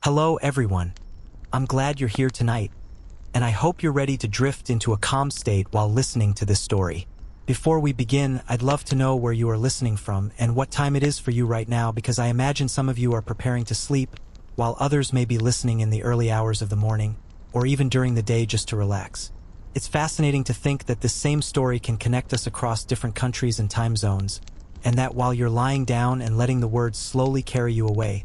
Hello everyone, I'm glad you're here tonight, and I hope you're ready to drift into a calm state while listening to this story. Before we begin, I'd love to know where you are listening from and what time it is for you right now, because I imagine some of you are preparing to sleep, while others may be listening in the early hours of the morning, or even during the day just to relax. It's fascinating to think that this same story can connect us across different countries and time zones, and that while you're lying down and letting the words slowly carry you away,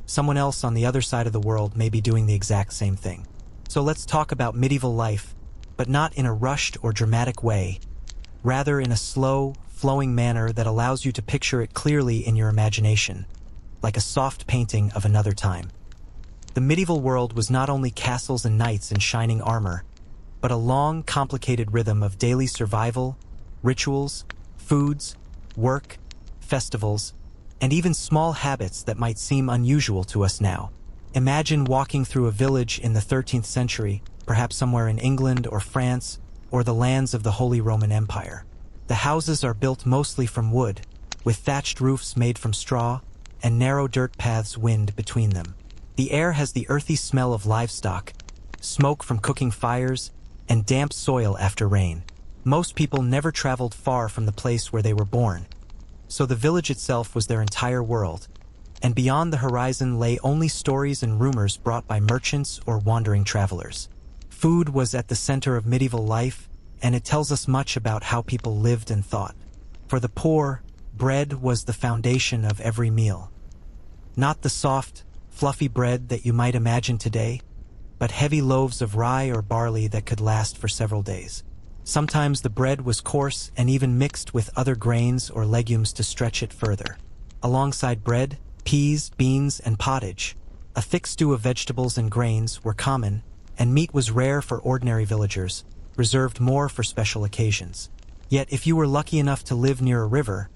someone else on the other side of the world may be doing the exact same thing. So let's talk about medieval life, but not in a rushed or dramatic way, rather in a slow, flowing manner that allows you to picture it clearly in your imagination, like a soft painting of another time. The medieval world was not only castles and knights in shining armor, but a long, complicated rhythm of daily survival, rituals, foods, work, festivals, and even small habits that might seem unusual to us now. Imagine walking through a village in the 13th century, perhaps somewhere in England or France, or the lands of the Holy Roman Empire. The houses are built mostly from wood, with thatched roofs made from straw, and narrow dirt paths wind between them. The air has the earthy smell of livestock, smoke from cooking fires, and damp soil after rain. Most people never traveled far from the place where they were born, so the village itself was their entire world, and beyond the horizon lay only stories and rumors brought by merchants or wandering travelers. Food was at the center of medieval life, and it tells us much about how people lived and thought. For the poor, bread was the foundation of every meal. Not the soft, fluffy bread that you might imagine today, but heavy loaves of rye or barley that could last for several days. Sometimes the bread was coarse and even mixed with other grains or legumes to stretch it further. Alongside bread, peas, beans, and pottage, a thick stew of vegetables and grains were common, and meat was rare for ordinary villagers, reserved more for special occasions. Yet if you were lucky enough to live near a river,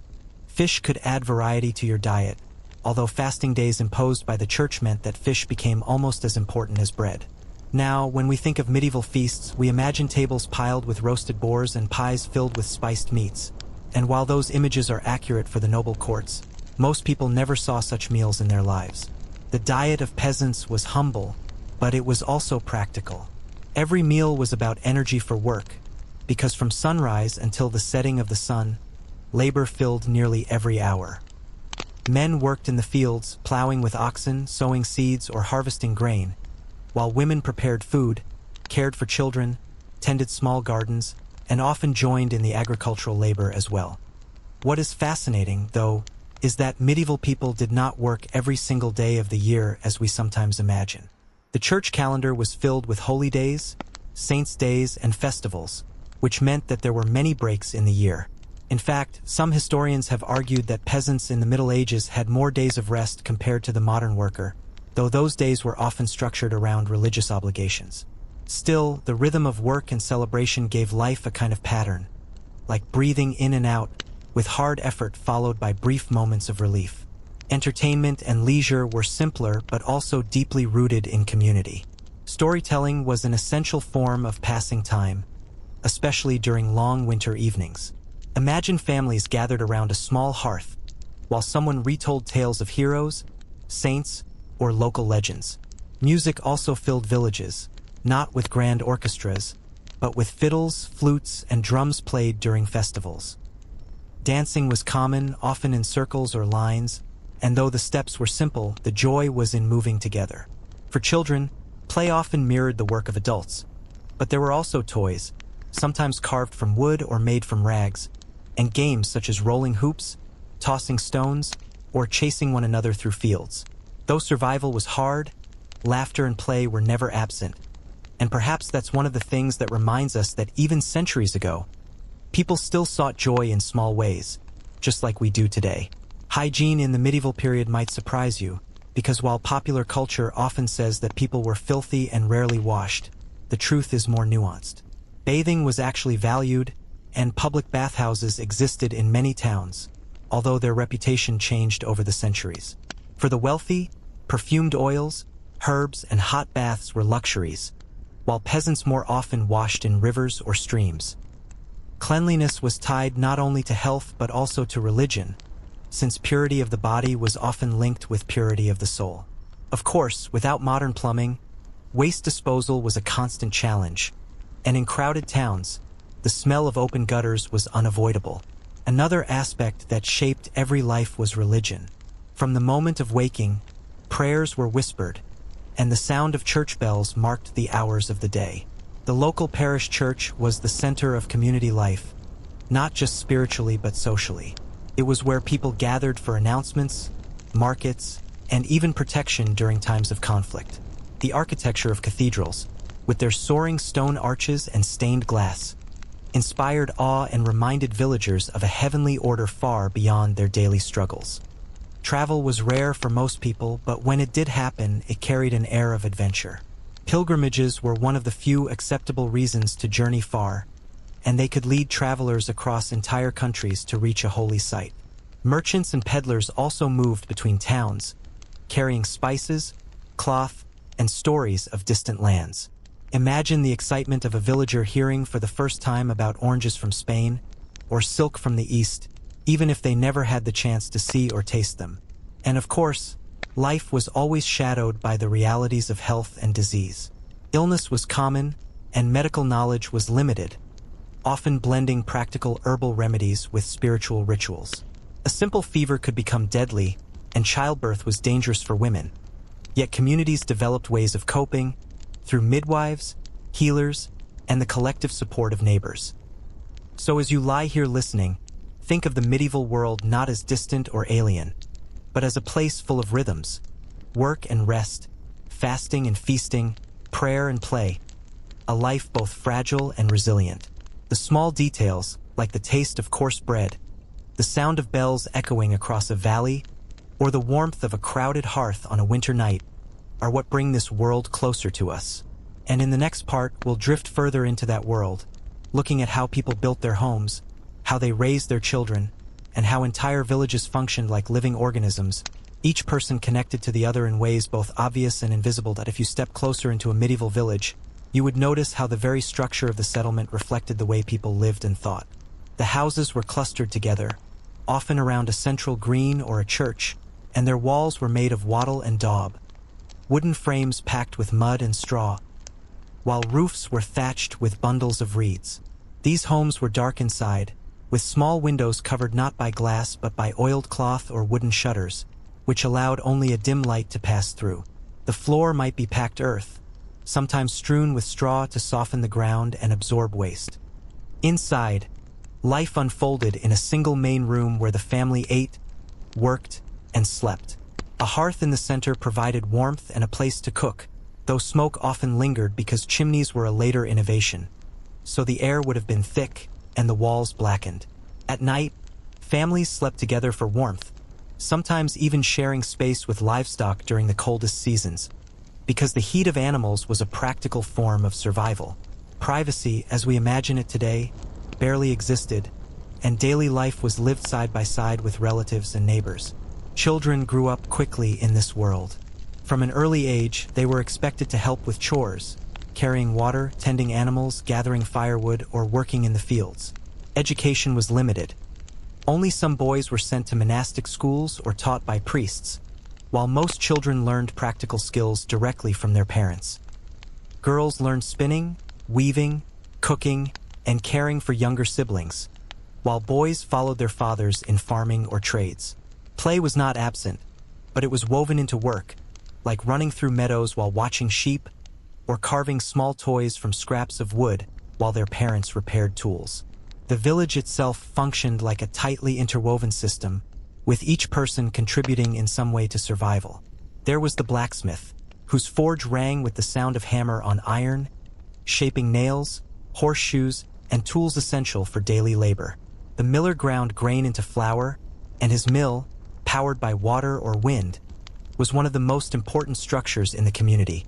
fish could add variety to your diet, although fasting days imposed by the church meant that fish became almost as important as bread. Now, when we think of medieval feasts, we imagine tables piled with roasted boars and pies filled with spiced meats. And while those images are accurate for the noble courts, most people never saw such meals in their lives. The diet of peasants was humble, but it was also practical. Every meal was about energy for work, because from sunrise until the setting of the sun, labor filled nearly every hour. Men worked in the fields, plowing with oxen, sowing seeds, or harvesting grain, while women prepared food, cared for children, tended small gardens, and often joined in the agricultural labor as well. What is fascinating, though, is that medieval people did not work every single day of the year as we sometimes imagine. The church calendar was filled with holy days, saints' days, and festivals, which meant that there were many breaks in the year. In fact, some historians have argued that peasants in the Middle Ages had more days of rest compared to the modern worker, though those days were often structured around religious obligations. Still, the rhythm of work and celebration gave life a kind of pattern, like breathing in and out, with hard effort followed by brief moments of relief. Entertainment and leisure were simpler but also deeply rooted in community. Storytelling was an essential form of passing time, especially during long winter evenings. Imagine families gathered around a small hearth, while someone retold tales of heroes, saints, or local legends. Music also filled villages, not with grand orchestras, but with fiddles, flutes, and drums played during festivals. Dancing was common, often in circles or lines, and though the steps were simple, the joy was in moving together. For children, play often mirrored the work of adults, but there were also toys, sometimes carved from wood or made from rags, and games such as rolling hoops, tossing stones, or chasing one another through fields. Though survival was hard, laughter and play were never absent, and perhaps that's one of the things that reminds us that even centuries ago, people still sought joy in small ways, just like we do today. Hygiene in the medieval period might surprise you, because while popular culture often says that people were filthy and rarely washed, the truth is more nuanced. Bathing was actually valued, and public bathhouses existed in many towns, although their reputation changed over the centuries. For the wealthy, perfumed oils, herbs, and hot baths were luxuries, while peasants more often washed in rivers or streams. Cleanliness was tied not only to health but also to religion, since purity of the body was often linked with purity of the soul. Of course, without modern plumbing, waste disposal was a constant challenge, and in crowded towns, the smell of open gutters was unavoidable. Another aspect that shaped every life was religion. From the moment of waking, prayers were whispered, and the sound of church bells marked the hours of the day. The local parish church was the center of community life, not just spiritually but socially. It was where people gathered for announcements, markets, and even protection during times of conflict. The architecture of cathedrals, with their soaring stone arches and stained glass, inspired awe and reminded villagers of a heavenly order far beyond their daily struggles. Travel was rare for most people, but when it did happen, it carried an air of adventure. Pilgrimages were one of the few acceptable reasons to journey far, and they could lead travelers across entire countries to reach a holy site. Merchants and peddlers also moved between towns, carrying spices, cloth, and stories of distant lands. Imagine the excitement of a villager hearing for the first time about oranges from Spain or silk from the East, even if they never had the chance to see or taste them. And of course, life was always shadowed by the realities of health and disease. Illness was common, and medical knowledge was limited, often blending practical herbal remedies with spiritual rituals. A simple fever could become deadly, and childbirth was dangerous for women. Yet communities developed ways of coping through midwives, healers, and the collective support of neighbors. So as you lie here listening, think of the medieval world not as distant or alien, but as a place full of rhythms, work and rest, fasting and feasting, prayer and play, a life both fragile and resilient. The small details, like the taste of coarse bread, the sound of bells echoing across a valley, or the warmth of a crowded hearth on a winter night, are what bring this world closer to us. And in the next part, we'll drift further into that world, looking at how people built their homes, how they raised their children, and how entire villages functioned like living organisms, each person connected to the other in ways both obvious and invisible that if you step closer into a medieval village, you would notice how the very structure of the settlement reflected the way people lived and thought. The houses were clustered together, often around a central green or a church, and their walls were made of wattle and daub, wooden frames packed with mud and straw, while roofs were thatched with bundles of reeds. These homes were dark inside, with small windows covered not by glass but by oiled cloth or wooden shutters, which allowed only a dim light to pass through. The floor might be packed earth, sometimes strewn with straw to soften the ground and absorb waste. Inside, life unfolded in a single main room where the family ate, worked, and slept. A hearth in the center provided warmth and a place to cook, though smoke often lingered because chimneys were a later innovation, so the air would have been thick and the walls blackened. At night, families slept together for warmth, sometimes even sharing space with livestock during the coldest seasons, because the heat of animals was a practical form of survival. Privacy, as we imagine it today, barely existed, and daily life was lived side by side with relatives and neighbors. Children grew up quickly in this world. From an early age, they were expected to help with chores, carrying water, tending animals, gathering firewood, or working in the fields. Education was limited. Only some boys were sent to monastic schools or taught by priests, while most children learned practical skills directly from their parents. Girls learned spinning, weaving, cooking, and caring for younger siblings, while boys followed their fathers in farming or trades. Play was not absent, but it was woven into work, like running through meadows while watching sheep, or carving small toys from scraps of wood while their parents repaired tools. The village itself functioned like a tightly interwoven system, with each person contributing in some way to survival. There was the blacksmith, whose forge rang with the sound of hammer on iron, shaping nails, horseshoes, and tools essential for daily labor. The miller ground grain into flour, and his mill, powered by water or wind, was one of the most important structures in the community,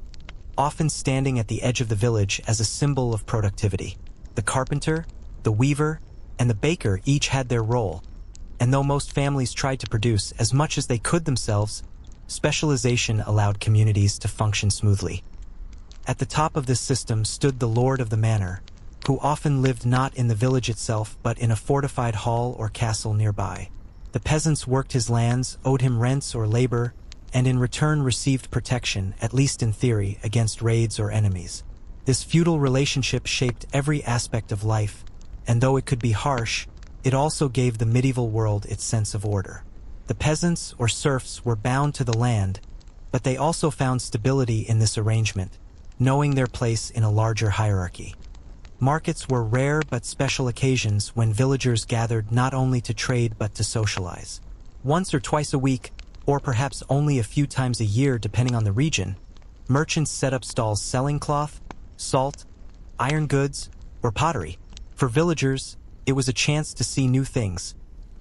often standing at the edge of the village as a symbol of productivity. The carpenter, the weaver, and the baker each had their role, and though most families tried to produce as much as they could themselves, specialization allowed communities to function smoothly. At the top of this system stood the lord of the manor, who often lived not in the village itself but in a fortified hall or castle nearby. The peasants worked his lands, owed him rents or labor, and in return received protection, at least in theory, against raids or enemies. This feudal relationship shaped every aspect of life, and though it could be harsh, it also gave the medieval world its sense of order. The peasants or serfs were bound to the land, but they also found stability in this arrangement, knowing their place in a larger hierarchy. Markets were rare but special occasions when villagers gathered not only to trade but to socialize. Once or twice a week, or perhaps only a few times a year depending on the region, merchants set up stalls selling cloth, salt, iron goods, or pottery. For villagers, it was a chance to see new things,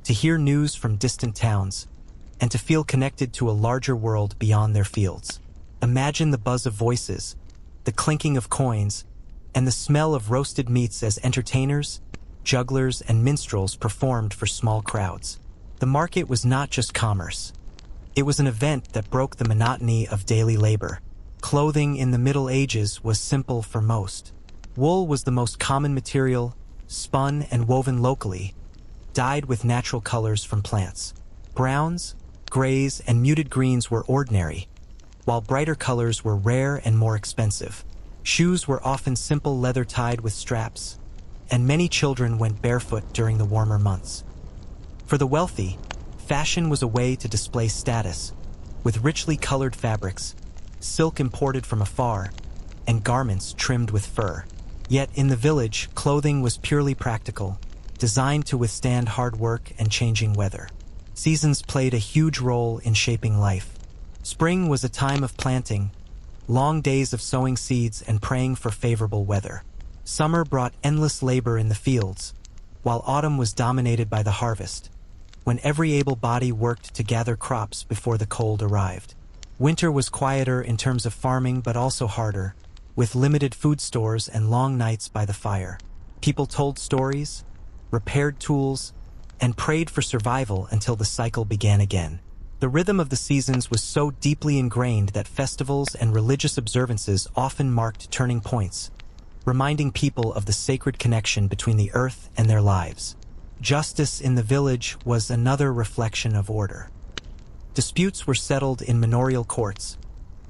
to hear news from distant towns, and to feel connected to a larger world beyond their fields. Imagine the buzz of voices, the clinking of coins, and the smell of roasted meats as entertainers, jugglers, and minstrels performed for small crowds. The market was not just commerce. It was an event that broke the monotony of daily labor. Clothing in the Middle Ages was simple for most. Wool was the most common material, spun and woven locally, dyed with natural colors from plants. Browns, grays, and muted greens were ordinary, while brighter colors were rare and more expensive. Shoes were often simple leather tied with straps, and many children went barefoot during the warmer months. For the wealthy, fashion was a way to display status, with richly colored fabrics, silk imported from afar, and garments trimmed with fur. Yet in the village, clothing was purely practical, designed to withstand hard work and changing weather. Seasons played a huge role in shaping life. Spring was a time of planting, long days of sowing seeds and praying for favorable weather. Summer brought endless labor in the fields, while autumn was dominated by the harvest, when every able body worked to gather crops before the cold arrived. Winter was quieter in terms of farming but also harder, with limited food stores and long nights by the fire. People told stories, repaired tools, and prayed for survival until the cycle began again. The rhythm of the seasons was so deeply ingrained that festivals and religious observances often marked turning points, reminding people of the sacred connection between the earth and their lives. Justice in the village was another reflection of order. Disputes were settled in manorial courts,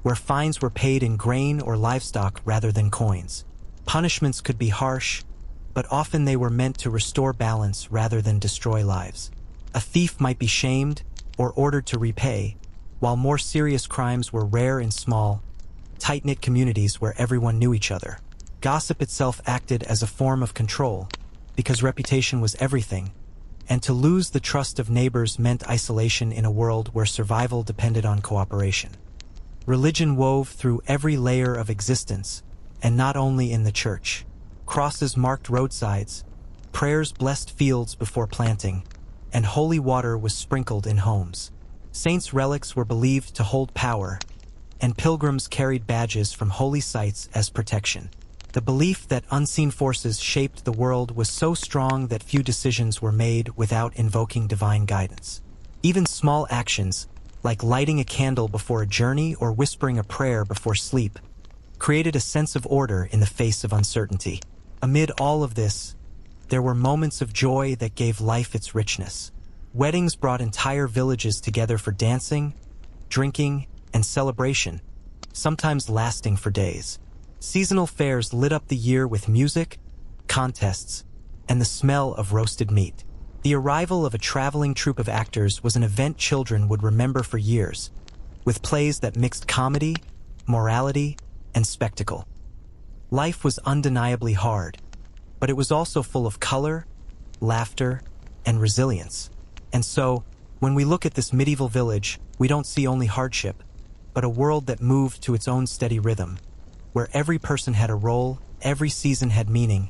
where fines were paid in grain or livestock rather than coins. Punishments could be harsh, but often they were meant to restore balance rather than destroy lives. A thief might be shamed or ordered to repay, while more serious crimes were rare in small, tight-knit communities where everyone knew each other. Gossip itself acted as a form of control, because reputation was everything, and to lose the trust of neighbors meant isolation in a world where survival depended on cooperation. Religion wove through every layer of existence, and not only in the church. Crosses marked roadsides, prayers blessed fields before planting, and holy water was sprinkled in homes. Saints' relics were believed to hold power, and pilgrims carried badges from holy sites as protection. The belief that unseen forces shaped the world was so strong that few decisions were made without invoking divine guidance. Even small actions, like lighting a candle before a journey or whispering a prayer before sleep, created a sense of order in the face of uncertainty. Amid all of this, there were moments of joy that gave life its richness. Weddings brought entire villages together for dancing, drinking, and celebration, sometimes lasting for days. Seasonal fairs lit up the year with music, contests, and the smell of roasted meat. The arrival of a traveling troupe of actors was an event children would remember for years, with plays that mixed comedy, morality, and spectacle. Life was undeniably hard, but it was also full of color, laughter, and resilience. And so, when we look at this medieval village, we don't see only hardship, but a world that moved to its own steady rhythm, where every person had a role, every season had meaning,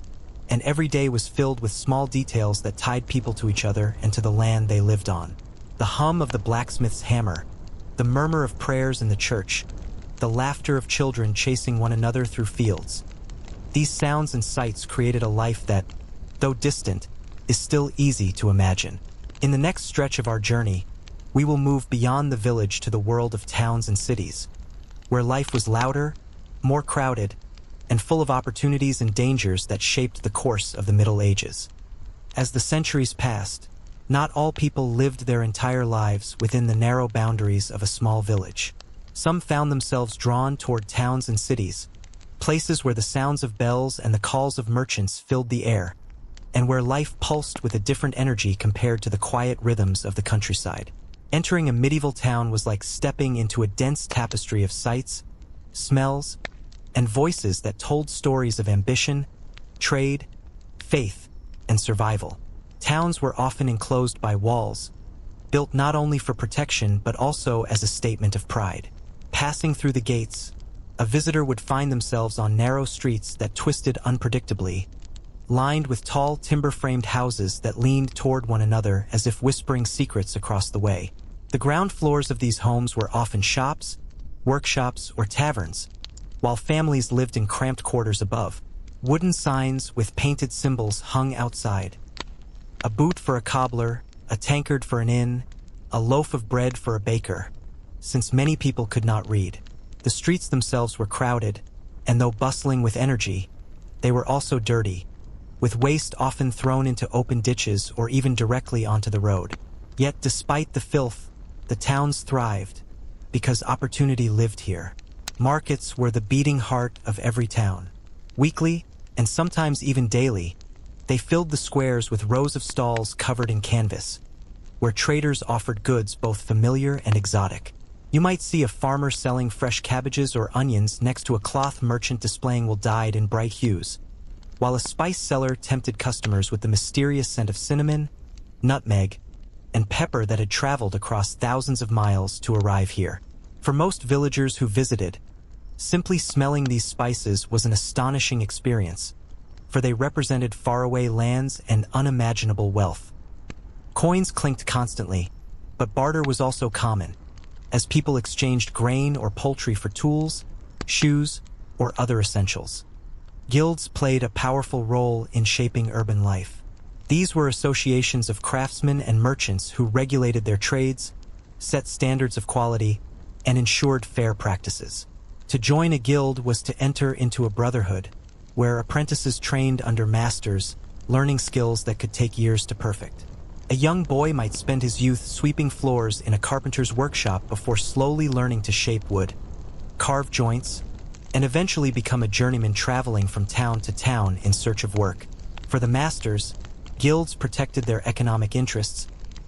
and every day was filled with small details that tied people to each other and to the land they lived on. The hum of the blacksmith's hammer, the murmur of prayers in the church, the laughter of children chasing one another through fields. These sounds and sights created a life that, though distant, is still easy to imagine. In the next stretch of our journey, we will move beyond the village to the world of towns and cities, where life was louder, more crowded, and full of opportunities and dangers that shaped the course of the Middle Ages. As the centuries passed, Not all people lived their entire lives within the narrow boundaries of a small village. Some found themselves drawn toward towns and cities, places where the sounds of bells and the calls of merchants filled the air, and where life pulsed with a different energy compared to the quiet rhythms of the countryside. Entering a medieval town was like stepping into a dense tapestry of sights, smells, and voices that told stories of ambition, trade, faith, and survival. Towns were often enclosed by walls, built not only for protection but also as a statement of pride. Passing through the gates, a visitor would find themselves on narrow streets that twisted unpredictably, lined with tall timber-framed houses that leaned toward one another as if whispering secrets across the way. The ground floors of these homes were often shops, workshops, or taverns, while families lived in cramped quarters above. Wooden signs with painted symbols hung outside. A boot for a cobbler, a tankard for an inn, a loaf of bread for a baker. Since many people could not read, the streets themselves were crowded, and though bustling with energy, they were also dirty, with waste often thrown into open ditches or even directly onto the road. Yet despite the filth, the towns thrived, because opportunity lived here. Markets were the beating heart of every town. Weekly, and sometimes even daily, they filled the squares with rows of stalls covered in canvas, where traders offered goods both familiar and exotic. You might see a farmer selling fresh cabbages or onions next to a cloth merchant displaying wool dyed in bright hues, while a spice seller tempted customers with the mysterious scent of cinnamon, nutmeg, and pepper that had traveled across thousands of miles to arrive here. For most villagers who visited, simply smelling these spices was an astonishing experience, for they represented faraway lands and unimaginable wealth. Coins clinked constantly, but barter was also common, as people exchanged grain or poultry for tools, shoes, or other essentials. Guilds played a powerful role in shaping urban life. These were associations of craftsmen and merchants who regulated their trades, set standards of quality, and ensured fair practices. To join a guild was to enter into a brotherhood, where apprentices trained under masters, learning skills that could take years to perfect. A young boy might spend his youth sweeping floors in a carpenter's workshop before slowly learning to shape wood, carve joints, and eventually become a journeyman traveling from town to town in search of work. For the masters, guilds protected their economic interests,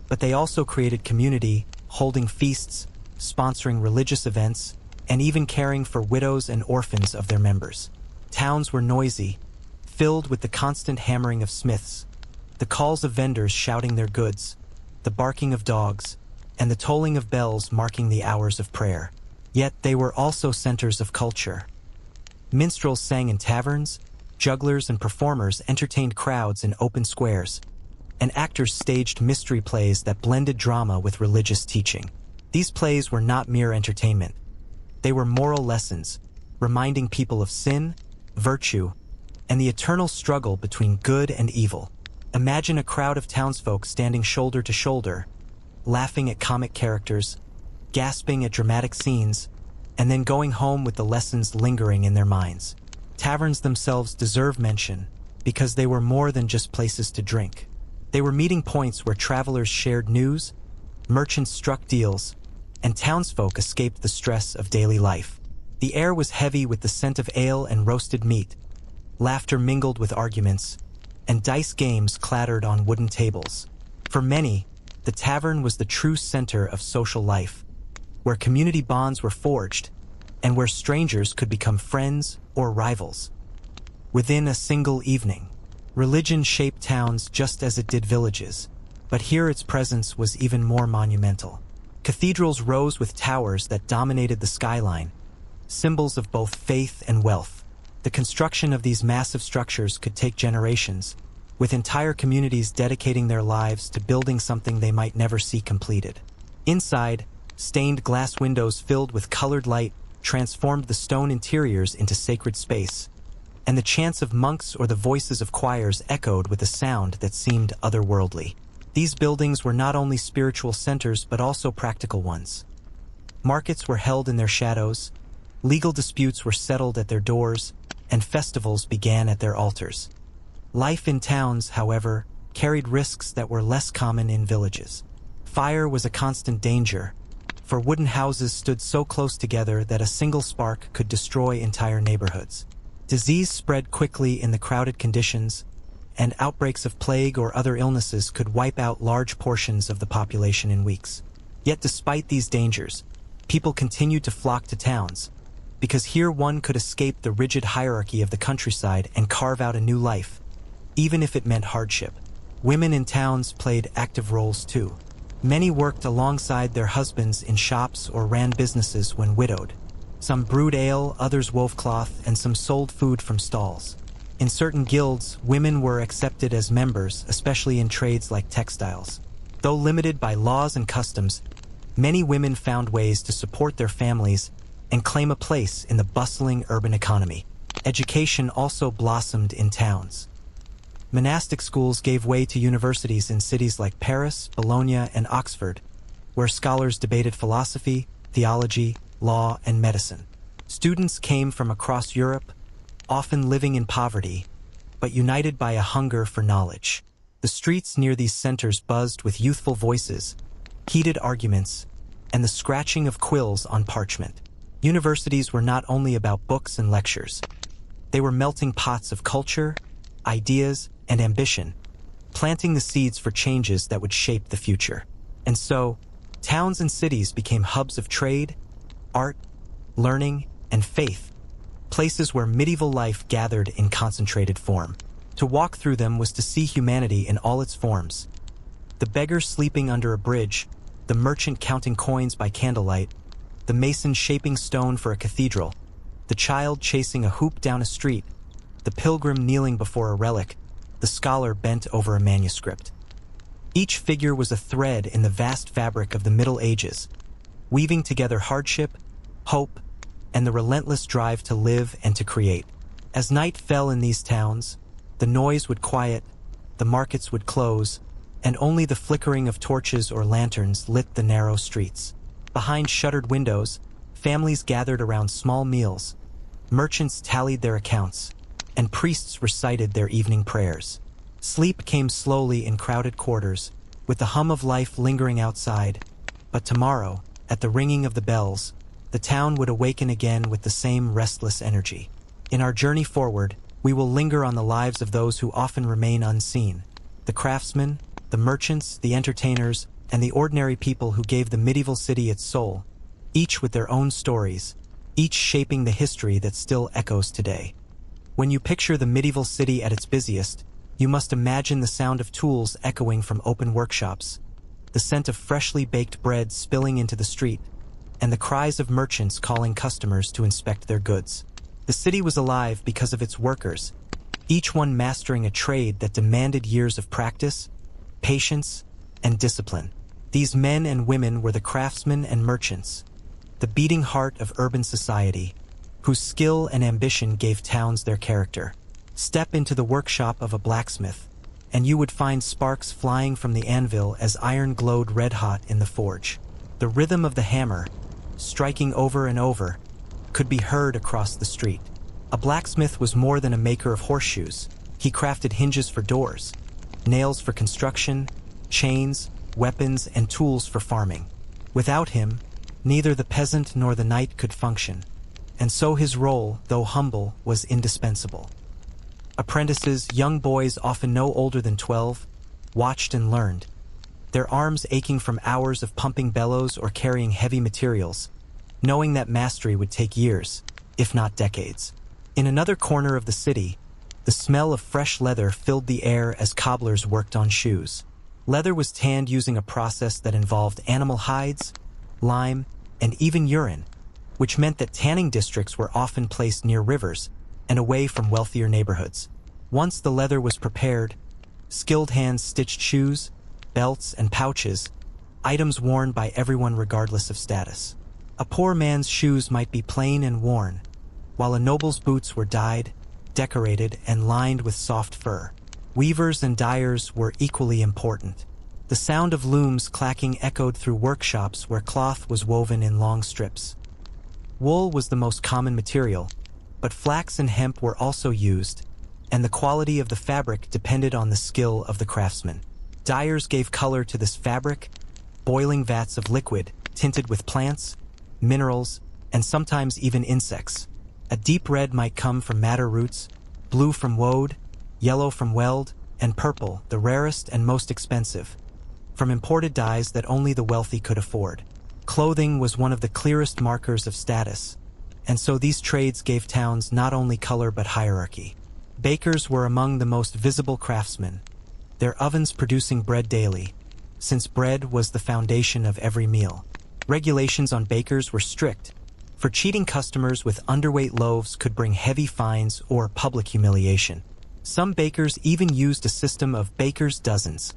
but they also created community, holding feasts, sponsoring religious events, and even caring for widows and orphans of their members. Towns were noisy, filled with the constant hammering of smiths, the calls of vendors shouting their goods, the barking of dogs, and the tolling of bells marking the hours of prayer. Yet they were also centers of culture. Minstrels sang in taverns, jugglers and performers entertained crowds in open squares, and actors staged mystery plays that blended drama with religious teaching. These plays were not mere entertainment. They were moral lessons, reminding people of sin, virtue, and the eternal struggle between good and evil. Imagine a crowd of townsfolk standing shoulder to shoulder, laughing at comic characters, gasping at dramatic scenes, and then going home with the lessons lingering in their minds. Taverns themselves deserve mention, because they were more than just places to drink. They were meeting points where travelers shared news, merchants struck deals, and townsfolk escaped the stress of daily life. The air was heavy with the scent of ale and roasted meat. Laughter mingled with arguments, and dice games clattered on wooden tables. For many, the tavern was the true center of social life, where community bonds were forged, and where strangers could become friends or rivals. Within a single evening, religion shaped towns just as it did villages, but here its presence was even more monumental. Cathedrals rose with towers that dominated the skyline, symbols of both faith and wealth. The construction of these massive structures could take generations, with entire communities dedicating their lives to building something they might never see completed. Inside, stained glass windows filled with colored light transformed the stone interiors into sacred space, and the chants of monks or the voices of choirs echoed with a sound that seemed otherworldly. These buildings were not only spiritual centers but also practical ones. Markets were held in their shadows, legal disputes were settled at their doors, and festivals began at their altars. Life in towns, however, carried risks that were less common in villages. Fire was a constant danger, for wooden houses stood so close together that a single spark could destroy entire neighborhoods. Disease spread quickly in the crowded conditions, and outbreaks of plague or other illnesses could wipe out large portions of the population in weeks. Yet despite these dangers, people continued to flock to towns, because here one could escape the rigid hierarchy of the countryside and carve out a new life, even if it meant hardship. Women in towns played active roles too. Many worked alongside their husbands in shops or ran businesses when widowed. Some brewed ale, others wove cloth, and some sold food from stalls. In certain guilds, women were accepted as members, especially in trades like textiles. Though limited by laws and customs, many women found ways to support their families and claim a place in the bustling urban economy. Education also blossomed in towns. Monastic schools gave way to universities in cities like Paris, Bologna, and Oxford, where scholars debated philosophy, theology, law, and medicine. Students came from across Europe, often living in poverty, but united by a hunger for knowledge. The streets near these centers buzzed with youthful voices, heated arguments, and the scratching of quills on parchment. Universities were not only about books and lectures. They were melting pots of culture, ideas, and ambition, planting the seeds for changes that would shape the future. And so, towns and cities became hubs of trade, art, learning, and faith, places where medieval life gathered in concentrated form. To walk through them was to see humanity in all its forms. The beggar sleeping under a bridge, the merchant counting coins by candlelight, the mason shaping stone for a cathedral, the child chasing a hoop down a street, the pilgrim kneeling before a relic, the scholar bent over a manuscript. Each figure was a thread in the vast fabric of the Middle Ages, weaving together hardship, hope, and the relentless drive to live and to create. As night fell in these towns, the noise would quiet, the markets would close, and only the flickering of torches or lanterns lit the narrow streets. Behind shuttered windows, families gathered around small meals, merchants tallied their accounts, and priests recited their evening prayers. Sleep came slowly in crowded quarters, with the hum of life lingering outside. But tomorrow, at the ringing of the bells, the town would awaken again with the same restless energy. In our journey forward, we will linger on the lives of those who often remain unseen: the craftsmen, the merchants, the entertainers, and the ordinary people who gave the medieval city its soul, each with their own stories, each shaping the history that still echoes today. When you picture the medieval city at its busiest, you must imagine the sound of tools echoing from open workshops, the scent of freshly baked bread spilling into the street, and the cries of merchants calling customers to inspect their goods. The city was alive because of its workers, each one mastering a trade that demanded years of practice, patience, and discipline. These men and women were the craftsmen and merchants, the beating heart of urban society, whose skill and ambition gave towns their character. Step into the workshop of a blacksmith, and you would find sparks flying from the anvil as iron glowed red-hot in the forge. The rhythm of the hammer, striking over and over, could be heard across the street. A blacksmith was more than a maker of horseshoes. He crafted hinges for doors, nails for construction, chains, weapons, and tools for farming. Without him, neither the peasant nor the knight could function, and so his role, though humble, was indispensable. Apprentices, young boys often no older than 12, watched and learned, their arms aching from hours of pumping bellows or carrying heavy materials, knowing that mastery would take years, if not decades. In another corner of the city, the smell of fresh leather filled the air as cobblers worked on shoes. Leather was tanned using a process that involved animal hides, lime, and even urine, which meant that tanning districts were often placed near rivers and away from wealthier neighborhoods. Once the leather was prepared, skilled hands stitched shoes, belts, and pouches, items worn by everyone regardless of status. A poor man's shoes might be plain and worn, while a noble's boots were dyed, decorated, and lined with soft fur. Weavers and dyers were equally important. The sound of looms clacking echoed through workshops where cloth was woven in long strips. Wool was the most common material, but flax and hemp were also used, and the quality of the fabric depended on the skill of the craftsman. Dyers gave color to this fabric, boiling vats of liquid tinted with plants, minerals, and sometimes even insects. A deep red might come from madder roots, blue from woad, yellow from weld, and purple, the rarest and most expensive, from imported dyes that only the wealthy could afford. Clothing was one of the clearest markers of status, and so these trades gave towns not only color but hierarchy. Bakers were among the most visible craftsmen, their ovens producing bread daily, since bread was the foundation of every meal. Regulations on bakers were strict, for cheating customers with underweight loaves could bring heavy fines or public humiliation. Some bakers even used a system of baker's dozens,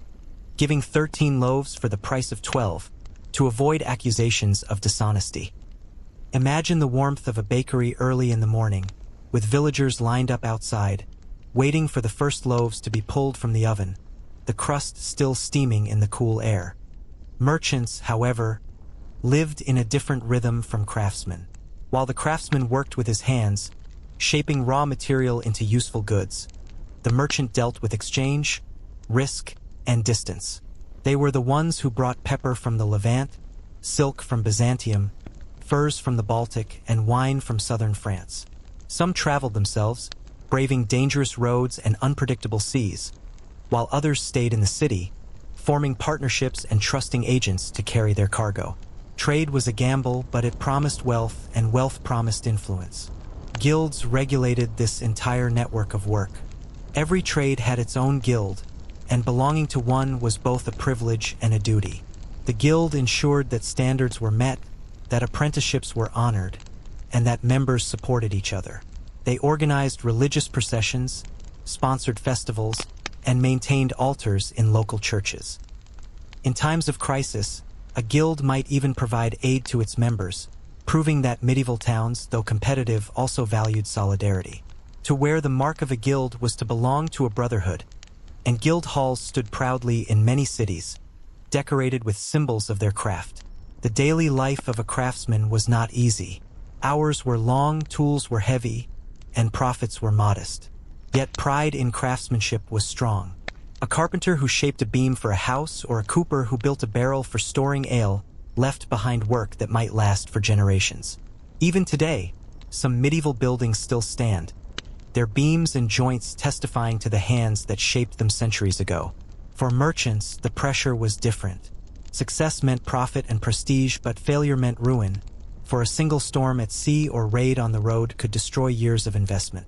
giving 13 loaves for the price of 12, to avoid accusations of dishonesty. Imagine the warmth of a bakery early in the morning, with villagers lined up outside, waiting for the first loaves to be pulled from the oven, the crust still steaming in the cool air. Merchants, however, lived in a different rhythm from craftsmen. While the craftsman worked with his hands, shaping raw material into useful goods, the merchant dealt with exchange, risk, and distance. They were the ones who brought pepper from the Levant, silk from Byzantium, furs from the Baltic, and wine from southern France. Some traveled themselves, braving dangerous roads and unpredictable seas, while others stayed in the city, forming partnerships and trusting agents to carry their cargo. Trade was a gamble, but it promised wealth, and wealth promised influence. Guilds regulated this entire network of work. Every trade had its own guild, and belonging to one was both a privilege and a duty. The guild ensured that standards were met, that apprenticeships were honored, and that members supported each other. They organized religious processions, sponsored festivals, and maintained altars in local churches. In times of crisis, a guild might even provide aid to its members, proving that medieval towns, though competitive, also valued solidarity. To wear the mark of a guild was to belong to a brotherhood, and guild halls stood proudly in many cities, decorated with symbols of their craft. The daily life of a craftsman was not easy. Hours were long, tools were heavy, and profits were modest. Yet pride in craftsmanship was strong. A carpenter who shaped a beam for a house, or a cooper who built a barrel for storing ale, left behind work that might last for generations. Even today, some medieval buildings still stand, their beams and joints testifying to the hands that shaped them centuries ago. For merchants, the pressure was different. Success meant profit and prestige, but failure meant ruin, for a single storm at sea or raid on the road could destroy years of investment.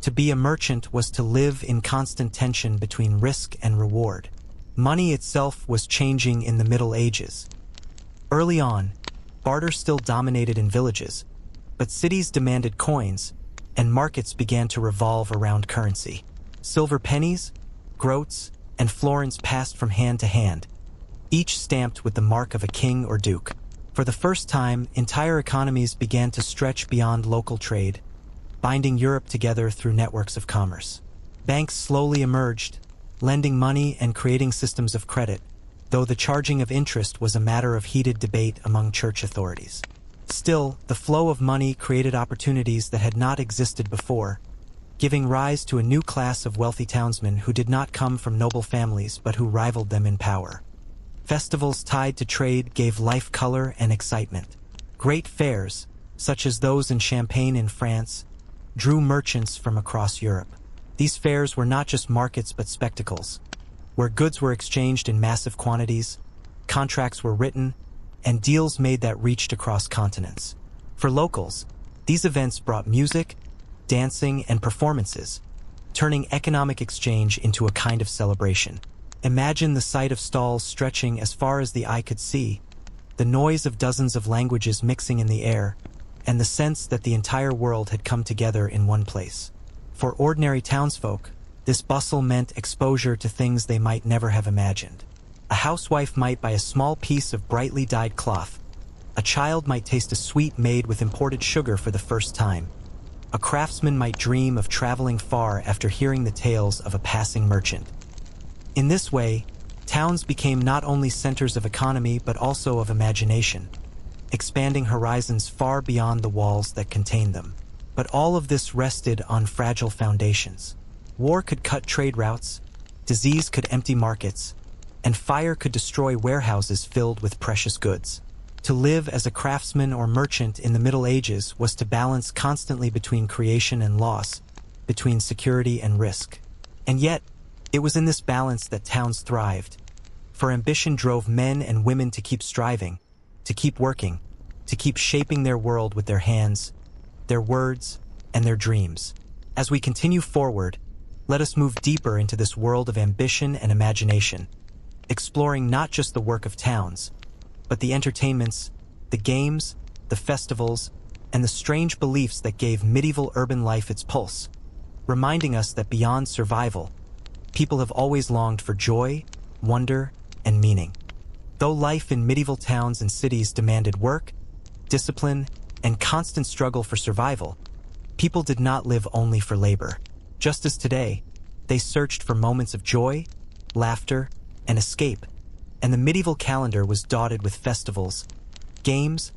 To be a merchant was to live in constant tension between risk and reward. Money itself was changing in the Middle Ages. Early on, barter still dominated in villages, but cities demanded coins, and markets began to revolve around currency. Silver pennies, groats, and florins passed from hand to hand, each stamped with the mark of a king or duke. For the first time, entire economies began to stretch beyond local trade, binding Europe together through networks of commerce. Banks slowly emerged, lending money and creating systems of credit, though the charging of interest was a matter of heated debate among church authorities. Still, the flow of money created opportunities that had not existed before, giving rise to a new class of wealthy townsmen who did not come from noble families but who rivaled them in power. Festivals tied to trade gave life color and excitement. Great fairs, such as those in Champagne in France, drew merchants from across Europe. These fairs were not just markets but spectacles, where goods were exchanged in massive quantities, contracts were written, and deals made that reached across continents. For locals, these events brought music, dancing, and performances, turning economic exchange into a kind of celebration. Imagine the sight of stalls stretching as far as the eye could see, the noise of dozens of languages mixing in the air, and the sense that the entire world had come together in one place. For ordinary townsfolk, this bustle meant exposure to things they might never have imagined. A housewife might buy a small piece of brightly dyed cloth. A child might taste a sweet made with imported sugar for the first time. A craftsman might dream of traveling far after hearing the tales of a passing merchant. In this way, towns became not only centers of economy but also of imagination, expanding horizons far beyond the walls that contained them. But all of this rested on fragile foundations. War could cut trade routes, disease could empty markets, and fire could destroy warehouses filled with precious goods. To live as a craftsman or merchant in the Middle Ages was to balance constantly between creation and loss, between security and risk. And yet, it was in this balance that towns thrived, for ambition drove men and women to keep striving, to keep working, to keep shaping their world with their hands, their words, and their dreams. As we continue forward, let us move deeper into this world of ambition and imagination, exploring not just the work of towns, but the entertainments, the games, the festivals, and the strange beliefs that gave medieval urban life its pulse, reminding us that beyond survival, people have always longed for joy, wonder, and meaning. Though life in medieval towns and cities demanded work, discipline, and constant struggle for survival, people did not live only for labor. Just as today, they searched for moments of joy, laughter, and escape, and the medieval calendar was dotted with festivals, games,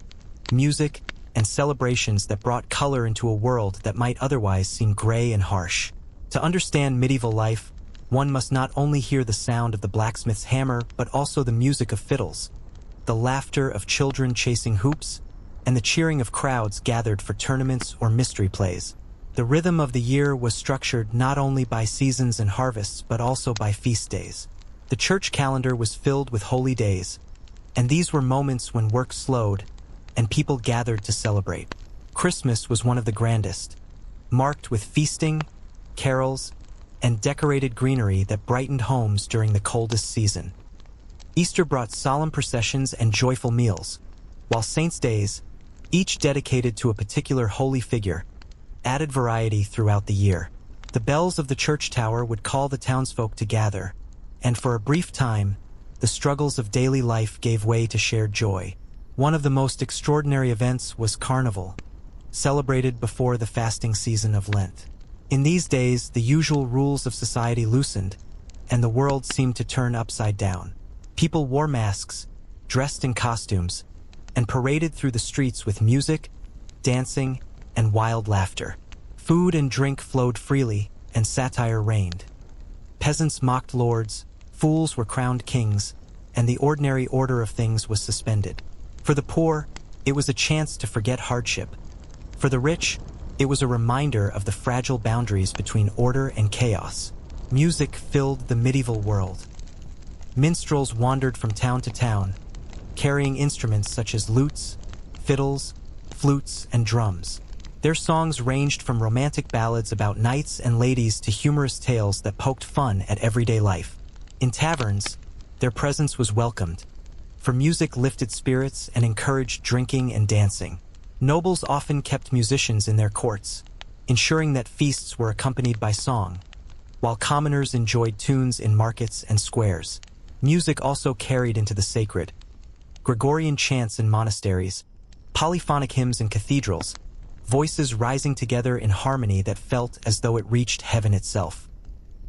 music, and celebrations that brought color into a world that might otherwise seem gray and harsh. To understand medieval life, one must not only hear the sound of the blacksmith's hammer, but also the music of fiddles, the laughter of children chasing hoops, and the cheering of crowds gathered for tournaments or mystery plays. The rhythm of the year was structured not only by seasons and harvests, but also by feast days. The church calendar was filled with holy days, and these were moments when work slowed and people gathered to celebrate. Christmas was one of the grandest, marked with feasting, carols, and decorated greenery that brightened homes during the coldest season. Easter brought solemn processions and joyful meals, while Saints' Days, each dedicated to a particular holy figure, added variety throughout the year. The bells of the church tower would call the townsfolk to gather, and for a brief time, the struggles of daily life gave way to shared joy. One of the most extraordinary events was Carnival, celebrated before the fasting season of Lent. In these days, the usual rules of society loosened, and the world seemed to turn upside down. People wore masks, dressed in costumes, and paraded through the streets with music, dancing, and wild laughter. Food and drink flowed freely, and satire reigned. Peasants mocked lords, fools were crowned kings, and the ordinary order of things was suspended. For the poor, it was a chance to forget hardship. For the rich, it was a reminder of the fragile boundaries between order and chaos. Music filled the medieval world. Minstrels wandered from town to town, carrying instruments such as lutes, fiddles, flutes, and drums. Their songs ranged from romantic ballads about knights and ladies to humorous tales that poked fun at everyday life. In taverns, their presence was welcomed, for music lifted spirits and encouraged drinking and dancing. Nobles often kept musicians in their courts, ensuring that feasts were accompanied by song, while commoners enjoyed tunes in markets and squares. Music also carried into the sacred. Gregorian chants in monasteries, polyphonic hymns in cathedrals, voices rising together in harmony that felt as though it reached heaven itself.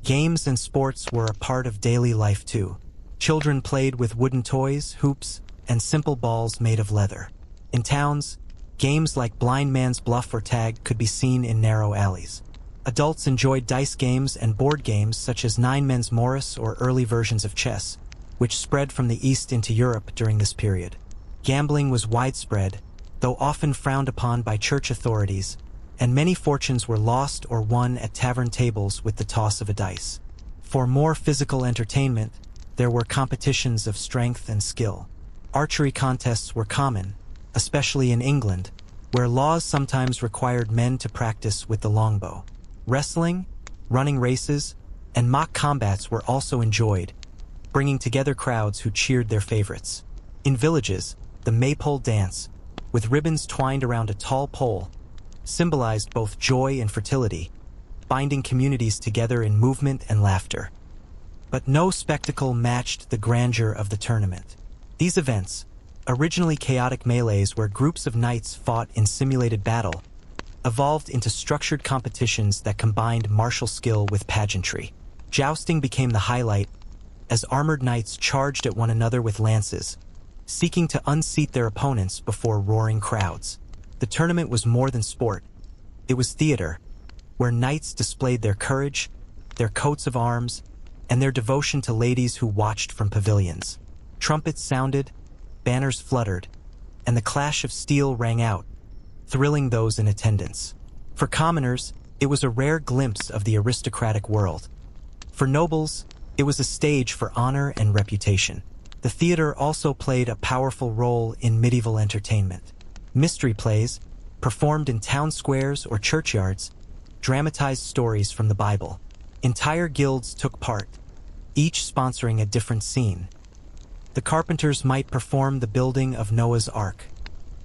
Games and sports were a part of daily life too. Children played with wooden toys, hoops, and simple balls made of leather. In towns, games like blind man's bluff or tag could be seen in narrow alleys. Adults enjoyed dice games and board games such as Nine Men's Morris or early versions of chess, which spread from the East into Europe during this period. Gambling was widespread, though often frowned upon by church authorities, and many fortunes were lost or won at tavern tables with the toss of a dice. For more physical entertainment, there were competitions of strength and skill. Archery contests were common, especially in England, where laws sometimes required men to practice with the longbow. Wrestling, running races, and mock combats were also enjoyed, bringing together crowds who cheered their favorites. In villages, the maypole dance, with ribbons twined around a tall pole, symbolized both joy and fertility, binding communities together in movement and laughter. But no spectacle matched the grandeur of the tournament. These events, originally chaotic melees where groups of knights fought in simulated battle, evolved into structured competitions that combined martial skill with pageantry. Jousting became the highlight, as armored knights charged at one another with lances, seeking to unseat their opponents before roaring crowds. The tournament was more than sport. It was theater, where knights displayed their courage, their coats of arms, and their devotion to ladies who watched from pavilions. Trumpets sounded, banners fluttered, and the clash of steel rang out, thrilling those in attendance. For commoners, it was a rare glimpse of the aristocratic world. For nobles, it was a stage for honor and reputation. The theater also played a powerful role in medieval entertainment. Mystery plays, performed in town squares or churchyards, dramatized stories from the Bible. Entire guilds took part, each sponsoring a different scene. The carpenters might perform the building of Noah's Ark,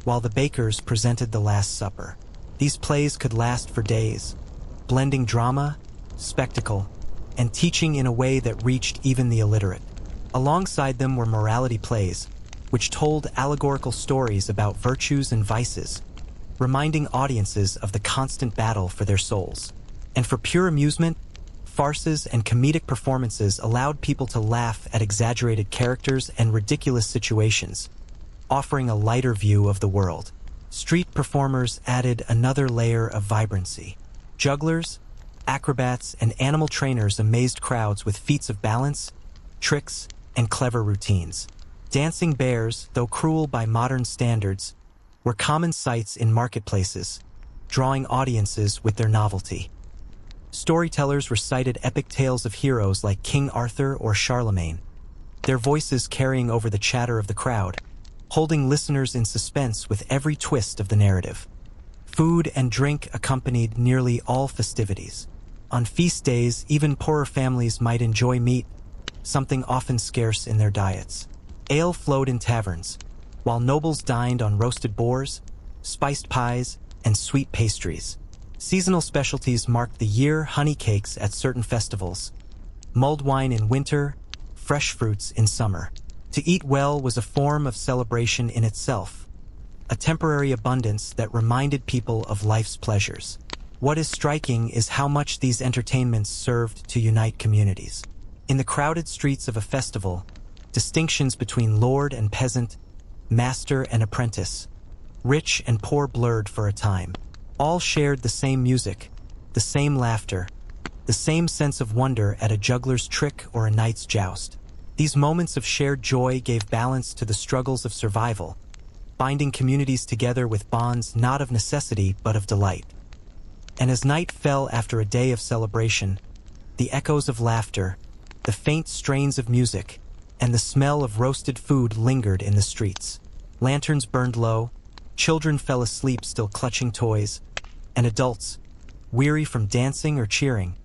while the bakers presented the Last Supper. These plays could last for days, blending drama, spectacle, and teaching in a way that reached even the illiterate. Alongside them were morality plays, which told allegorical stories about virtues and vices, reminding audiences of the constant battle for their souls. And for pure amusement, farces and comedic performances allowed people to laugh at exaggerated characters and ridiculous situations, offering a lighter view of the world. Street performers added another layer of vibrancy. Jugglers, acrobats, and animal trainers amazed crowds with feats of balance, tricks, and clever routines. Dancing bears, though cruel by modern standards, were common sights in marketplaces, drawing audiences with their novelty. Storytellers recited epic tales of heroes like King Arthur or Charlemagne, their voices carrying over the chatter of the crowd, holding listeners in suspense with every twist of the narrative. Food and drink accompanied nearly all festivities. On feast days, even poorer families might enjoy meat, something often scarce in their diets. Ale flowed in taverns, while nobles dined on roasted boars, spiced pies, and sweet pastries. Seasonal specialties marked the year: honey cakes at certain festivals, mulled wine in winter, fresh fruits in summer. To eat well was a form of celebration in itself, a temporary abundance that reminded people of life's pleasures. What is striking is how much these entertainments served to unite communities. In the crowded streets of a festival, distinctions between lord and peasant, master and apprentice, rich and poor blurred for a time. All shared the same music, the same laughter, the same sense of wonder at a juggler's trick or a knight's joust. These moments of shared joy gave balance to the struggles of survival, binding communities together with bonds not of necessity but of delight. And as night fell after a day of celebration, the echoes of laughter, the faint strains of music, and the smell of roasted food lingered in the streets. Lanterns burned low, children fell asleep still clutching toys, and adults, weary from dancing or cheering,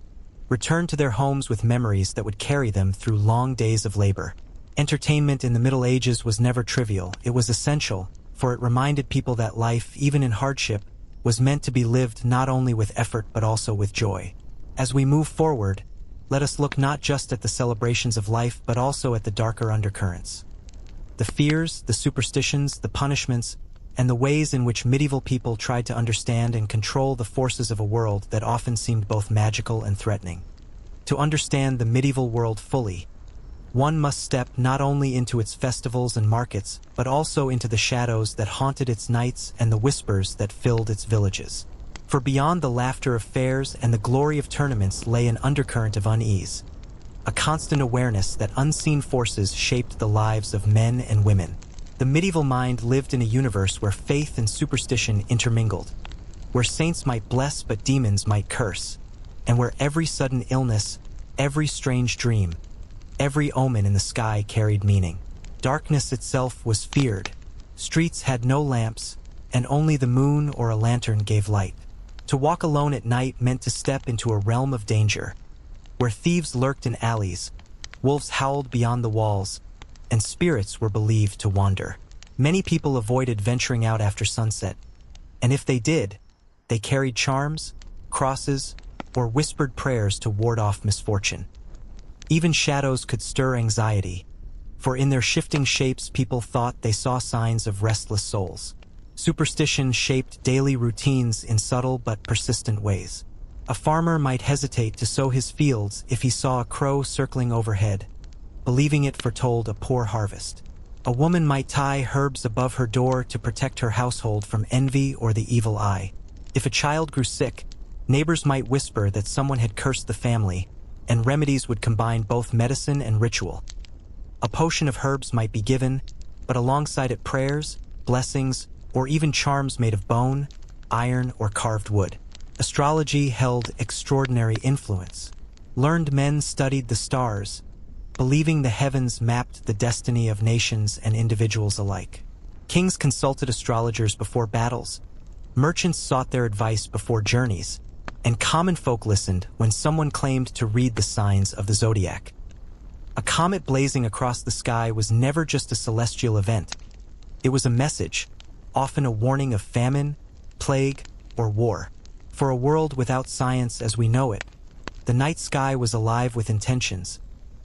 returned to their homes with memories that would carry them through long days of labor. Entertainment in the Middle Ages was never trivial. It was essential, for it reminded people that life, even in hardship, was meant to be lived not only with effort but also with joy. As we move forward, let us look not just at the celebrations of life but also at the darker undercurrents. The fears, the superstitions, the punishments, and the ways in which medieval people tried to understand and control the forces of a world that often seemed both magical and threatening. To understand the medieval world fully, one must step not only into its festivals and markets, but also into the shadows that haunted its nights and the whispers that filled its villages. For beyond the laughter of fairs and the glory of tournaments lay an undercurrent of unease, a constant awareness that unseen forces shaped the lives of men and women. The medieval mind lived in a universe where faith and superstition intermingled, where saints might bless but demons might curse, and where every sudden illness, every strange dream, every omen in the sky carried meaning. Darkness itself was feared. Streets had no lamps, and only the moon or a lantern gave light. To walk alone at night meant to step into a realm of danger, where thieves lurked in alleys, wolves howled beyond the walls, and spirits were believed to wander. Many people avoided venturing out after sunset, and if they did, they carried charms, crosses, or whispered prayers to ward off misfortune. Even shadows could stir anxiety, for in their shifting shapes people thought they saw signs of restless souls. Superstition shaped daily routines in subtle but persistent ways. A farmer might hesitate to sow his fields if he saw a crow circling overhead, believing it foretold a poor harvest. A woman might tie herbs above her door to protect her household from envy or the evil eye. If a child grew sick, neighbors might whisper that someone had cursed the family, and remedies would combine both medicine and ritual. A potion of herbs might be given, but alongside it prayers, blessings, or even charms made of bone, iron, or carved wood. Astrology held extraordinary influence. Learned men studied the stars, believing the heavens mapped the destiny of nations and individuals alike. Kings consulted astrologers before battles, merchants sought their advice before journeys, and common folk listened when someone claimed to read the signs of the zodiac. A comet blazing across the sky was never just a celestial event. It was a message, often a warning of famine, plague, or war. For a world without science as we know it, the night sky was alive with intentions,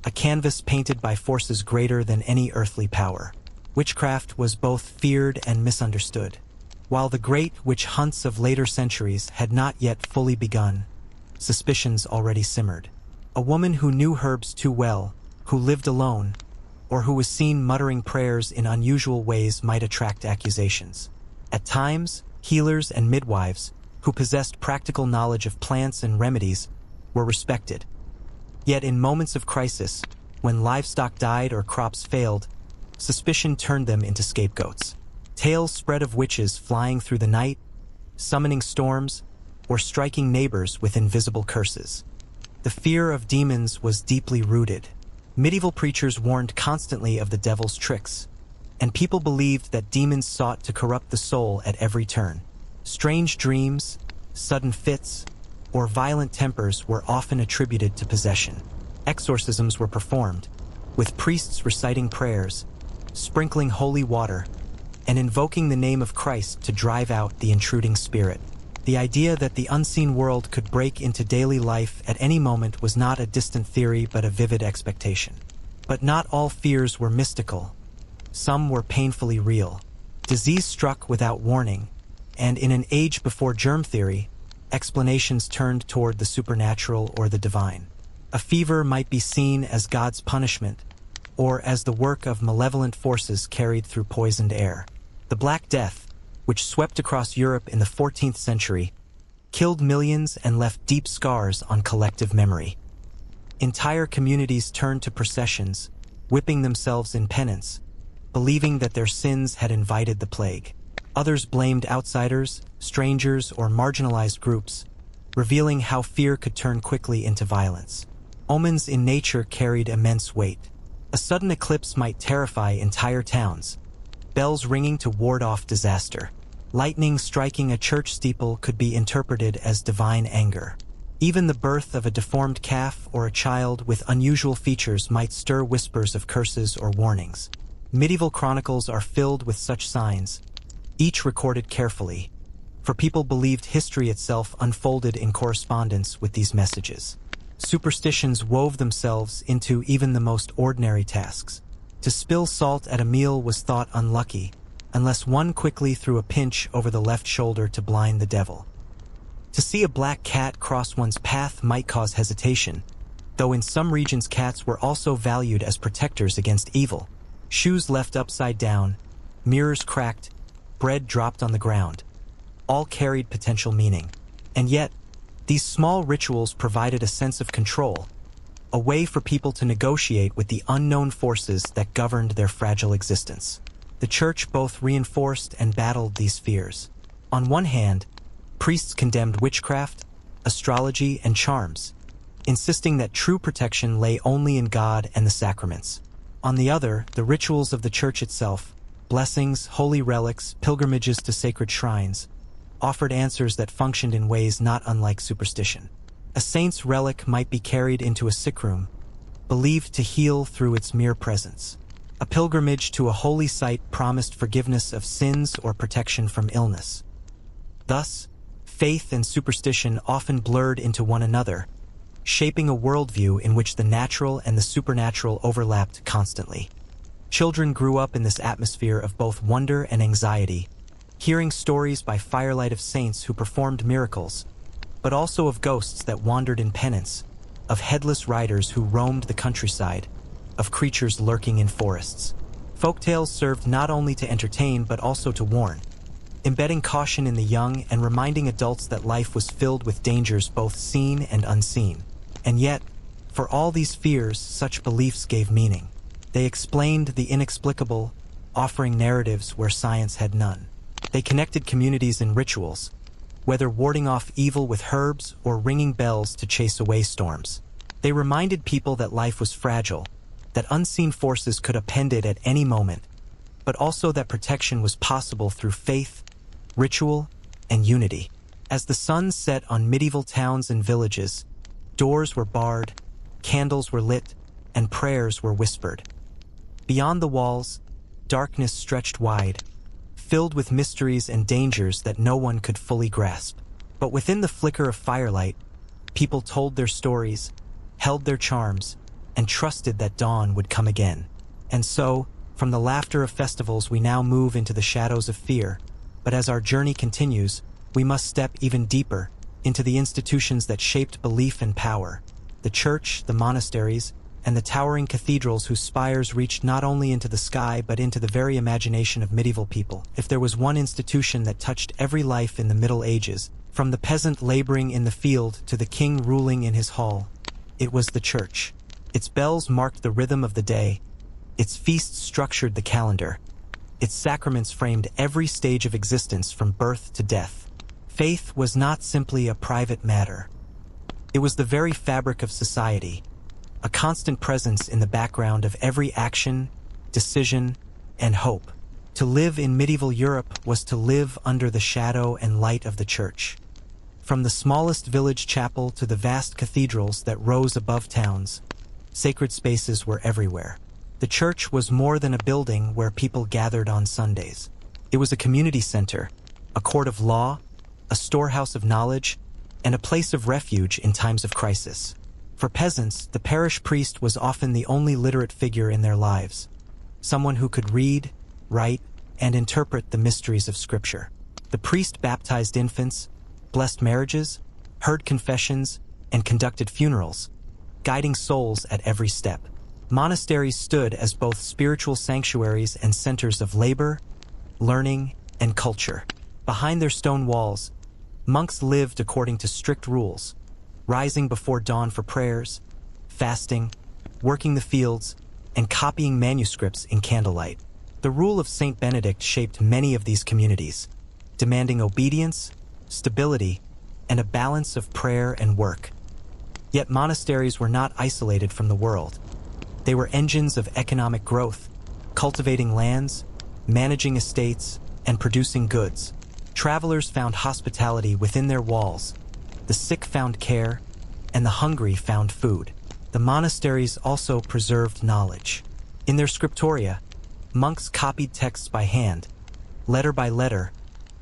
a canvas painted by forces greater than any earthly power. Witchcraft was both feared and misunderstood. While the great witch hunts of later centuries had not yet fully begun, suspicions already simmered. A woman who knew herbs too well, who lived alone, or who was seen muttering prayers in unusual ways might attract accusations. At times, healers and midwives, who possessed practical knowledge of plants and remedies, were respected. Yet in moments of crisis, when livestock died or crops failed, suspicion turned them into scapegoats. Tales spread of witches flying through the night, summoning storms, or striking neighbors with invisible curses. The fear of demons was deeply rooted. Medieval preachers warned constantly of the devil's tricks, and people believed that demons sought to corrupt the soul at every turn. Strange dreams, sudden fits, or violent tempers were often attributed to possession. Exorcisms were performed, with priests reciting prayers, sprinkling holy water, and invoking the name of Christ to drive out the intruding spirit. The idea that the unseen world could break into daily life at any moment was not a distant theory but a vivid expectation. But not all fears were mystical. Some were painfully real. Disease struck without warning, and in an age before germ theory, explanations turned toward the supernatural or the divine. A fever might be seen as God's punishment, or as the work of malevolent forces carried through poisoned air. The Black Death, which swept across Europe in the 14th century, killed millions and left deep scars on collective memory. Entire communities turned to processions, whipping themselves in penance, believing that their sins had invited the plague. Others blamed outsiders, strangers, or marginalized groups, revealing how fear could turn quickly into violence. Omens in nature carried immense weight. A sudden eclipse might terrify entire towns, bells ringing to ward off disaster. Lightning striking a church steeple could be interpreted as divine anger. Even the birth of a deformed calf or a child with unusual features might stir whispers of curses or warnings. Medieval chronicles are filled with such signs, each recorded carefully, for people believed history itself unfolded in correspondence with these messages. Superstitions wove themselves into even the most ordinary tasks. To spill salt at a meal was thought unlucky, unless one quickly threw a pinch over the left shoulder to blind the devil. To see a black cat cross one's path might cause hesitation, though in some regions cats were also valued as protectors against evil. Shoes left upside down, mirrors cracked, bread dropped on the ground, all carried potential meaning. And yet, these small rituals provided a sense of control, a way for people to negotiate with the unknown forces that governed their fragile existence. The church both reinforced and battled these fears. On one hand, priests condemned witchcraft, astrology, and charms, insisting that true protection lay only in God and the sacraments. On the other, the rituals of the church itself, blessings, holy relics, pilgrimages to sacred shrines, offered answers that functioned in ways not unlike superstition. A saint's relic might be carried into a sick room, believed to heal through its mere presence. A pilgrimage to a holy site promised forgiveness of sins or protection from illness. Thus, faith and superstition often blurred into one another, shaping a worldview in which the natural and the supernatural overlapped constantly. Children grew up in this atmosphere of both wonder and anxiety, hearing stories by firelight of saints who performed miracles, but also of ghosts that wandered in penance, of headless riders who roamed the countryside, of creatures lurking in forests. Folktales served not only to entertain but also to warn, embedding caution in the young and reminding adults that life was filled with dangers both seen and unseen. And yet, For all these fears, such beliefs gave meaning. They explained the inexplicable, offering narratives where science had none. They connected communities in rituals, whether warding off evil with herbs or ringing bells to chase away storms. They reminded people that life was fragile, that unseen forces could upend it at any moment, but also that protection was possible through faith, ritual, and unity. As the sun set on medieval towns and villages, doors were barred, candles were lit, and prayers were whispered. Beyond the walls, darkness stretched wide, filled with mysteries and dangers that no one could fully grasp. But within the flicker of firelight, people told their stories, held their charms, and trusted that dawn would come again. And so, from the laughter of festivals, we now move into the shadows of fear. But as our journey continues, we must step even deeper into the institutions that shaped belief and power. The church, the monasteries, and the towering cathedrals whose spires reached not only into the sky but into the very imagination of medieval people. If there was one institution that touched every life in the Middle Ages, from the peasant laboring in the field to the king ruling in his hall, it was the church. Its bells marked the rhythm of the day, its feasts structured the calendar, its sacraments framed every stage of existence from birth to death. Faith was not simply a private matter. It was the very fabric of society, a constant presence in the background of every action, decision, and hope. To live in medieval Europe was to live under the shadow and light of the church. From the smallest village chapel to the vast cathedrals that rose above towns, sacred spaces were everywhere. The church was more than a building where people gathered on Sundays. It was a community center, a court of law, a storehouse of knowledge, and a place of refuge in times of crisis. For peasants, the parish priest was often the only literate figure in their lives, someone who could read, write, and interpret the mysteries of Scripture. The priest baptized infants, blessed marriages, heard confessions, and conducted funerals, guiding souls at every step. Monasteries stood as both spiritual sanctuaries and centers of labor, learning, and culture. Behind their stone walls, monks lived according to strict rules, rising before dawn for prayers, fasting, working the fields, and copying manuscripts in candlelight. The rule of Saint Benedict shaped many of these communities, demanding obedience, stability, and a balance of prayer and work. Yet monasteries were not isolated from the world. They were engines of economic growth, cultivating lands, managing estates, and producing goods. Travelers found hospitality within their walls, the sick found care, and the hungry found food. The monasteries also preserved knowledge. In their scriptoria, monks copied texts by hand, letter by letter,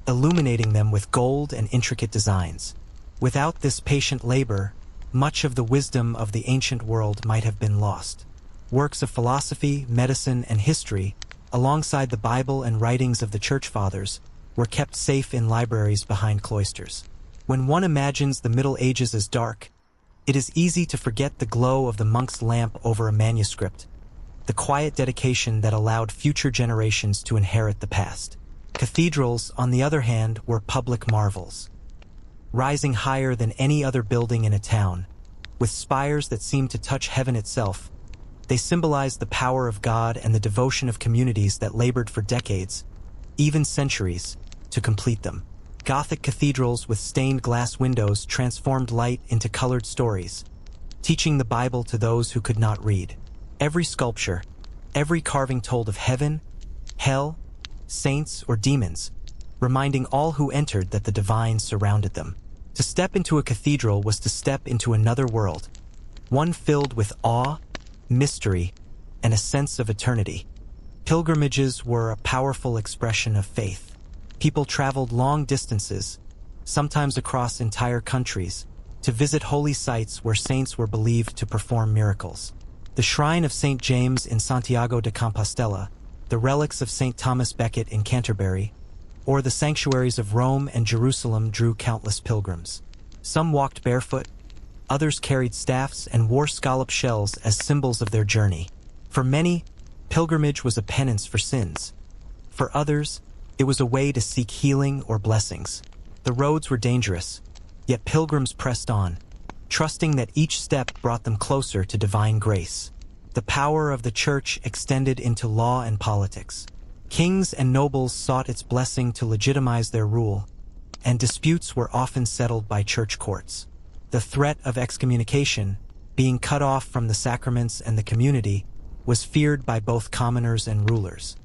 illuminating them with gold and intricate designs. Without this patient labor, much of the wisdom of the ancient world might have been lost. Works of philosophy, medicine, and history, alongside the Bible and writings of the Church Fathers, were kept safe in libraries behind cloisters. When one imagines the Middle Ages as dark, it is easy to forget the glow of the monk's lamp over a manuscript, the quiet dedication that allowed future generations to inherit the past. Cathedrals, on the other hand, were public marvels. Rising higher than any other building in a town, with spires that seemed to touch heaven itself, they symbolized the power of God and the devotion of communities that labored for decades, even centuries, to complete them. Gothic cathedrals with stained glass windows transformed light into colored stories, teaching the Bible to those who could not read. Every sculpture, every carving told of heaven, hell, saints, or demons, reminding all who entered that the divine surrounded them. To step into a cathedral was to step into another world, one filled with awe, mystery, and a sense of eternity. Pilgrimages were a powerful expression of faith. People traveled long distances, sometimes across entire countries, to visit holy sites where saints were believed to perform miracles. The shrine of St. James in Santiago de Compostela, the relics of St. Thomas Becket in Canterbury, or the sanctuaries of Rome and Jerusalem drew countless pilgrims. Some walked barefoot, others carried staffs and wore scallop shells as symbols of their journey. For many, pilgrimage was a penance for sins. For others, it was a way to seek healing or blessings. The roads were dangerous, yet pilgrims pressed on, trusting that each step brought them closer to divine grace. The power of the church extended into law and politics. Kings and nobles sought its blessing to legitimize their rule, and disputes were often settled by church courts. The threat of excommunication, being cut off from the sacraments and the community, was feared by both commoners and rulers.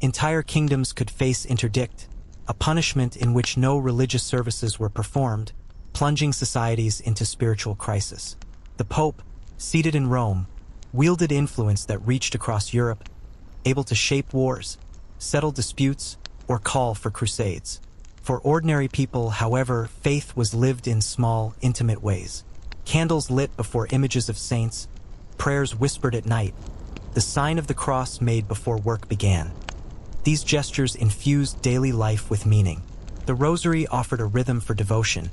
Entire kingdoms could face interdict, a punishment in which no religious services were performed, plunging societies into spiritual crisis. The Pope, seated in Rome, wielded influence that reached across Europe, able to shape wars, settle disputes, or call for crusades. For ordinary people, however, faith was lived in small, intimate ways. Candles lit before images of saints, prayers whispered at night, the sign of the cross made before work began. These gestures infused daily life with meaning. The rosary offered a rhythm for devotion,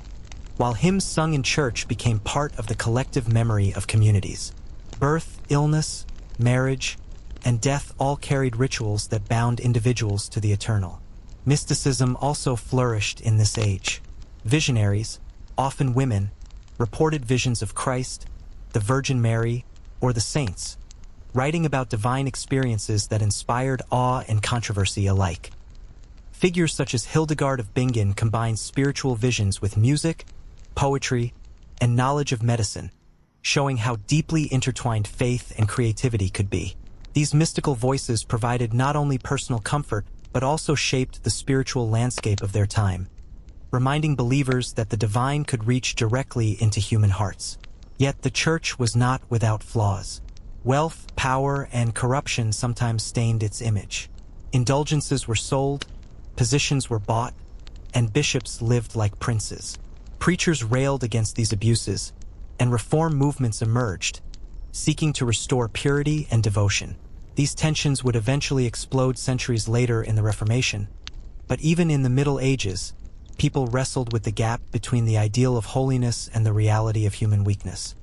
while hymns sung in church became part of the collective memory of communities. Birth, illness, marriage, and death all carried rituals that bound individuals to the eternal. Mysticism also flourished in this age. Visionaries, often women, reported visions of Christ, the Virgin Mary, or the saints, writing about divine experiences that inspired awe and controversy alike. Figures such as Hildegard of Bingen combined spiritual visions with music, poetry, and knowledge of medicine, showing how deeply intertwined faith and creativity could be. These mystical voices provided not only personal comfort, but also shaped the spiritual landscape of their time, reminding believers that the divine could reach directly into human hearts. Yet the church was not without flaws. Wealth, power, and corruption sometimes stained its image. Indulgences were sold, positions were bought, and bishops lived like princes. Preachers railed against these abuses, and reform movements emerged, seeking to restore purity and devotion. These tensions would eventually explode centuries later in the Reformation, but even in the Middle Ages, people wrestled with the gap between the ideal of holiness and the reality of human weakness.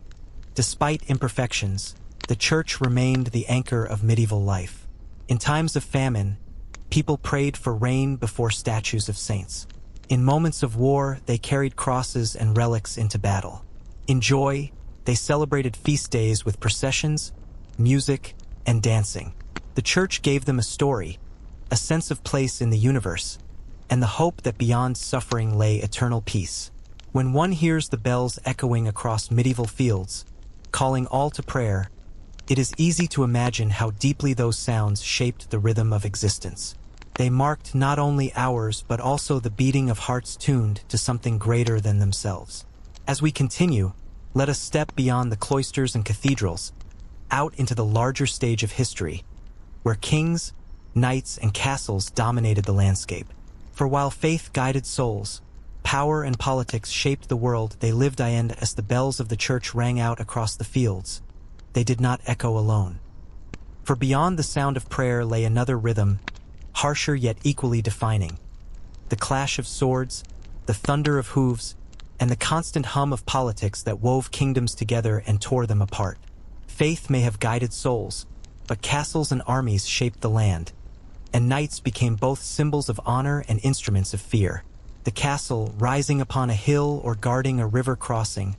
Despite imperfections, the church remained the anchor of medieval life. In times of famine, people prayed for rain before statues of saints. In moments of war, they carried crosses and relics into battle. In joy, they celebrated feast days with processions, music, and dancing. The church gave them a story, a sense of place in the universe, and the hope that beyond suffering lay eternal peace. When one hears the bells echoing across medieval fields, calling all to prayer, it is easy to imagine how deeply those sounds shaped the rhythm of existence. They marked not only ours but also the beating of hearts tuned to something greater than themselves. As we continue, let us step beyond the cloisters and cathedrals, out into the larger stage of history, where kings, knights, and castles dominated the landscape. For while faith guided souls, power and politics shaped the world they lived in. As the bells of the church rang out across the fields, they did not echo alone. For beyond the sound of prayer lay another rhythm, harsher yet equally defining. The clash of swords, the thunder of hooves, and the constant hum of politics that wove kingdoms together and tore them apart. Faith may have guided souls, but castles and armies shaped the land, and knights became both symbols of honor and instruments of fear. The castle, rising upon a hill or guarding a river crossing,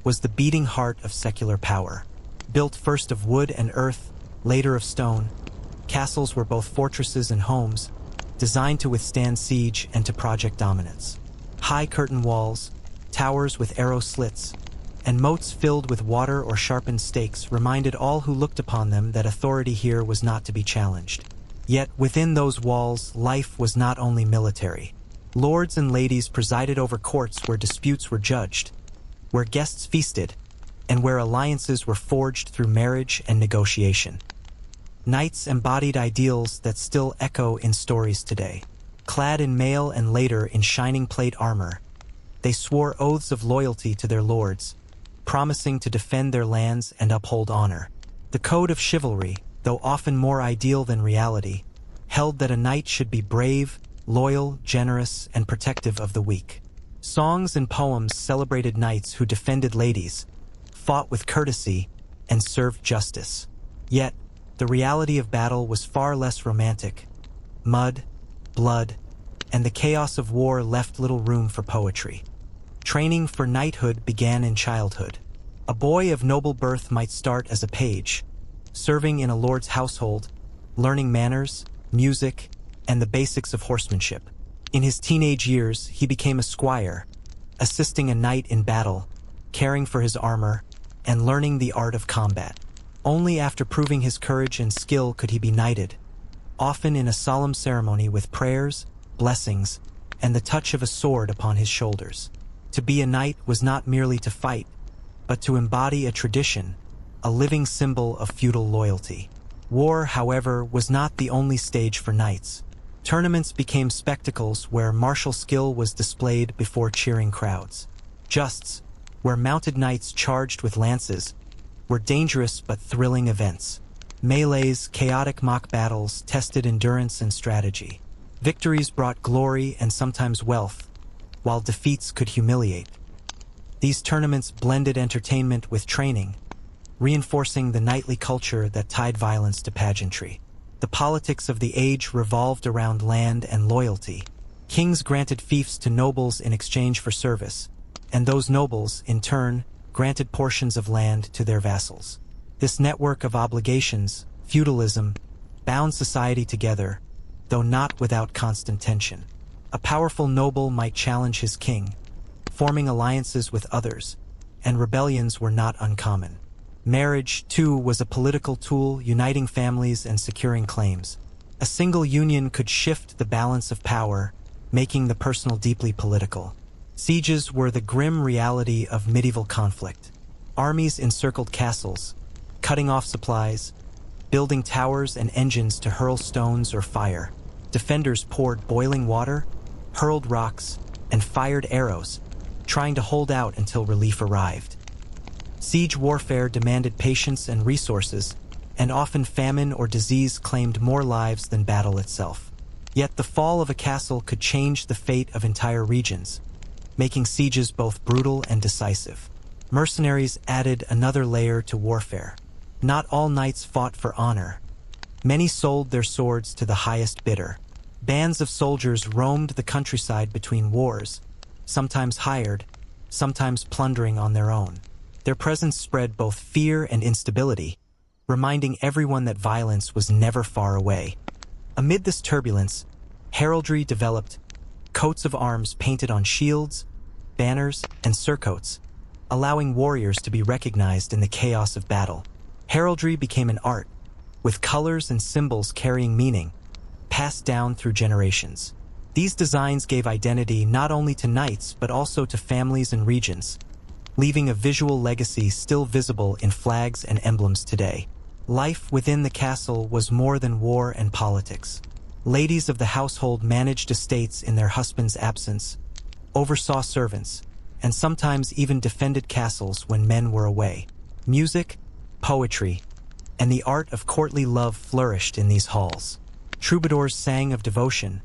was the beating heart of secular power. Built first of wood and earth, later of stone, castles were both fortresses and homes, designed to withstand siege and to project dominance. High curtain walls, towers with arrow slits, and moats filled with water or sharpened stakes reminded all who looked upon them that authority here was not to be challenged. Yet within those walls, life was not only military. Lords and ladies presided over courts where disputes were judged, where guests feasted, and where alliances were forged through marriage and negotiation. Knights embodied ideals that still echo in stories today. Clad in mail and later in shining plate armor, they swore oaths of loyalty to their lords, promising to defend their lands and uphold honor. The code of chivalry, though often more ideal than reality, held that a knight should be brave, loyal, generous, and protective of the weak. Songs and poems celebrated knights who defended ladies, fought with courtesy, and served justice. Yet, the reality of battle was far less romantic. Mud, blood, and the chaos of war left little room for poetry. Training for knighthood began in childhood. A boy of noble birth might start as a page, serving in a lord's household, learning manners, music, and the basics of horsemanship. In his teenage years, he became a squire, assisting a knight in battle, caring for his armor, and learning the art of combat. Only after proving his courage and skill could he be knighted, often in a solemn ceremony with prayers, blessings, and the touch of a sword upon his shoulders. To be a knight was not merely to fight, but to embody a tradition, a living symbol of feudal loyalty. War, however, was not the only stage for knights. Tournaments became spectacles where martial skill was displayed before cheering crowds. Justs, where mounted knights charged with lances, were dangerous but thrilling events. Melees, chaotic mock battles, tested endurance and strategy. Victories brought glory and sometimes wealth, while defeats could humiliate. These tournaments blended entertainment with training, reinforcing the knightly culture that tied violence to pageantry. The politics of the age revolved around land and loyalty. Kings granted fiefs to nobles in exchange for service, and those nobles, in turn, granted portions of land to their vassals. This network of obligations, feudalism, bound society together, though not without constant tension. A powerful noble might challenge his king, forming alliances with others, and rebellions were not uncommon. Marriage, too, was a political tool uniting families and securing claims. A single union could shift the balance of power, making the personal deeply political. Sieges were the grim reality of medieval conflict. Armies encircled castles, cutting off supplies, building towers and engines to hurl stones or fire. Defenders poured boiling water, hurled rocks, and fired arrows, trying to hold out until relief arrived. Siege warfare demanded patience and resources, and often famine or disease claimed more lives than battle itself. Yet the fall of a castle could change the fate of entire regions, making sieges both brutal and decisive. Mercenaries added another layer to warfare. Not all knights fought for honor. Many sold their swords to the highest bidder. Bands of soldiers roamed the countryside between wars, sometimes hired, sometimes plundering on their own. Their presence spread both fear and instability, reminding everyone that violence was never far away. Amid this turbulence, heraldry developed, coats of arms painted on shields, banners, and surcoats, allowing warriors to be recognized in the chaos of battle. Heraldry became an art, with colors and symbols carrying meaning, passed down through generations. These designs gave identity not only to knights but also to families and regions, leaving a visual legacy still visible in flags and emblems today. Life within the castle was more than war and politics. Ladies of the household managed estates in their husband's absence, oversaw servants, and sometimes even defended castles when men were away. Music, poetry, and the art of courtly love flourished in these halls. Troubadours sang of devotion,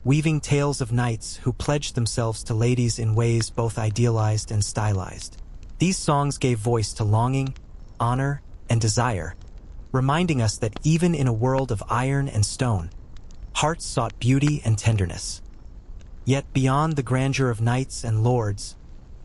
weaving tales of knights who pledged themselves to ladies in ways both idealized and stylized. These songs gave voice to longing, honor, and desire, reminding us that even in a world of iron and stone, hearts sought beauty and tenderness. Yet beyond the grandeur of knights and lords,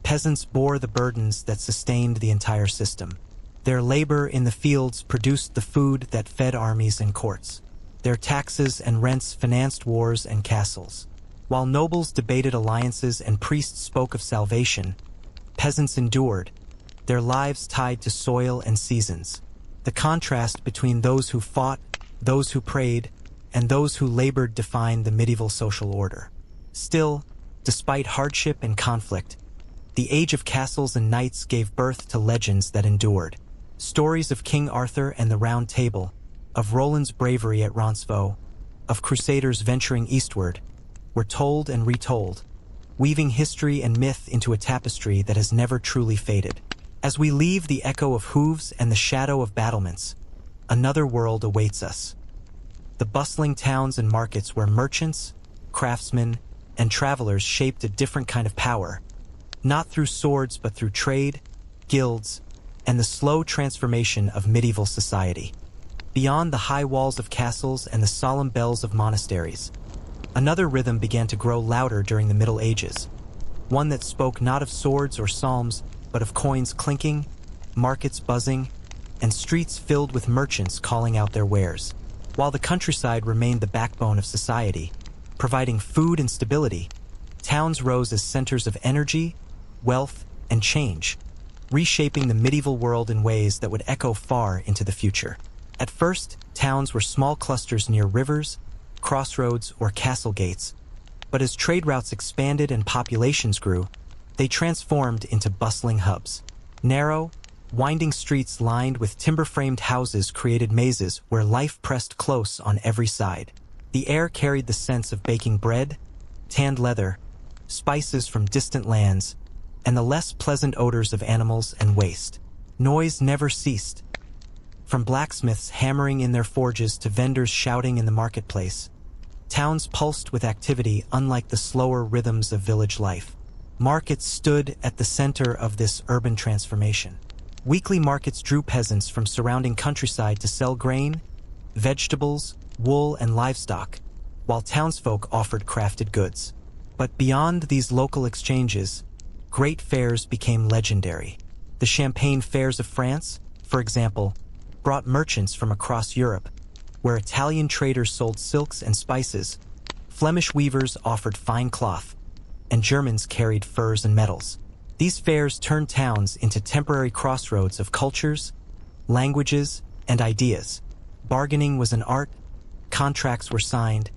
peasants bore the burdens that sustained the entire system. Their labor in the fields produced the food that fed armies and courts. Their taxes and rents financed wars and castles. While nobles debated alliances and priests spoke of salvation, peasants endured, their lives tied to soil and seasons. The contrast between those who fought, those who prayed, and those who labored defined the medieval social order. Still, despite hardship and conflict, the age of castles and knights gave birth to legends that endured. Stories of King Arthur and the Round Table, of Roland's bravery at Roncesvalles, of crusaders venturing eastward, were told and retold, weaving history and myth into a tapestry that has never truly faded. As we leave the echo of hooves and the shadow of battlements, another world awaits us. The bustling towns and markets where merchants, craftsmen, and travelers shaped a different kind of power, not through swords but through trade, guilds, and the slow transformation of medieval society. Beyond the high walls of castles and the solemn bells of monasteries, another rhythm began to grow louder during the Middle Ages. one that spoke not of swords or psalms, but of coins clinking, markets buzzing, and streets filled with merchants calling out their wares. While the countryside remained the backbone of society, providing food and stability, towns rose as centers of energy, wealth, and change, reshaping the medieval world in ways that would echo far into the future. At first, towns were small clusters near rivers, crossroads, or castle gates, but as trade routes expanded and populations grew, they transformed into bustling hubs. Narrow, winding streets lined with timber-framed houses created mazes where life pressed close on every side. The air carried the sense of baking bread, tanned leather, spices from distant lands, and the less pleasant odors of animals and waste. Noise never ceased. From blacksmiths hammering in their forges to vendors shouting in the marketplace, towns pulsed with activity unlike the slower rhythms of village life. Markets stood at the center of this urban transformation. Weekly markets drew peasants from surrounding countryside to sell grain, vegetables, wool, and livestock, while townsfolk offered crafted goods. But beyond these local exchanges, great fairs became legendary. The Champagne fairs of France, for example, brought merchants from across Europe, where Italian traders sold silks and spices, Flemish weavers offered fine cloth, and Germans carried furs and metals. These fairs turned towns into temporary crossroads of cultures, languages, and ideas. Bargaining was an art, contracts were signed,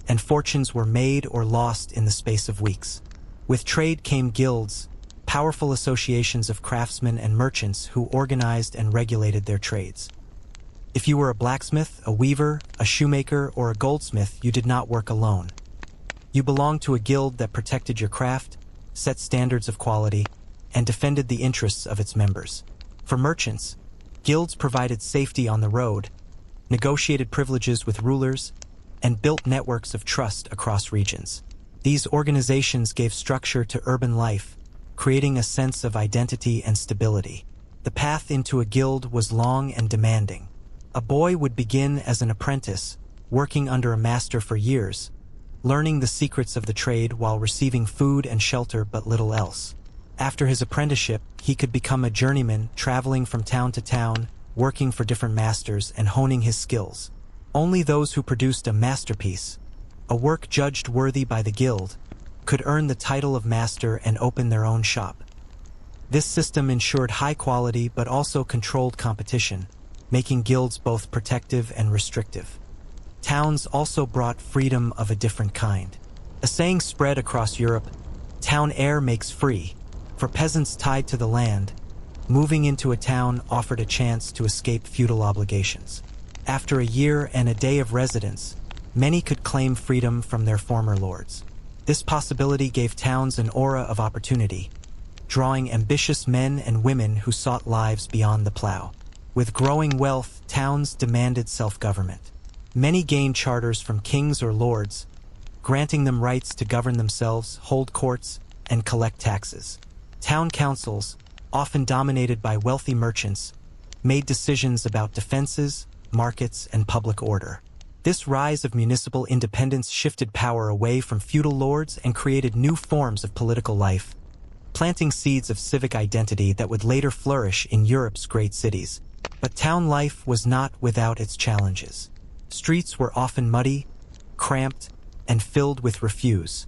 and fortunes were made or lost in the space of weeks. With trade came guilds, powerful associations of craftsmen and merchants who organized and regulated their trades. If you were a blacksmith, a weaver, a shoemaker, or a goldsmith, you did not work alone. You belonged to a guild that protected your craft, set standards of quality, and defended the interests of its members. For merchants, guilds provided safety on the road, negotiated privileges with rulers, and built networks of trust across regions. These organizations gave structure to urban life, creating a sense of identity and stability. The path into a guild was long and demanding. A boy would begin as an apprentice, working under a master for years, learning the secrets of the trade while receiving food and shelter but little else. After his apprenticeship, he could become a journeyman, traveling from town to town, working for different masters and honing his skills. Only those who produced a masterpiece, a work judged worthy by the guild, could earn the title of master and open their own shop. This system ensured high quality but also controlled competition, making guilds both protective and restrictive. Towns also brought freedom of a different kind. A saying spread across Europe, "Town air makes free." For peasants tied to the land, moving into a town offered a chance to escape feudal obligations. After a year and a day of residence, many could claim freedom from their former lords. This possibility gave towns an aura of opportunity, drawing ambitious men and women who sought lives beyond the plow. With growing wealth, towns demanded self-government. Many gained charters from kings or lords, granting them rights to govern themselves, hold courts, and collect taxes. Town councils, often dominated by wealthy merchants, made decisions about defenses, markets, and public order. This rise of municipal independence shifted power away from feudal lords and created new forms of political life, planting seeds of civic identity that would later flourish in Europe's great cities. But town life was not without its challenges. Streets were often muddy, cramped, and filled with refuse.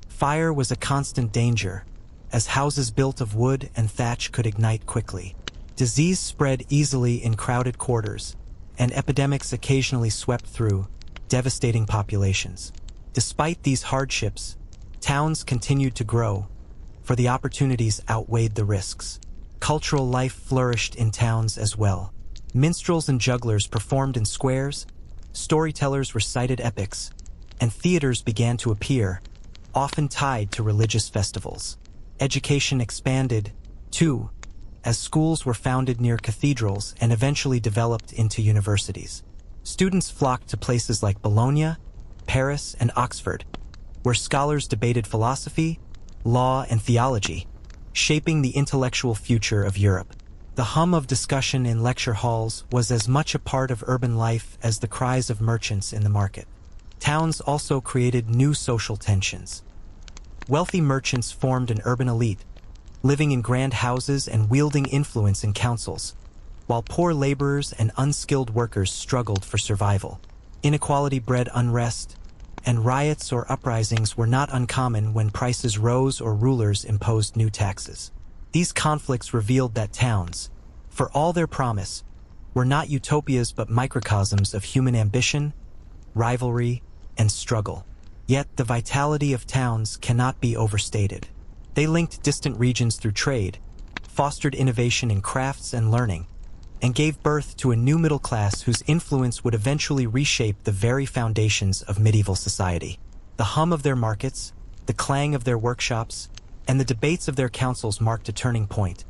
Fire was a constant danger, as houses built of wood and thatch could ignite quickly. Disease spread easily in crowded quarters, and epidemics occasionally swept through, devastating populations. Despite these hardships, towns continued to grow, for the opportunities outweighed the risks. Cultural life flourished in towns as well. Minstrels and jugglers performed in squares, storytellers recited epics, and theaters began to appear, often tied to religious festivals. Education expanded, too, as schools were founded near cathedrals and eventually developed into universities. Students flocked to places like Bologna, Paris, and Oxford, where scholars debated philosophy, law, and theology, shaping the intellectual future of Europe. The hum of discussion in lecture halls was as much a part of urban life as the cries of merchants in the market. Towns also created new social tensions. Wealthy merchants formed an urban elite, living in grand houses and wielding influence in councils, while poor laborers and unskilled workers struggled for survival. Inequality bred unrest, and riots or uprisings were not uncommon when prices rose or rulers imposed new taxes. These conflicts revealed that towns, for all their promise, were not utopias but microcosms of human ambition, rivalry, and struggle. Yet the vitality of towns cannot be overstated. They linked distant regions through trade, fostered innovation in crafts and learning, and gave birth to a new middle class whose influence would eventually reshape the very foundations of medieval society. The hum of their markets, the clang of their workshops, and the debates of their councils marked a turning point,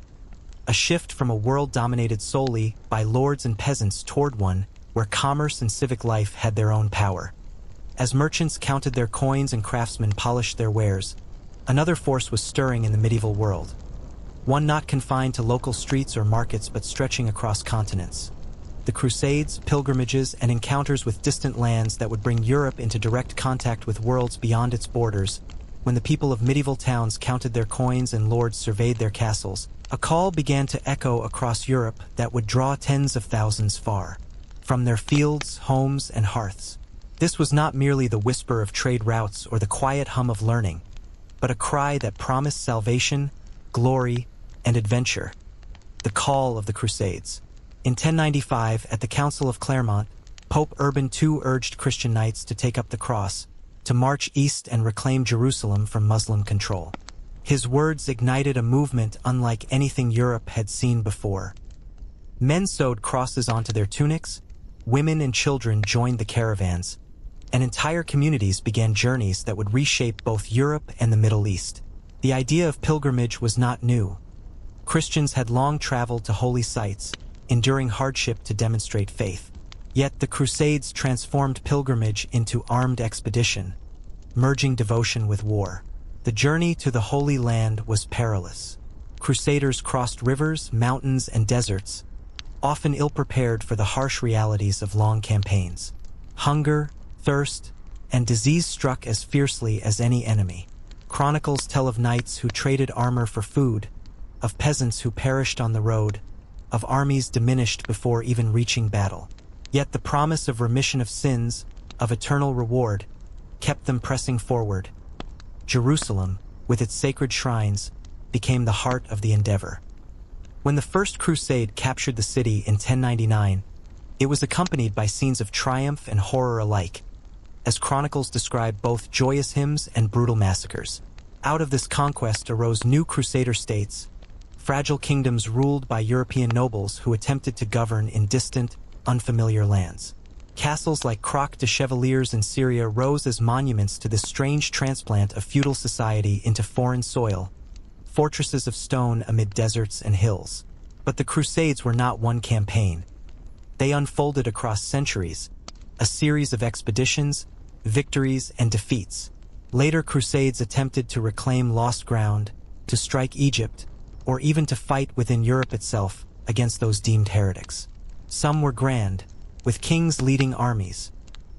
a shift from a world dominated solely by lords and peasants toward one where commerce and civic life had their own power. As merchants counted their coins and craftsmen polished their wares, another force was stirring in the medieval world, one not confined to local streets or markets but stretching across continents. The Crusades, pilgrimages, and encounters with distant lands that would bring Europe into direct contact with worlds beyond its borders. When the people of medieval towns counted their coins and lords surveyed their castles, a call began to echo across Europe that would draw tens of thousands far, from their fields, homes, and hearths. This was not merely the whisper of trade routes or the quiet hum of learning, but a cry that promised salvation, glory, and adventure. The call of the Crusades. In 1095, at the Council of Clermont, Pope Urban II urged Christian knights to take up the cross, to march east and reclaim Jerusalem from Muslim control. His words ignited a movement unlike anything Europe had seen before. Men sewed crosses onto their tunics, women and children joined the caravans, and entire communities began journeys that would reshape both Europe and the Middle East. The idea of pilgrimage was not new. Christians had long traveled to holy sites, enduring hardship to demonstrate faith. Yet the Crusades transformed pilgrimage into armed expedition, merging devotion with war. The journey to the Holy Land was perilous. Crusaders crossed rivers, mountains, and deserts, often ill-prepared for the harsh realities of long campaigns. Hunger, thirst, and disease struck as fiercely as any enemy. Chronicles tell of knights who traded armor for food, of peasants who perished on the road, of armies diminished before even reaching battle. Yet the promise of remission of sins, of eternal reward, kept them pressing forward. Jerusalem, with its sacred shrines, became the heart of the endeavor. When the First Crusade captured the city in 1099, it was accompanied by scenes of triumph and horror alike, as chronicles describe both joyous hymns and brutal massacres. Out of this conquest arose new crusader states, fragile kingdoms ruled by European nobles who attempted to govern in distant, unfamiliar lands. Castles like Croc de Chevaliers in Syria rose as monuments to this strange transplant of feudal society into foreign soil, fortresses of stone amid deserts and hills. But the Crusades were not one campaign. They unfolded across centuries, a series of expeditions, victories, and defeats. Later Crusades attempted to reclaim lost ground, to strike Egypt, or even to fight within Europe itself against those deemed heretics. Some were grand, with kings leading armies,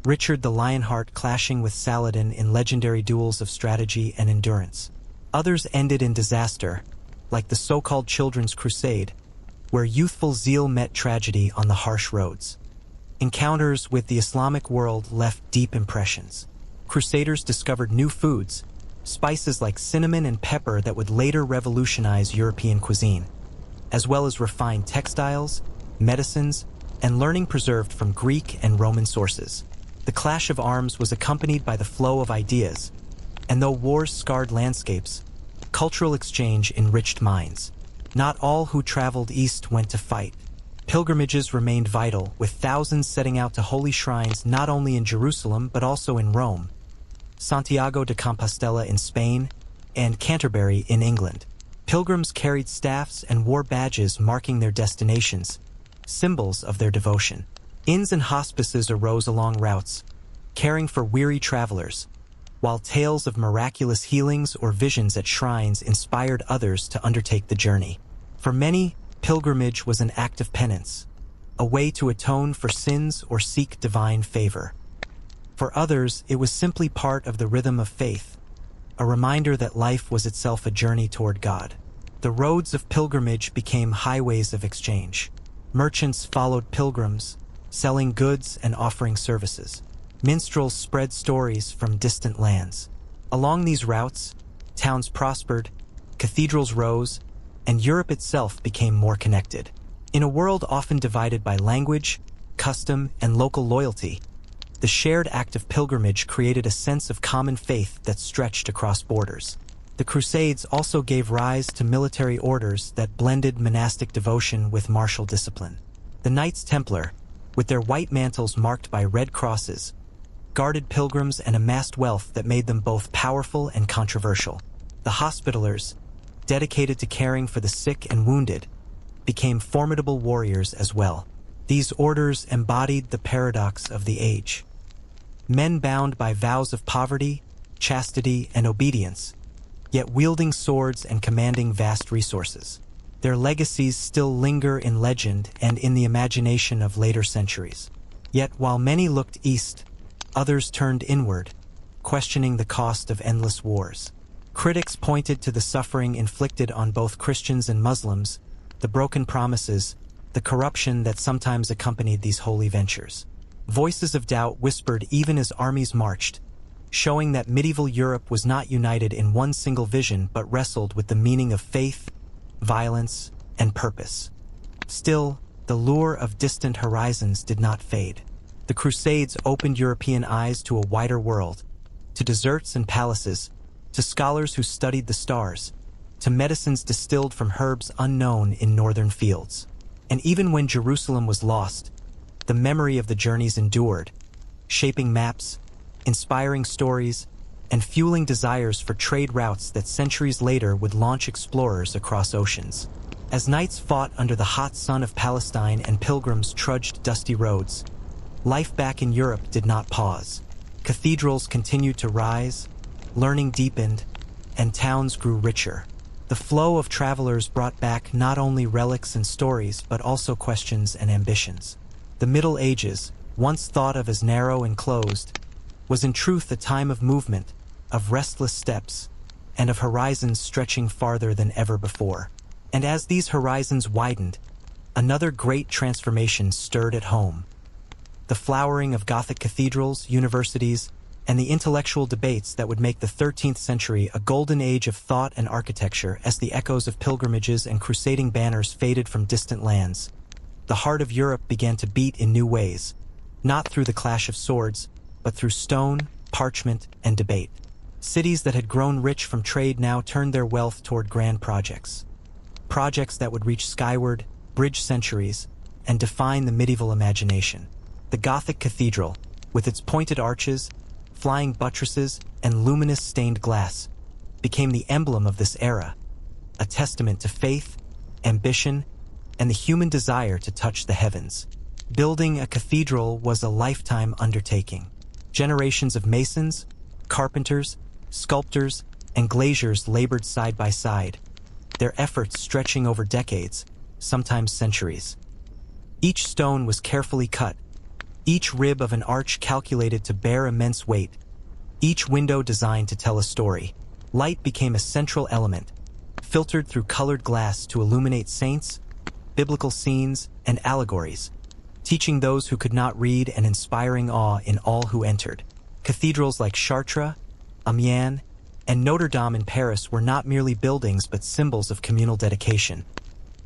Richard the Lionheart clashing with Saladin in legendary duels of strategy and endurance. Others ended in disaster, like the so-called Children's Crusade, where youthful zeal met tragedy on the harsh roads. Encounters with the Islamic world left deep impressions. Crusaders discovered new foods, spices like cinnamon and pepper that would later revolutionize European cuisine, as well as refined textiles, medicines, and learning preserved from Greek and Roman sources. The clash of arms was accompanied by the flow of ideas, and though wars scarred landscapes, cultural exchange enriched minds. Not all who traveled east went to fight. Pilgrimages remained vital, with thousands setting out to holy shrines not only in Jerusalem but also in Rome, Santiago de Compostela in Spain, and Canterbury in England. Pilgrims carried staffs and wore badges marking their destinations, symbols of their devotion. Inns and hospices arose along routes, caring for weary travelers, while tales of miraculous healings or visions at shrines inspired others to undertake the journey. For many, pilgrimage was an act of penance, a way to atone for sins or seek divine favor. For others, it was simply part of the rhythm of faith, a reminder that life was itself a journey toward God. The roads of pilgrimage became highways of exchange. Merchants followed pilgrims, selling goods and offering services. Minstrels spread stories from distant lands. Along these routes, towns prospered, cathedrals rose, and Europe itself became more connected. In a world often divided by language, custom, and local loyalty, the shared act of pilgrimage created a sense of common faith that stretched across borders. The Crusades also gave rise to military orders that blended monastic devotion with martial discipline. The Knights Templar, with their white mantles marked by red crosses, guarded pilgrims and amassed wealth that made them both powerful and controversial. The Hospitallers, dedicated to caring for the sick and wounded, became formidable warriors as well. These orders embodied the paradox of the age. Men bound by vows of poverty, chastity, and obedience, yet wielding swords and commanding vast resources. Their legacies still linger in legend and in the imagination of later centuries. Yet while many looked east, others turned inward, questioning the cost of endless wars. Critics pointed to the suffering inflicted on both Christians and Muslims, the broken promises, the corruption that sometimes accompanied these holy ventures. Voices of doubt whispered even as armies marched, showing that medieval Europe was not united in one single vision but wrestled with the meaning of faith, violence, and purpose. Still, the lure of distant horizons did not fade. The Crusades opened European eyes to a wider world, to deserts and palaces, to scholars who studied the stars, to medicines distilled from herbs unknown in northern fields. And even when Jerusalem was lost, the memory of the journeys endured, shaping maps, inspiring stories, and fueling desires for trade routes that centuries later would launch explorers across oceans. As knights fought under the hot sun of Palestine and pilgrims trudged dusty roads, life back in Europe did not pause. Cathedrals continued to rise, learning deepened, and towns grew richer. The flow of travelers brought back not only relics and stories but also questions and ambitions. The Middle Ages, once thought of as narrow and closed, was in truth a time of movement, of restless steps, and of horizons stretching farther than ever before. And as these horizons widened, another great transformation stirred at home. The flowering of Gothic cathedrals, universities, and the intellectual debates that would make the 13th century a golden age of thought and architecture as the echoes of pilgrimages and crusading banners faded from distant lands. The heart of Europe began to beat in new ways, not through the clash of swords, but through stone, parchment, and debate. Cities that had grown rich from trade now turned their wealth toward grand projects. Projects that would reach skyward, bridge centuries, and define the medieval imagination. The Gothic cathedral, with its pointed arches, flying buttresses, and luminous stained glass, became the emblem of this era, a testament to faith, ambition, and the human desire to touch the heavens. Building a cathedral was a lifetime undertaking. Generations of masons, carpenters, sculptors, and glaziers labored side by side, their efforts stretching over decades, sometimes centuries. Each stone was carefully cut, each rib of an arch calculated to bear immense weight, each window designed to tell a story. Light became a central element, filtered through colored glass to illuminate saints, biblical scenes, and allegories, teaching those who could not read and inspiring awe in all who entered. Cathedrals like Chartres, Amiens, and Notre Dame in Paris were not merely buildings but symbols of communal dedication,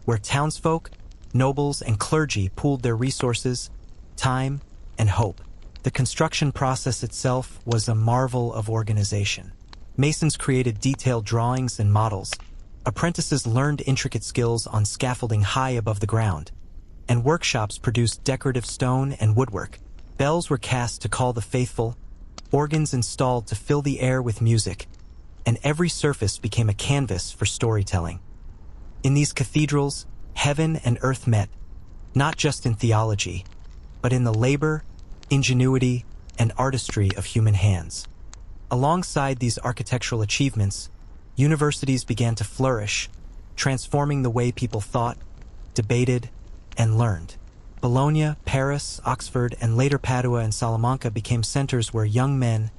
where townsfolk, nobles, and clergy pooled their resources, time, and hope. The construction process itself was a marvel of organization. Masons created detailed drawings and models. Apprentices learned intricate skills on scaffolding high above the ground, and workshops produced decorative stone and woodwork. Bells were cast to call the faithful, organs installed to fill the air with music, and every surface became a canvas for storytelling. In these cathedrals, heaven and earth met, not just in theology, but in the labor, ingenuity, and artistry of human hands. Alongside these architectural achievements, universities began to flourish, transforming the way people thought, debated, and learned. Bologna, Paris, Oxford, and later Padua and Salamanca became centers where young men,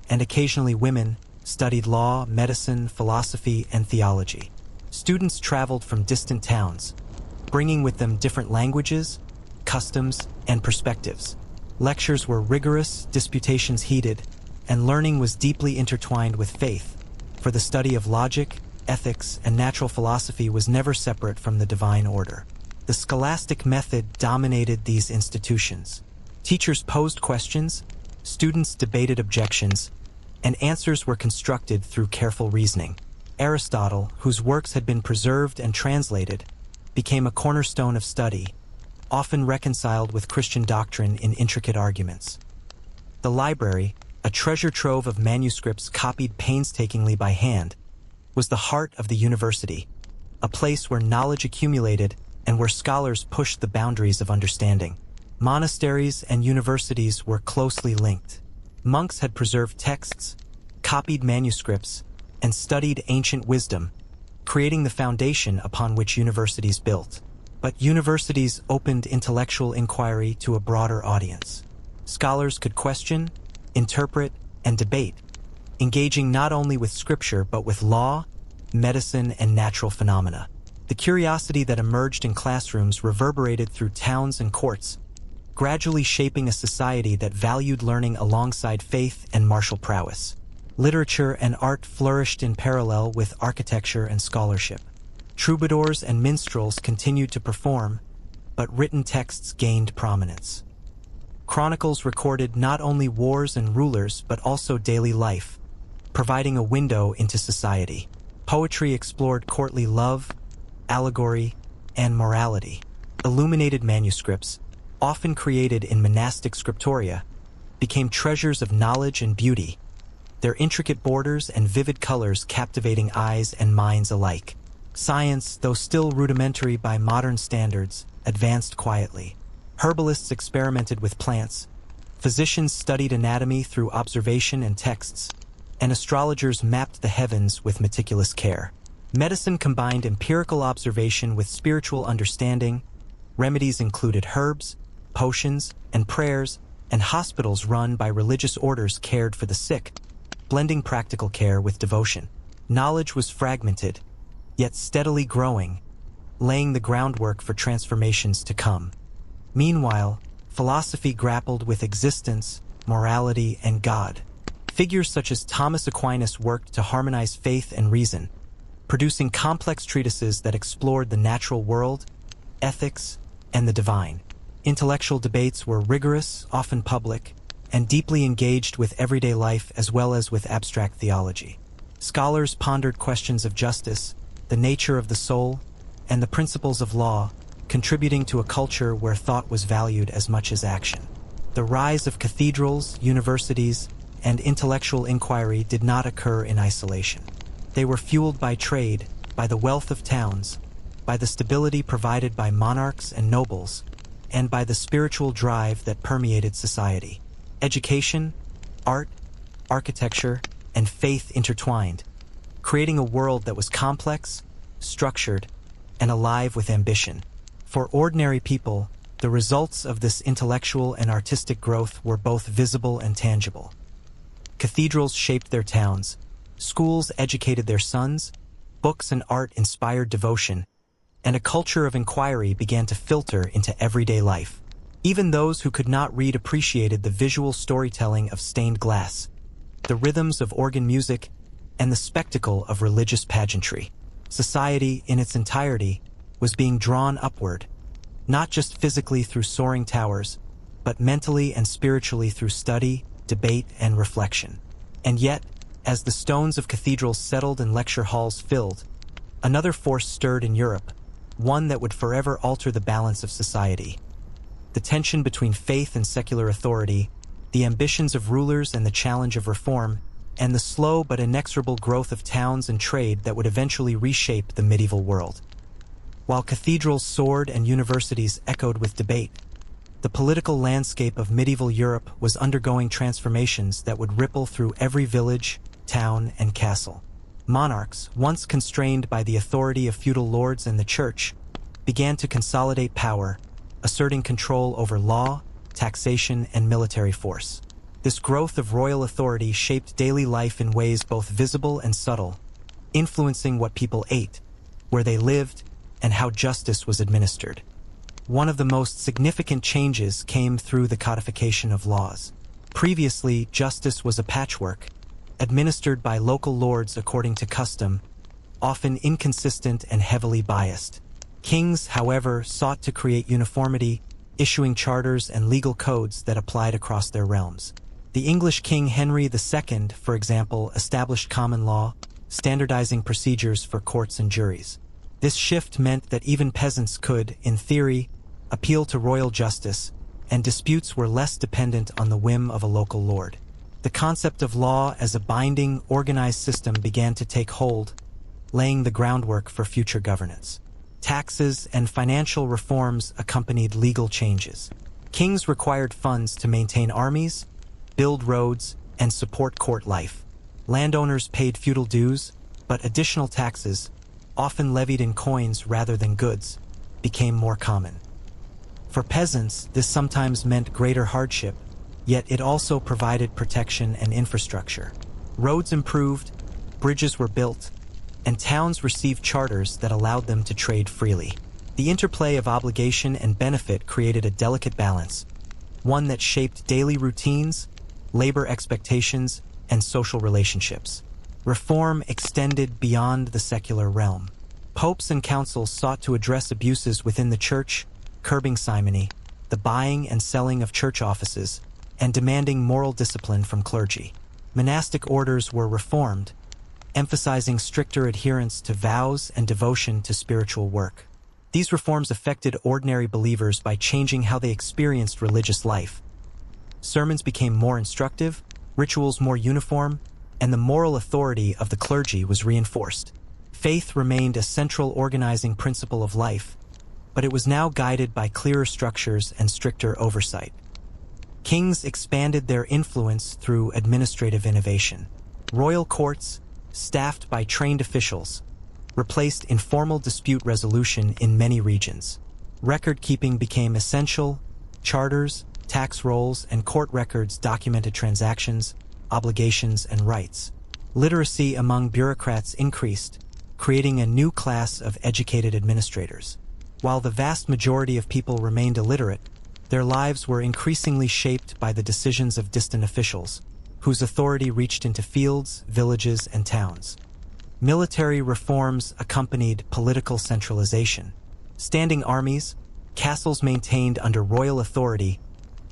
and occasionally women, studied law, medicine, philosophy, and theology. Students traveled from distant towns, bringing with them different languages, customs, and perspectives. Lectures were rigorous, disputations heated, and learning was deeply intertwined with faith, for the study of logic, ethics, and natural philosophy was never separate from the divine order. The scholastic method dominated these institutions. Teachers posed questions, students debated objections, and answers were constructed through careful reasoning. Aristotle, whose works had been preserved and translated, became a cornerstone of study, often reconciled with Christian doctrine in intricate arguments. The library, a treasure trove of manuscripts copied painstakingly by hand, was the heart of the university, a place where knowledge accumulated and where scholars pushed the boundaries of understanding. Monasteries and universities were closely linked. Monks had preserved texts, copied manuscripts, and studied ancient wisdom, creating the foundation upon which universities built. But universities opened intellectual inquiry to a broader audience. Scholars could question, interpret, and debate, engaging not only with scripture but with law, medicine, and natural phenomena. The curiosity that emerged in classrooms reverberated through towns and courts, gradually shaping a society that valued learning alongside faith and martial prowess. Literature and art flourished in parallel with architecture and scholarship. Troubadours and minstrels continued to perform, but written texts gained prominence. Chronicles recorded not only wars and rulers but also daily life, providing a window into society. Poetry explored courtly love, allegory, and morality. Illuminated manuscripts, often created in monastic scriptoria, became treasures of knowledge and beauty, their intricate borders and vivid colors captivating eyes and minds alike. Science, though still rudimentary by modern standards, advanced quietly. Herbalists experimented with plants, physicians studied anatomy through observation and texts, and astrologers mapped the heavens with meticulous care. Medicine combined empirical observation with spiritual understanding. Remedies included herbs, potions, and prayers, and hospitals run by religious orders cared for the sick, blending practical care with devotion. Knowledge was fragmented, yet steadily growing, laying the groundwork for transformations to come. Meanwhile, philosophy grappled with existence, morality, and God. Figures such as Thomas Aquinas worked to harmonize faith and reason, producing complex treatises that explored the natural world, ethics, and the divine. Intellectual debates were rigorous, often public, and deeply engaged with everyday life as well as with abstract theology. Scholars pondered questions of justice, the nature of the soul, and the principles of law, contributing to a culture where thought was valued as much as action. The rise of cathedrals, universities, and intellectual inquiry did not occur in isolation. They were fueled by trade, by the wealth of towns, by the stability provided by monarchs and nobles, and by the spiritual drive that permeated society. Education, art, architecture, and faith intertwined, creating a world that was complex, structured, and alive with ambition. For ordinary people, the results of this intellectual and artistic growth were both visible and tangible. Cathedrals shaped their towns, schools educated their sons, books and art inspired devotion, and a culture of inquiry began to filter into everyday life. Even those who could not read appreciated the visual storytelling of stained glass, the rhythms of organ music, and the spectacle of religious pageantry. Society, in its entirety, was being drawn upward, not just physically through soaring towers, but mentally and spiritually through study, debate, and reflection. And yet, as the stones of cathedrals settled and lecture halls filled, another force stirred in Europe, one that would forever alter the balance of society. The tension between faith and secular authority, the ambitions of rulers and the challenge of reform, and the slow but inexorable growth of towns and trade that would eventually reshape the medieval world. While cathedrals soared and universities echoed with debate, the political landscape of medieval Europe was undergoing transformations that would ripple through every village, town, and castle. Monarchs, once constrained by the authority of feudal lords and the church, began to consolidate power, asserting control over law, taxation, and military force. This growth of royal authority shaped daily life in ways both visible and subtle, influencing what people ate, where they lived, and how justice was administered. One of the most significant changes came through the codification of laws. Previously, justice was a patchwork, administered by local lords according to custom, often inconsistent and heavily biased. Kings, however, sought to create uniformity, issuing charters and legal codes that applied across their realms. The English King Henry II, for example, established common law, standardizing procedures for courts and juries. This shift meant that even peasants could, in theory, appeal to royal justice, and disputes were less dependent on the whim of a local lord. The concept of law as a binding, organized system began to take hold, laying the groundwork for future governance. Taxes and financial reforms accompanied legal changes. Kings required funds to maintain armies, build roads, and support court life. Landowners paid feudal dues, but additional taxes, often levied in coins rather than goods, became more common. For peasants, this sometimes meant greater hardship, yet it also provided protection and infrastructure. Roads improved, bridges were built, and towns received charters that allowed them to trade freely. The interplay of obligation and benefit created a delicate balance, one that shaped daily routines, labor expectations, and social relationships. Reform extended beyond the secular realm. Popes and councils sought to address abuses within the church, curbing simony, the buying and selling of church offices, and demanding moral discipline from clergy. Monastic orders were reformed, emphasizing stricter adherence to vows and devotion to spiritual work. These reforms affected ordinary believers by changing how they experienced religious life. Sermons became more instructive, rituals more uniform, and the moral authority of the clergy was reinforced. Faith remained a central organizing principle of life, but it was now guided by clearer structures and stricter oversight. Kings expanded their influence through administrative innovation. Royal courts, staffed by trained officials, replaced informal dispute resolution in many regions. Record-keeping became essential. Charters, tax rolls, and court records documented transactions, obligations, and rights. Literacy among bureaucrats increased, creating a new class of educated administrators. While the vast majority of people remained illiterate, their lives were increasingly shaped by the decisions of distant officials, whose authority reached into fields, villages, and towns. Military reforms accompanied political centralization. Standing armies, castles maintained under royal authority,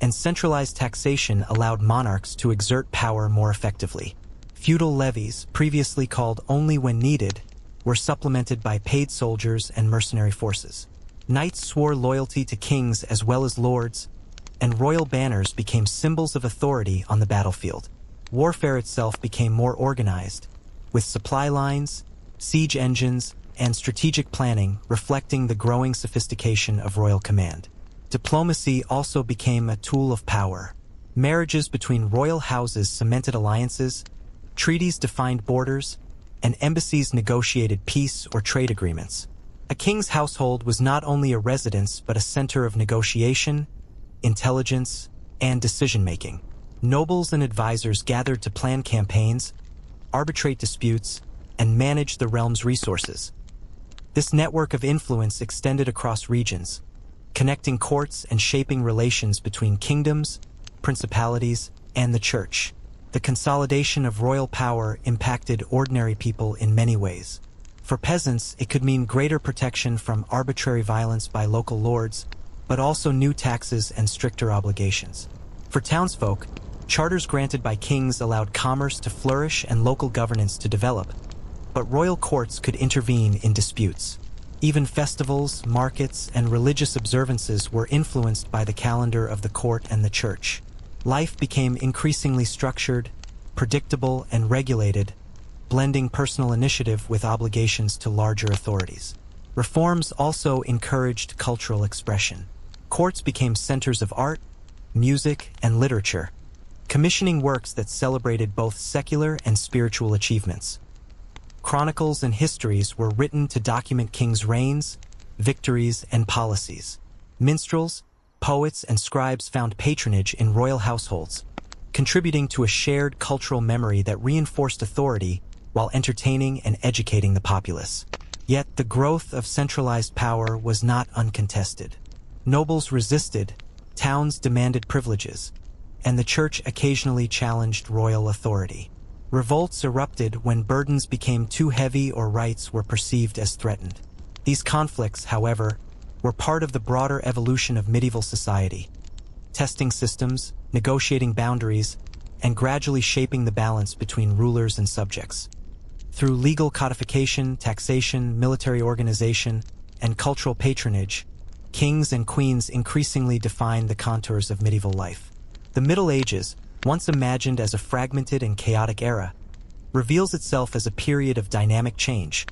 and centralized taxation allowed monarchs to exert power more effectively. Feudal levies, previously called only when needed, were supplemented by paid soldiers and mercenary forces. Knights swore loyalty to kings as well as lords, and royal banners became symbols of authority on the battlefield. Warfare itself became more organized, with supply lines, siege engines, and strategic planning reflecting the growing sophistication of royal command. Diplomacy also became a tool of power. Marriages between royal houses cemented alliances, treaties defined borders, and embassies negotiated peace or trade agreements. A king's household was not only a residence but a center of negotiation, intelligence, and decision-making. Nobles and advisors gathered to plan campaigns, arbitrate disputes, and manage the realm's resources. This network of influence extended across regions, connecting courts and shaping relations between kingdoms, principalities, and the church. The consolidation of royal power impacted ordinary people in many ways. For peasants, it could mean greater protection from arbitrary violence by local lords, but also new taxes and stricter obligations. For townsfolk, charters granted by kings allowed commerce to flourish and local governance to develop, but royal courts could intervene in disputes. Even festivals, markets, and religious observances were influenced by the calendar of the court and the church. Life became increasingly structured, predictable, and regulated, blending personal initiative with obligations to larger authorities. Reforms also encouraged cultural expression. Courts became centers of art, music, and literature, commissioning works that celebrated both secular and spiritual achievements. Chronicles and histories were written to document kings' reigns, victories, and policies. Minstrels, poets, and scribes found patronage in royal households, contributing to a shared cultural memory that reinforced authority while entertaining and educating the populace. Yet the growth of centralized power was not uncontested. Nobles resisted, towns demanded privileges, and the church occasionally challenged royal authority. Revolts erupted when burdens became too heavy or rights were perceived as threatened. These conflicts, however, were part of the broader evolution of medieval society, testing systems, negotiating boundaries, and gradually shaping the balance between rulers and subjects. Through legal codification, taxation, military organization, and cultural patronage, kings and queens increasingly defined the contours of medieval life. The Middle Ages, once imagined as a fragmented and chaotic era, reveals itself as a period of dynamic change,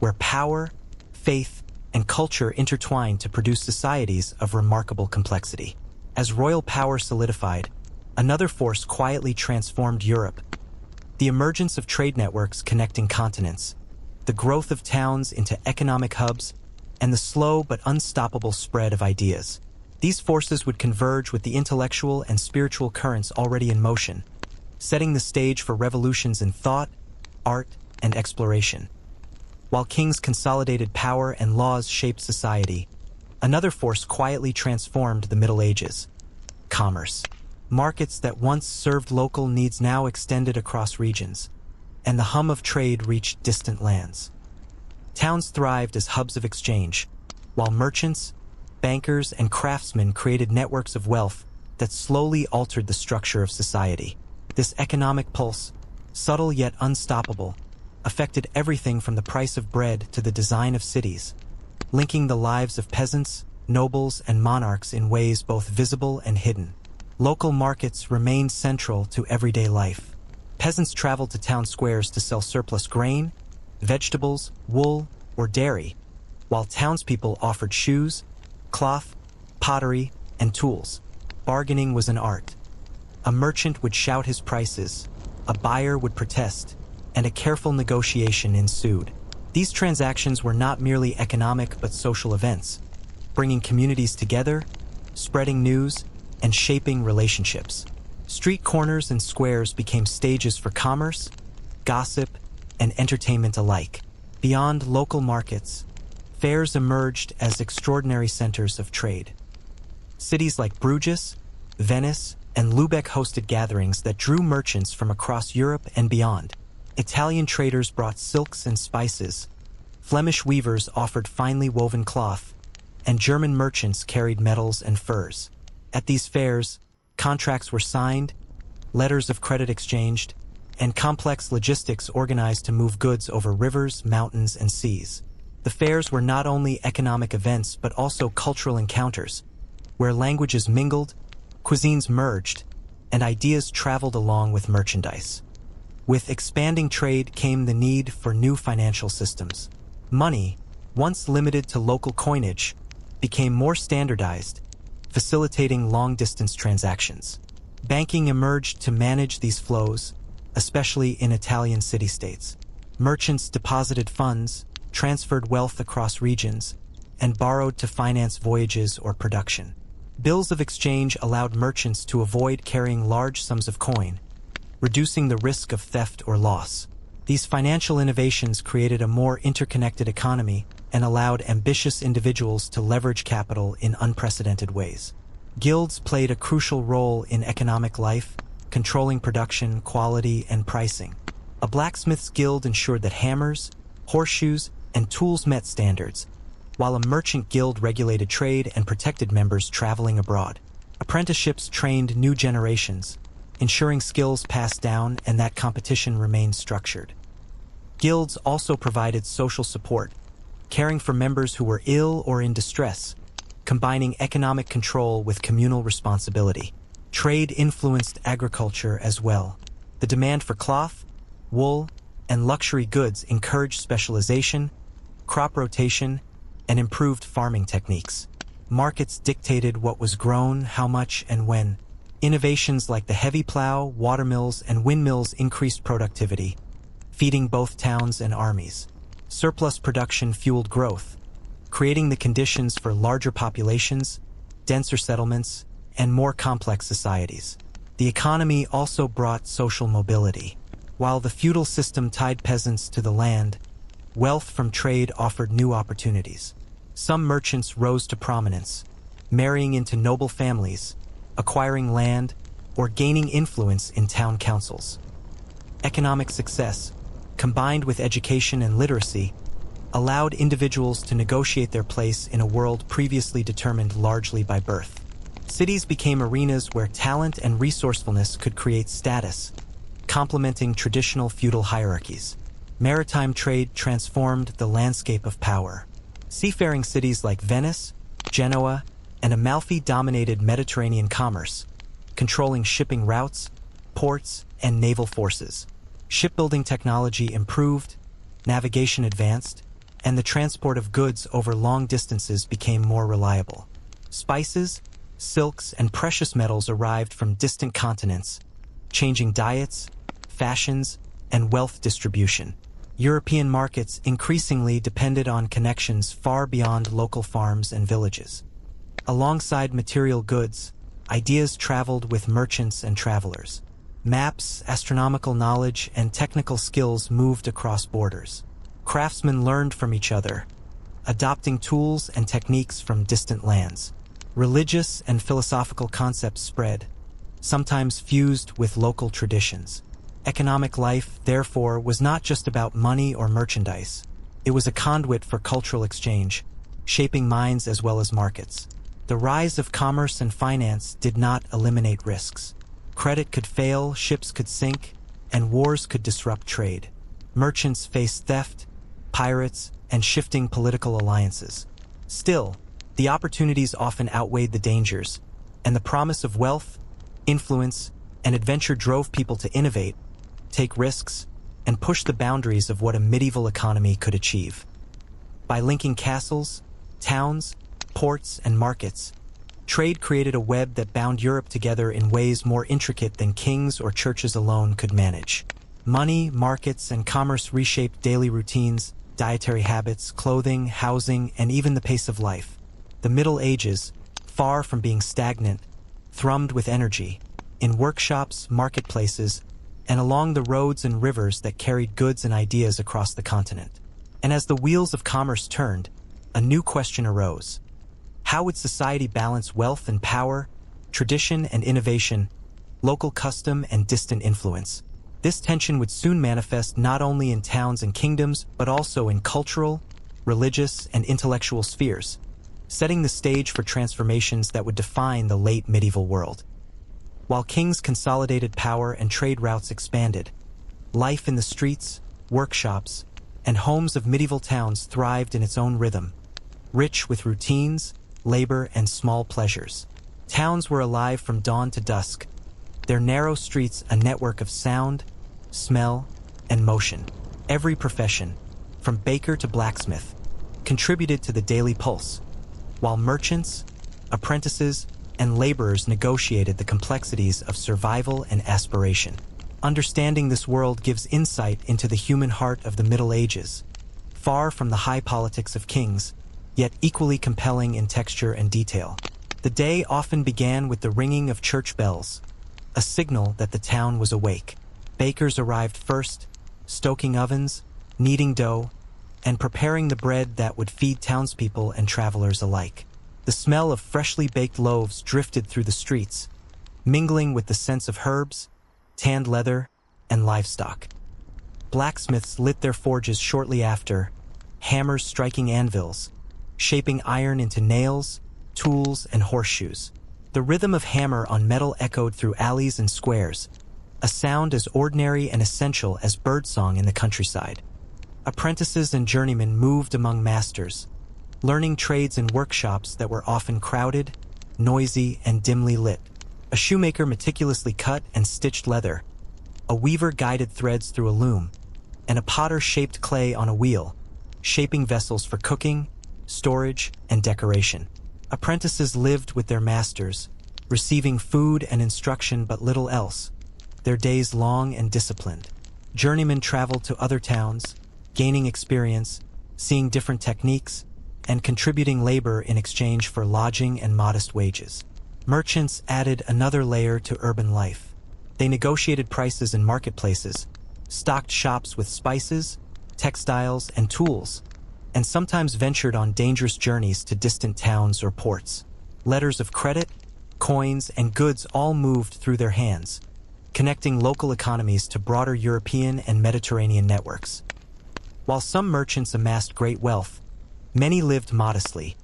where power, faith, and culture intertwined to produce societies of remarkable complexity. As royal power solidified, another force quietly transformed Europe: the emergence of trade networks connecting continents, the growth of towns into economic hubs, and the slow but unstoppable spread of ideas. These forces would converge with the intellectual and spiritual currents already in motion, setting the stage for revolutions in thought, art, and exploration. While kings consolidated power and laws shaped society, another force quietly transformed the Middle Ages: commerce. Markets that once served local needs now extended across regions, and the hum of trade reached distant lands. Towns thrived as hubs of exchange, while merchants, bankers, and craftsmen created networks of wealth that slowly altered the structure of society. This economic pulse, subtle yet unstoppable, affected everything from the price of bread to the design of cities, linking the lives of peasants, nobles, and monarchs in ways both visible and hidden. Local markets remained central to everyday life. Peasants traveled to town squares to sell surplus grain, vegetables, wool, or dairy, while townspeople offered shoes, cloth, pottery, and tools. Bargaining was an art. A merchant would shout his prices, a buyer would protest, and a careful negotiation ensued. These transactions were not merely economic but social events, bringing communities together, spreading news, and shaping relationships. Street corners and squares became stages for commerce, gossip, and entertainment alike. Beyond local markets, fairs emerged as extraordinary centers of trade. Cities like Bruges, Venice, and Lubeck hosted gatherings that drew merchants from across Europe and beyond. Italian traders brought silks and spices, Flemish weavers offered finely woven cloth, and German merchants carried metals and furs. At these fairs, contracts were signed, letters of credit exchanged, and complex logistics organized to move goods over rivers, mountains, and seas. The fairs were not only economic events but also cultural encounters, where languages mingled, cuisines merged, and ideas traveled along with merchandise. With expanding trade came the need for new financial systems. Money, once limited to local coinage, became more standardized, facilitating long-distance transactions. Banking emerged to manage these flows, especially in Italian city-states. Merchants deposited funds, transferred wealth across regions, and borrowed to finance voyages or production. Bills of exchange allowed merchants to avoid carrying large sums of coin, reducing the risk of theft or loss. These financial innovations created a more interconnected economy and allowed ambitious individuals to leverage capital in unprecedented ways. Guilds played a crucial role in economic life, controlling production, quality, and pricing. A blacksmith's guild ensured that hammers, horseshoes, and tools met standards, while a merchant guild regulated trade and protected members traveling abroad. Apprenticeships trained new generations, ensuring skills passed down and that competition remained structured. Guilds also provided social support, caring for members who were ill or in distress, combining economic control with communal responsibility. Trade influenced agriculture as well. The demand for cloth, wool, and luxury goods encouraged specialization, crop rotation, and improved farming techniques. Markets dictated what was grown, how much, and when. Innovations like the heavy plow, watermills, and windmills increased productivity, feeding both towns and armies. Surplus production fueled growth, creating the conditions for larger populations, denser settlements, and more complex societies. The economy also brought social mobility. While the feudal system tied peasants to the land, wealth from trade offered new opportunities. Some merchants rose to prominence, marrying into noble families, acquiring land, or gaining influence in town councils. Economic success, combined with education and literacy, allowed individuals to negotiate their place in a world previously determined largely by birth. Cities became arenas where talent and resourcefulness could create status, complementing traditional feudal hierarchies. Maritime trade transformed the landscape of power. Seafaring cities like Venice, Genoa, and Amalfi dominated Mediterranean commerce, controlling shipping routes, ports, and naval forces. Shipbuilding technology improved, navigation advanced, and the transport of goods over long distances became more reliable. Spices, silks, and precious metals arrived from distant continents, changing diets, fashions, and wealth distribution. European markets increasingly depended on connections far beyond local farms and villages. Alongside material goods, ideas traveled with merchants and travelers. Maps, astronomical knowledge, and technical skills moved across borders. Craftsmen learned from each other, adopting tools and techniques from distant lands. Religious and philosophical concepts spread, sometimes fused with local traditions. Economic life, therefore, was not just about money or merchandise. It was a conduit for cultural exchange, shaping minds as well as markets. The rise of commerce and finance did not eliminate risks. Credit could fail, ships could sink, and wars could disrupt trade. Merchants faced theft, pirates, and shifting political alliances. Still, the opportunities often outweighed the dangers, and the promise of wealth, influence, and adventure drove people to innovate, take risks, and push the boundaries of what a medieval economy could achieve. By linking castles, towns, ports, and markets, trade created a web that bound Europe together in ways more intricate than kings or churches alone could manage. Money, markets, and commerce reshaped daily routines, dietary habits, clothing, housing, and even the pace of life. The Middle Ages, far from being stagnant, thrummed with energy, in workshops, marketplaces, and along the roads and rivers that carried goods and ideas across the continent. And as the wheels of commerce turned, a new question arose. How would society balance wealth and power, tradition and innovation, local custom and distant influence? This tension would soon manifest not only in towns and kingdoms, but also in cultural, religious, and intellectual spheres, setting the stage for transformations that would define the late medieval world. While kings consolidated power and trade routes expanded, life in the streets, workshops, and homes of medieval towns thrived in its own rhythm, rich with routines, labor, and small pleasures. Towns were alive from dawn to dusk, their narrow streets a network of sound, smell, and motion. Every profession, from baker to blacksmith, contributed to the daily pulse, while merchants, apprentices, and laborers negotiated the complexities of survival and aspiration. Understanding this world gives insight into the human heart of the Middle Ages, far from the high politics of kings, yet equally compelling in texture and detail. The day often began with the ringing of church bells, a signal that the town was awake. Bakers arrived first, stoking ovens, kneading dough, and preparing the bread that would feed townspeople and travelers alike. The smell of freshly baked loaves drifted through the streets, mingling with the scents of herbs, tanned leather, and livestock. Blacksmiths lit their forges shortly after, hammers striking anvils, shaping iron into nails, tools, and horseshoes. The rhythm of hammer on metal echoed through alleys and squares, a sound as ordinary and essential as birdsong in the countryside. Apprentices and journeymen moved among masters, learning trades in workshops that were often crowded, noisy, and dimly lit. A shoemaker meticulously cut and stitched leather, a weaver guided threads through a loom, and a potter shaped clay on a wheel, shaping vessels for cooking, storage, and decoration. Apprentices lived with their masters, receiving food and instruction but little else, their days long and disciplined. Journeymen traveled to other towns, gaining experience, seeing different techniques, and contributing labor in exchange for lodging and modest wages. Merchants added another layer to urban life. They negotiated prices in marketplaces, stocked shops with spices, textiles, and tools, and sometimes ventured on dangerous journeys to distant towns or ports. Letters of credit, coins, and goods all moved through their hands, connecting local economies to broader European and Mediterranean networks. While some merchants amassed great wealth, many lived modestly,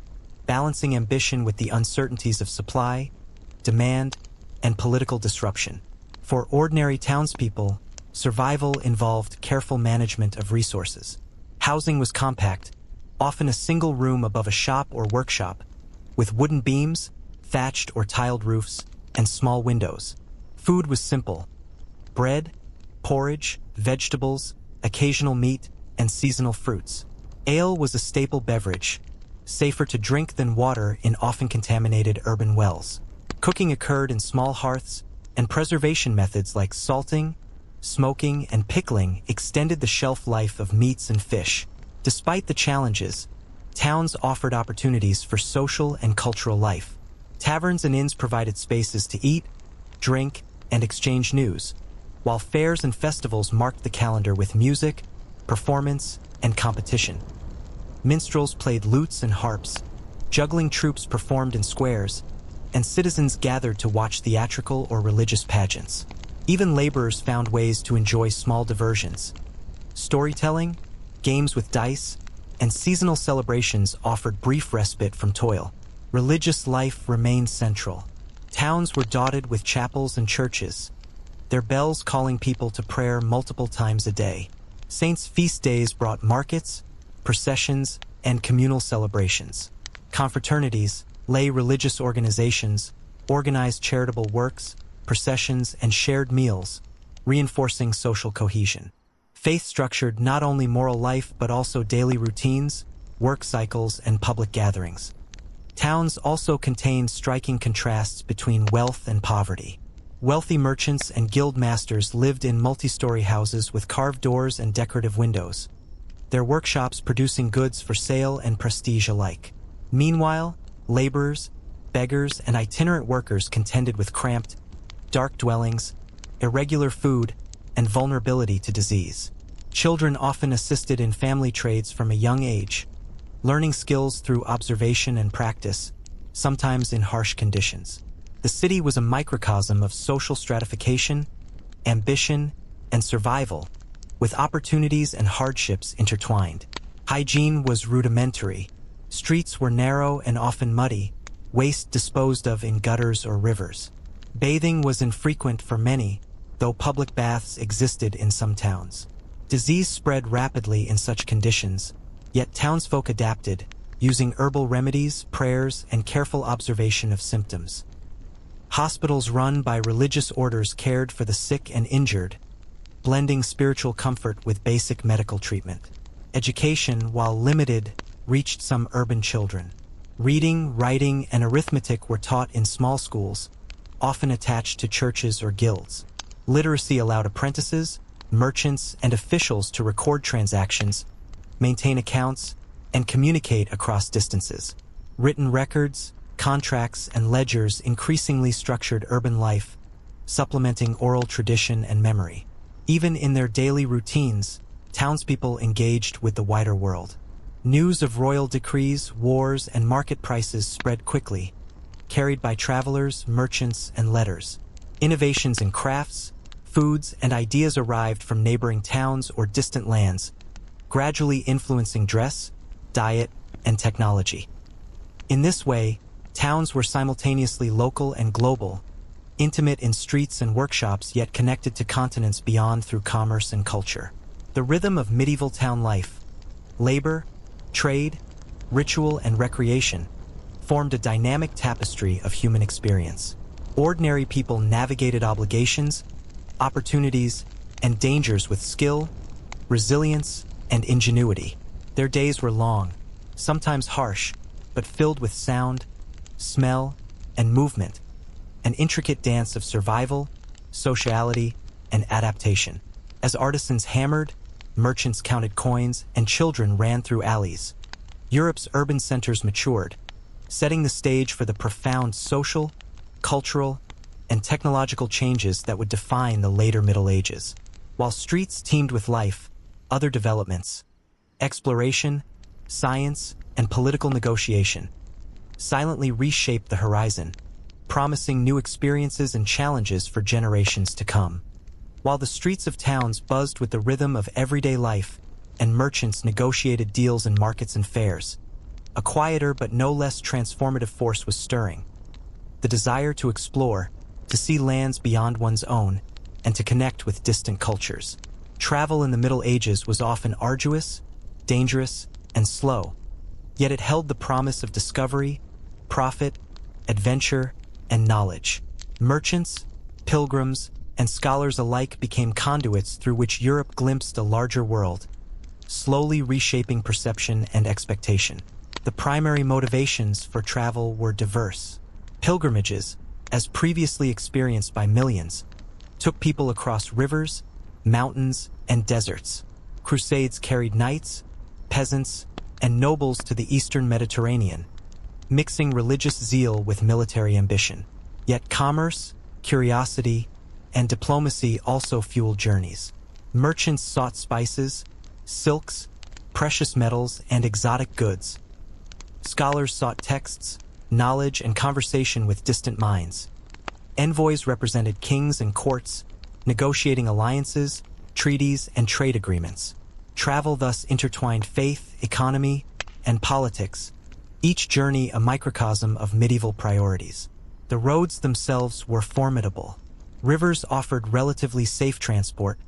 balancing ambition with the uncertainties of supply, demand, and political disruption. For ordinary townspeople, survival involved careful management of resources. Housing was compact, often a single room above a shop or workshop, with wooden beams, thatched or tiled roofs, and small windows. Food was simple: bread, porridge, vegetables, occasional meat, and seasonal fruits. Ale was a staple beverage, safer to drink than water in often contaminated urban wells. Cooking occurred in small hearths, and preservation methods like salting, smoking, and pickling extended the shelf life of meats and fish. Despite the challenges, towns offered opportunities for social and cultural life. Taverns and inns provided spaces to eat, drink, and exchange news, while fairs and festivals marked the calendar with music, performance, and competition. Minstrels played lutes and harps, juggling troupes performed in squares, and citizens gathered to watch theatrical or religious pageants. Even laborers found ways to enjoy small diversions. Storytelling, games with dice, and seasonal celebrations offered brief respite from toil. Religious life remained central. Towns were dotted with chapels and churches, their bells calling people to prayer multiple times a day. Saints' feast days brought markets, processions, and communal celebrations. Confraternities, lay religious organizations, organized charitable works, processions, and shared meals, reinforcing social cohesion. Faith structured not only moral life but also daily routines, work cycles, and public gatherings. Towns also contained striking contrasts between wealth and poverty. Wealthy merchants and guild masters lived in multi-story houses with carved doors and decorative windows, their workshops producing goods for sale and prestige alike. Meanwhile, laborers, beggars, and itinerant workers contended with cramped, dark dwellings, irregular food, and vulnerability to disease. Children often assisted in family trades from a young age, learning skills through observation and practice, sometimes in harsh conditions. The city was a microcosm of social stratification, ambition, and survival, with opportunities and hardships intertwined. Hygiene was rudimentary. Streets were narrow and often muddy, waste disposed of in gutters or rivers. Bathing was infrequent for many, though public baths existed in some towns. Disease spread rapidly in such conditions, yet townsfolk adapted, using herbal remedies, prayers, and careful observation of symptoms. Hospitals run by religious orders cared for the sick and injured, blending spiritual comfort with basic medical treatment. Education, while limited, reached some urban children. Reading, writing, and arithmetic were taught in small schools, often attached to churches or guilds. Literacy allowed apprentices, merchants, and officials to record transactions, maintain accounts, and communicate across distances. Written records, contracts, and ledgers increasingly structured urban life, supplementing oral tradition and memory. Even in their daily routines, townspeople engaged with the wider world. News of royal decrees, wars, and market prices spread quickly, carried by travelers, merchants, and letters. Innovations in crafts, foods, and ideas arrived from neighboring towns or distant lands, gradually influencing dress, diet, and technology. In this way, towns were simultaneously local and global, intimate in streets and workshops yet connected to continents beyond through commerce and culture. The rhythm of medieval town life, labor, trade, ritual, and recreation, formed a dynamic tapestry of human experience. Ordinary people navigated obligations, opportunities, and dangers with skill, resilience, and ingenuity. Their days were long, sometimes harsh, but filled with sound, smell, and movement, an intricate dance of survival, sociality, and adaptation. As artisans hammered, merchants counted coins, and children ran through alleys, Europe's urban centers matured, setting the stage for the profound social, cultural, and technological changes that would define the later Middle Ages. While streets teemed with life, other developments, exploration, science, and political negotiation silently reshaped the horizon, promising new experiences and challenges for generations to come. While the streets of towns buzzed with the rhythm of everyday life and merchants negotiated deals in markets and fairs, a quieter but no less transformative force was stirring. The desire to explore, to see lands beyond one's own, and to connect with distant cultures. Travel in the Middle Ages was often arduous, dangerous, and slow, yet it held the promise of discovery, profit, adventure, and knowledge. Merchants, pilgrims, and scholars alike became conduits through which Europe glimpsed a larger world, slowly reshaping perception and expectation. The primary motivations for travel were diverse. Pilgrimages, as previously experienced by millions, took people across rivers, mountains, and deserts. Crusades carried knights, peasants, and nobles to the eastern Mediterranean, mixing religious zeal with military ambition. Yet commerce, curiosity, and diplomacy also fueled journeys. Merchants sought spices, silks, precious metals, and exotic goods. Scholars sought texts, knowledge, and conversation with distant minds. Envoys represented kings and courts, negotiating alliances, treaties, and trade agreements. Travel thus intertwined faith, economy, and politics, each journey a microcosm of medieval priorities. The roads themselves were formidable. Rivers offered relatively safe transport,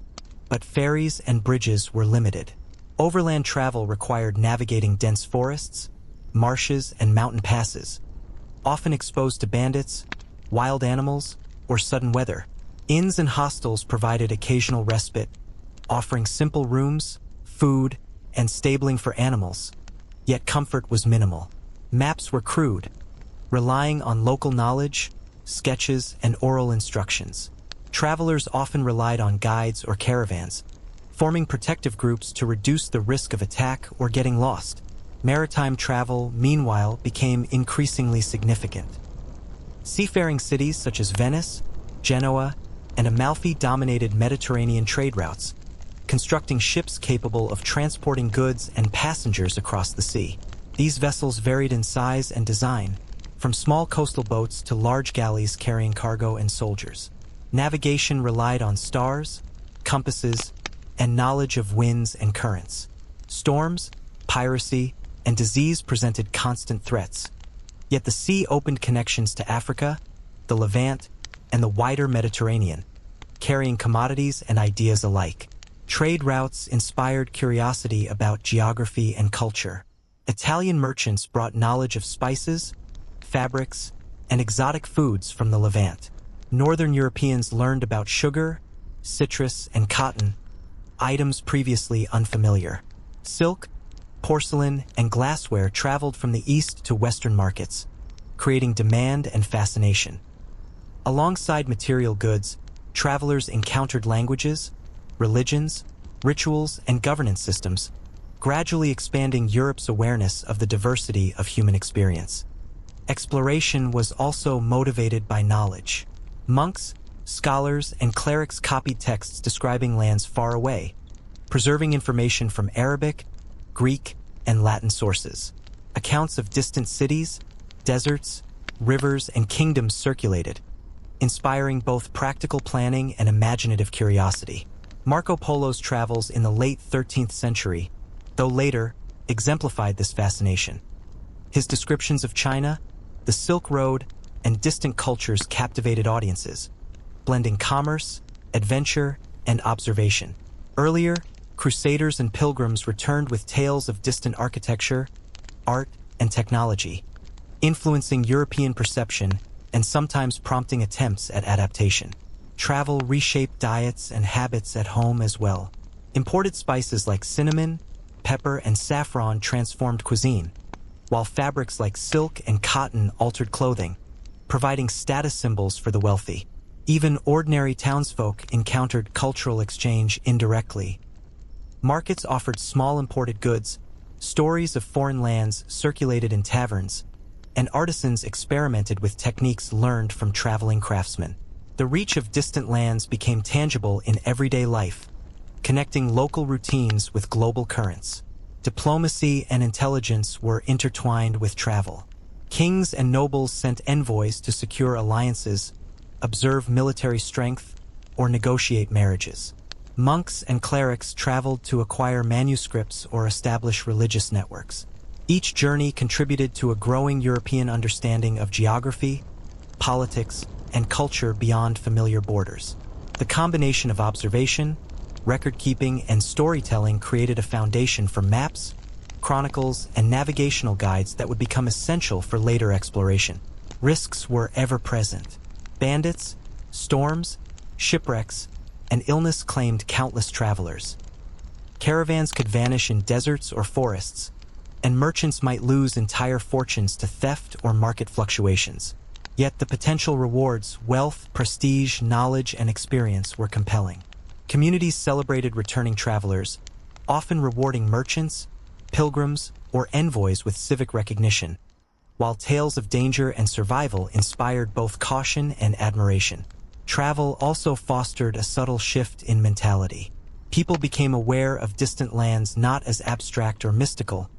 but ferries and bridges were limited. Overland travel required navigating dense forests, marshes, and mountain passes, often exposed to bandits, wild animals, or sudden weather. Inns and hostels provided occasional respite, offering simple rooms, food, and stabling for animals, yet comfort was minimal. Maps were crude, relying on local knowledge, sketches, and oral instructions. Travelers often relied on guides or caravans, forming protective groups to reduce the risk of attack or getting lost. Maritime travel, meanwhile, became increasingly significant. Seafaring cities such as Venice, Genoa, and Amalfi dominated Mediterranean trade routes, constructing ships capable of transporting goods and passengers across the sea. These vessels varied in size and design, from small coastal boats to large galleys carrying cargo and soldiers. Navigation relied on stars, compasses, and knowledge of winds and currents. Storms, piracy, and disease presented constant threats. Yet the sea opened connections to Africa, the Levant, and the wider Mediterranean, carrying commodities and ideas alike. Trade routes inspired curiosity about geography and culture. Italian merchants brought knowledge of spices, fabrics, and exotic foods from the Levant. Northern Europeans learned about sugar, citrus, and cotton, items previously unfamiliar. Silk, porcelain, and glassware traveled from the east to western markets, creating demand and fascination. Alongside material goods, travelers encountered languages, religions, rituals, and governance systems, gradually expanding Europe's awareness of the diversity of human experience. Exploration was also motivated by knowledge. Monks, scholars, and clerics copied texts describing lands far away, preserving information from Arabic, Greek, and Latin sources. Accounts of distant cities, deserts, rivers, and kingdoms circulated, inspiring both practical planning and imaginative curiosity. Marco Polo's travels in the late 13th century, though later, exemplified this fascination. His descriptions of China, the Silk Road, and distant cultures captivated audiences, blending commerce, adventure, and observation. Earlier, crusaders and pilgrims returned with tales of distant architecture, art, and technology, influencing European perception and sometimes prompting attempts at adaptation. Travel reshaped diets and habits at home as well. Imported spices like cinnamon, pepper, and saffron transformed cuisine, while fabrics like silk and cotton altered clothing, providing status symbols for the wealthy. Even ordinary townsfolk encountered cultural exchange indirectly. Markets offered small imported goods, stories of foreign lands circulated in taverns, and artisans experimented with techniques learned from traveling craftsmen. The reach of distant lands became tangible in everyday life, connecting local routines with global currents. Diplomacy and intelligence were intertwined with travel. Kings and nobles sent envoys to secure alliances, observe military strength, or negotiate marriages. Monks and clerics traveled to acquire manuscripts or establish religious networks. Each journey contributed to a growing European understanding of geography, politics, and culture beyond familiar borders. The combination of observation, record-keeping, and storytelling created a foundation for maps, chronicles, and navigational guides that would become essential for later exploration. Risks were ever present. Bandits, storms, shipwrecks, and illness claimed countless travelers. Caravans could vanish in deserts or forests, and merchants might lose entire fortunes to theft or market fluctuations. Yet the potential rewards, wealth, prestige, knowledge, and experience were compelling. Communities celebrated returning travelers, often rewarding merchants, pilgrims, or envoys with civic recognition, while tales of danger and survival inspired both caution and admiration. Travel also fostered a subtle shift in mentality. People became aware of distant lands not as abstract or mystical,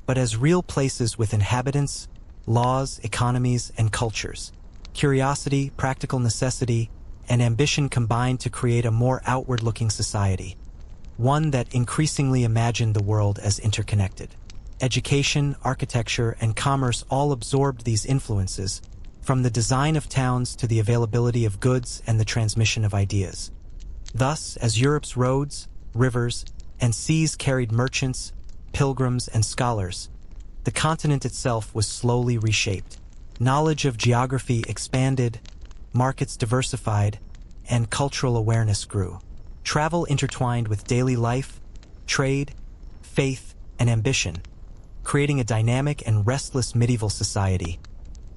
but as real places with inhabitants, laws, economies, and cultures. Curiosity, practical necessity, and ambition combined to create a more outward-looking society, one that increasingly imagined the world as interconnected. Education, architecture, and commerce all absorbed these influences, from the design of towns to the availability of goods and the transmission of ideas. Thus, as Europe's roads, rivers, and seas carried merchants, pilgrims, and scholars, the continent itself was slowly reshaped. Knowledge of geography expanded, markets diversified, and cultural awareness grew. Travel intertwined with daily life, trade, faith, and ambition, creating a dynamic and restless medieval society,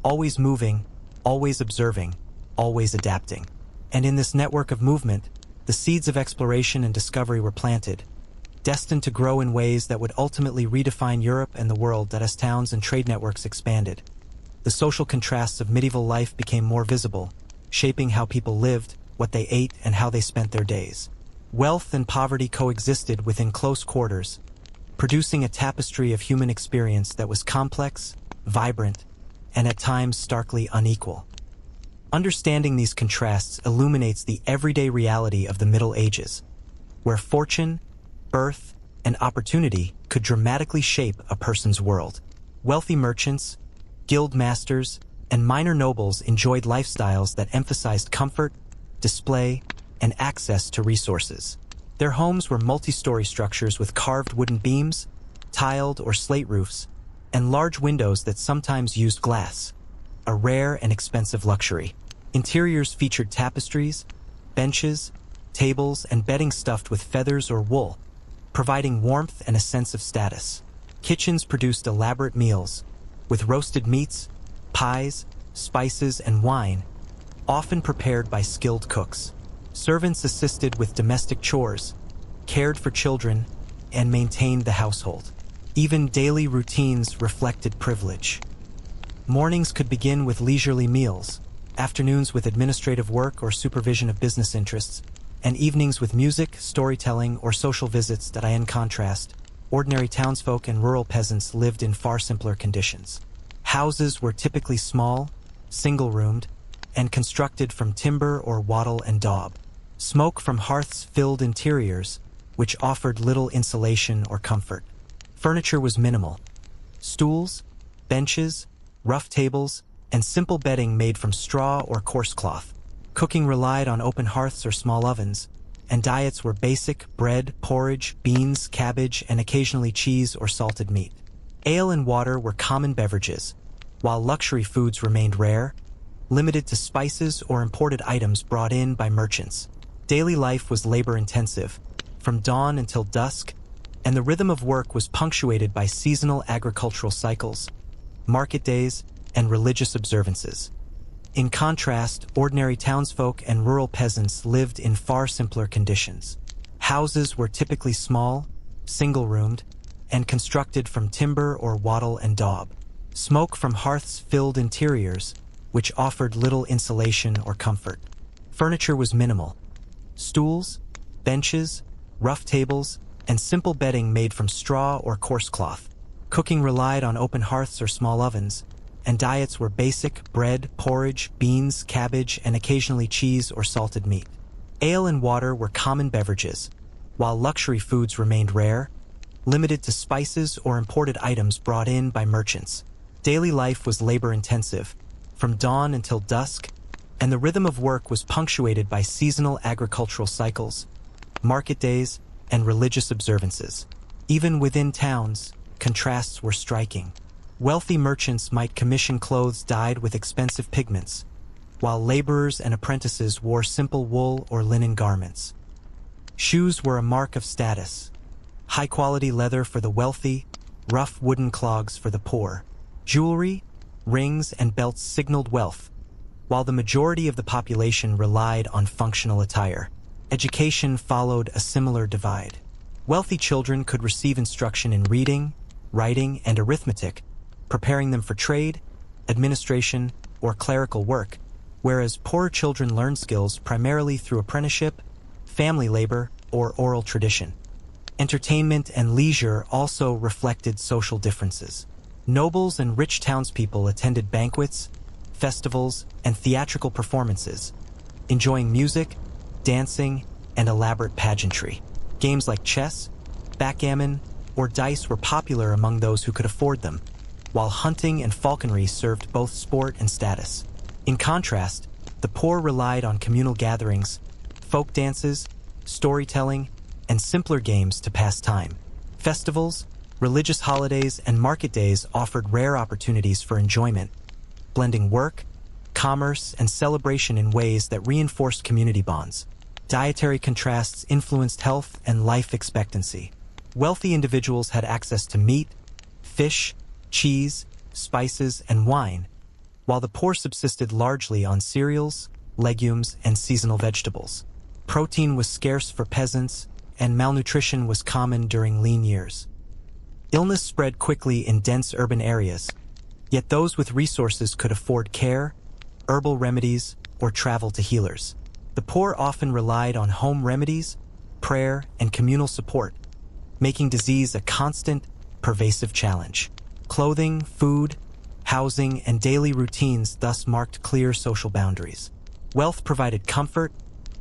always moving, always observing, always adapting. And in this network of movement, the seeds of exploration and discovery were planted, destined to grow in ways that would ultimately redefine Europe and the world as towns and trade networks expanded. The social contrasts of medieval life became more visible, shaping how people lived, what they ate, and how they spent their days. Wealth and poverty coexisted within close quarters, producing a tapestry of human experience that was complex, vibrant, and at times starkly unequal. Understanding these contrasts illuminates the everyday reality of the Middle Ages, where fortune, birth, and opportunity could dramatically shape a person's world. Wealthy merchants, guild masters, and minor nobles enjoyed lifestyles that emphasized comfort, display, and access to resources. Their homes were multi-story structures with carved wooden beams, tiled or slate roofs, and large windows that sometimes used glass, a rare and expensive luxury. Interiors featured tapestries, benches, tables, and bedding stuffed with feathers or wool, providing warmth and a sense of status. Kitchens produced elaborate meals, with roasted meats, pies, spices, and wine, often prepared by skilled cooks. Servants assisted with domestic chores, cared for children, and maintained the household. Even daily routines reflected privilege. Mornings could begin with leisurely meals, afternoons with administrative work or supervision of business interests, and evenings with music, storytelling, or social visits. That in contrast, ordinary townsfolk and rural peasants lived in far simpler conditions. Houses were typically small, single-roomed, and constructed from timber or wattle and daub. Smoke from hearths filled interiors, which offered little insulation or comfort. Furniture was minimal. Stools, benches, rough tables, and simple bedding made from straw or coarse cloth. Cooking relied on open hearths or small ovens, and diets were basic: bread, porridge, beans, cabbage, and occasionally cheese or salted meat. Ale and water were common beverages, while luxury foods remained rare, limited to spices or imported items brought in by merchants. Daily life was labor-intensive, from dawn until dusk, and the rhythm of work was punctuated by seasonal agricultural cycles, market days, and religious observances. In contrast, ordinary townsfolk and rural peasants lived in far simpler conditions. Houses were typically small, single-roomed, and constructed from timber or wattle and daub. Smoke from hearths filled interiors, which offered little insulation or comfort. Furniture was minimal. Stools, benches, rough tables, and simple bedding made from straw or coarse cloth. Cooking relied on open hearths or small ovens, and diets were basic: bread, porridge, beans, cabbage, and occasionally cheese or salted meat. Ale and water were common beverages, while luxury foods remained rare, limited to spices or imported items brought in by merchants. Daily life was labor-intensive, from dawn until dusk, and the rhythm of work was punctuated by seasonal agricultural cycles, market days, and religious observances. Even within towns, contrasts were striking. Wealthy merchants might commission clothes dyed with expensive pigments, while laborers and apprentices wore simple wool or linen garments. Shoes were a mark of status. High-quality leather for the wealthy, rough wooden clogs for the poor. Jewelry, rings, and belts signaled wealth, while the majority of the population relied on functional attire. Education followed a similar divide. Wealthy children could receive instruction in reading, writing, and arithmetic, preparing them for trade, administration, or clerical work, whereas poorer children learned skills primarily through apprenticeship, family labor, or oral tradition. Entertainment and leisure also reflected social differences. Nobles and rich townspeople attended banquets, festivals, and theatrical performances, enjoying music, dancing, and elaborate pageantry. Games like chess, backgammon, or dice were popular among those who could afford them, while hunting and falconry served both sport and status. In contrast, the poor relied on communal gatherings, folk dances, storytelling, and simpler games to pass time. Festivals, religious holidays, and market days offered rare opportunities for enjoyment, blending work, commerce, and celebration in ways that reinforced community bonds. Dietary contrasts influenced health and life expectancy. Wealthy individuals had access to meat, fish, cheese, spices, and wine, while the poor subsisted largely on cereals, legumes, and seasonal vegetables. Protein was scarce for peasants, and malnutrition was common during lean years. Illness spread quickly in dense urban areas, yet those with resources could afford care, herbal remedies, or travel to healers. The poor often relied on home remedies, prayer, and communal support, making disease a constant, pervasive challenge. Clothing, food, housing, and daily routines thus marked clear social boundaries. Wealth provided comfort,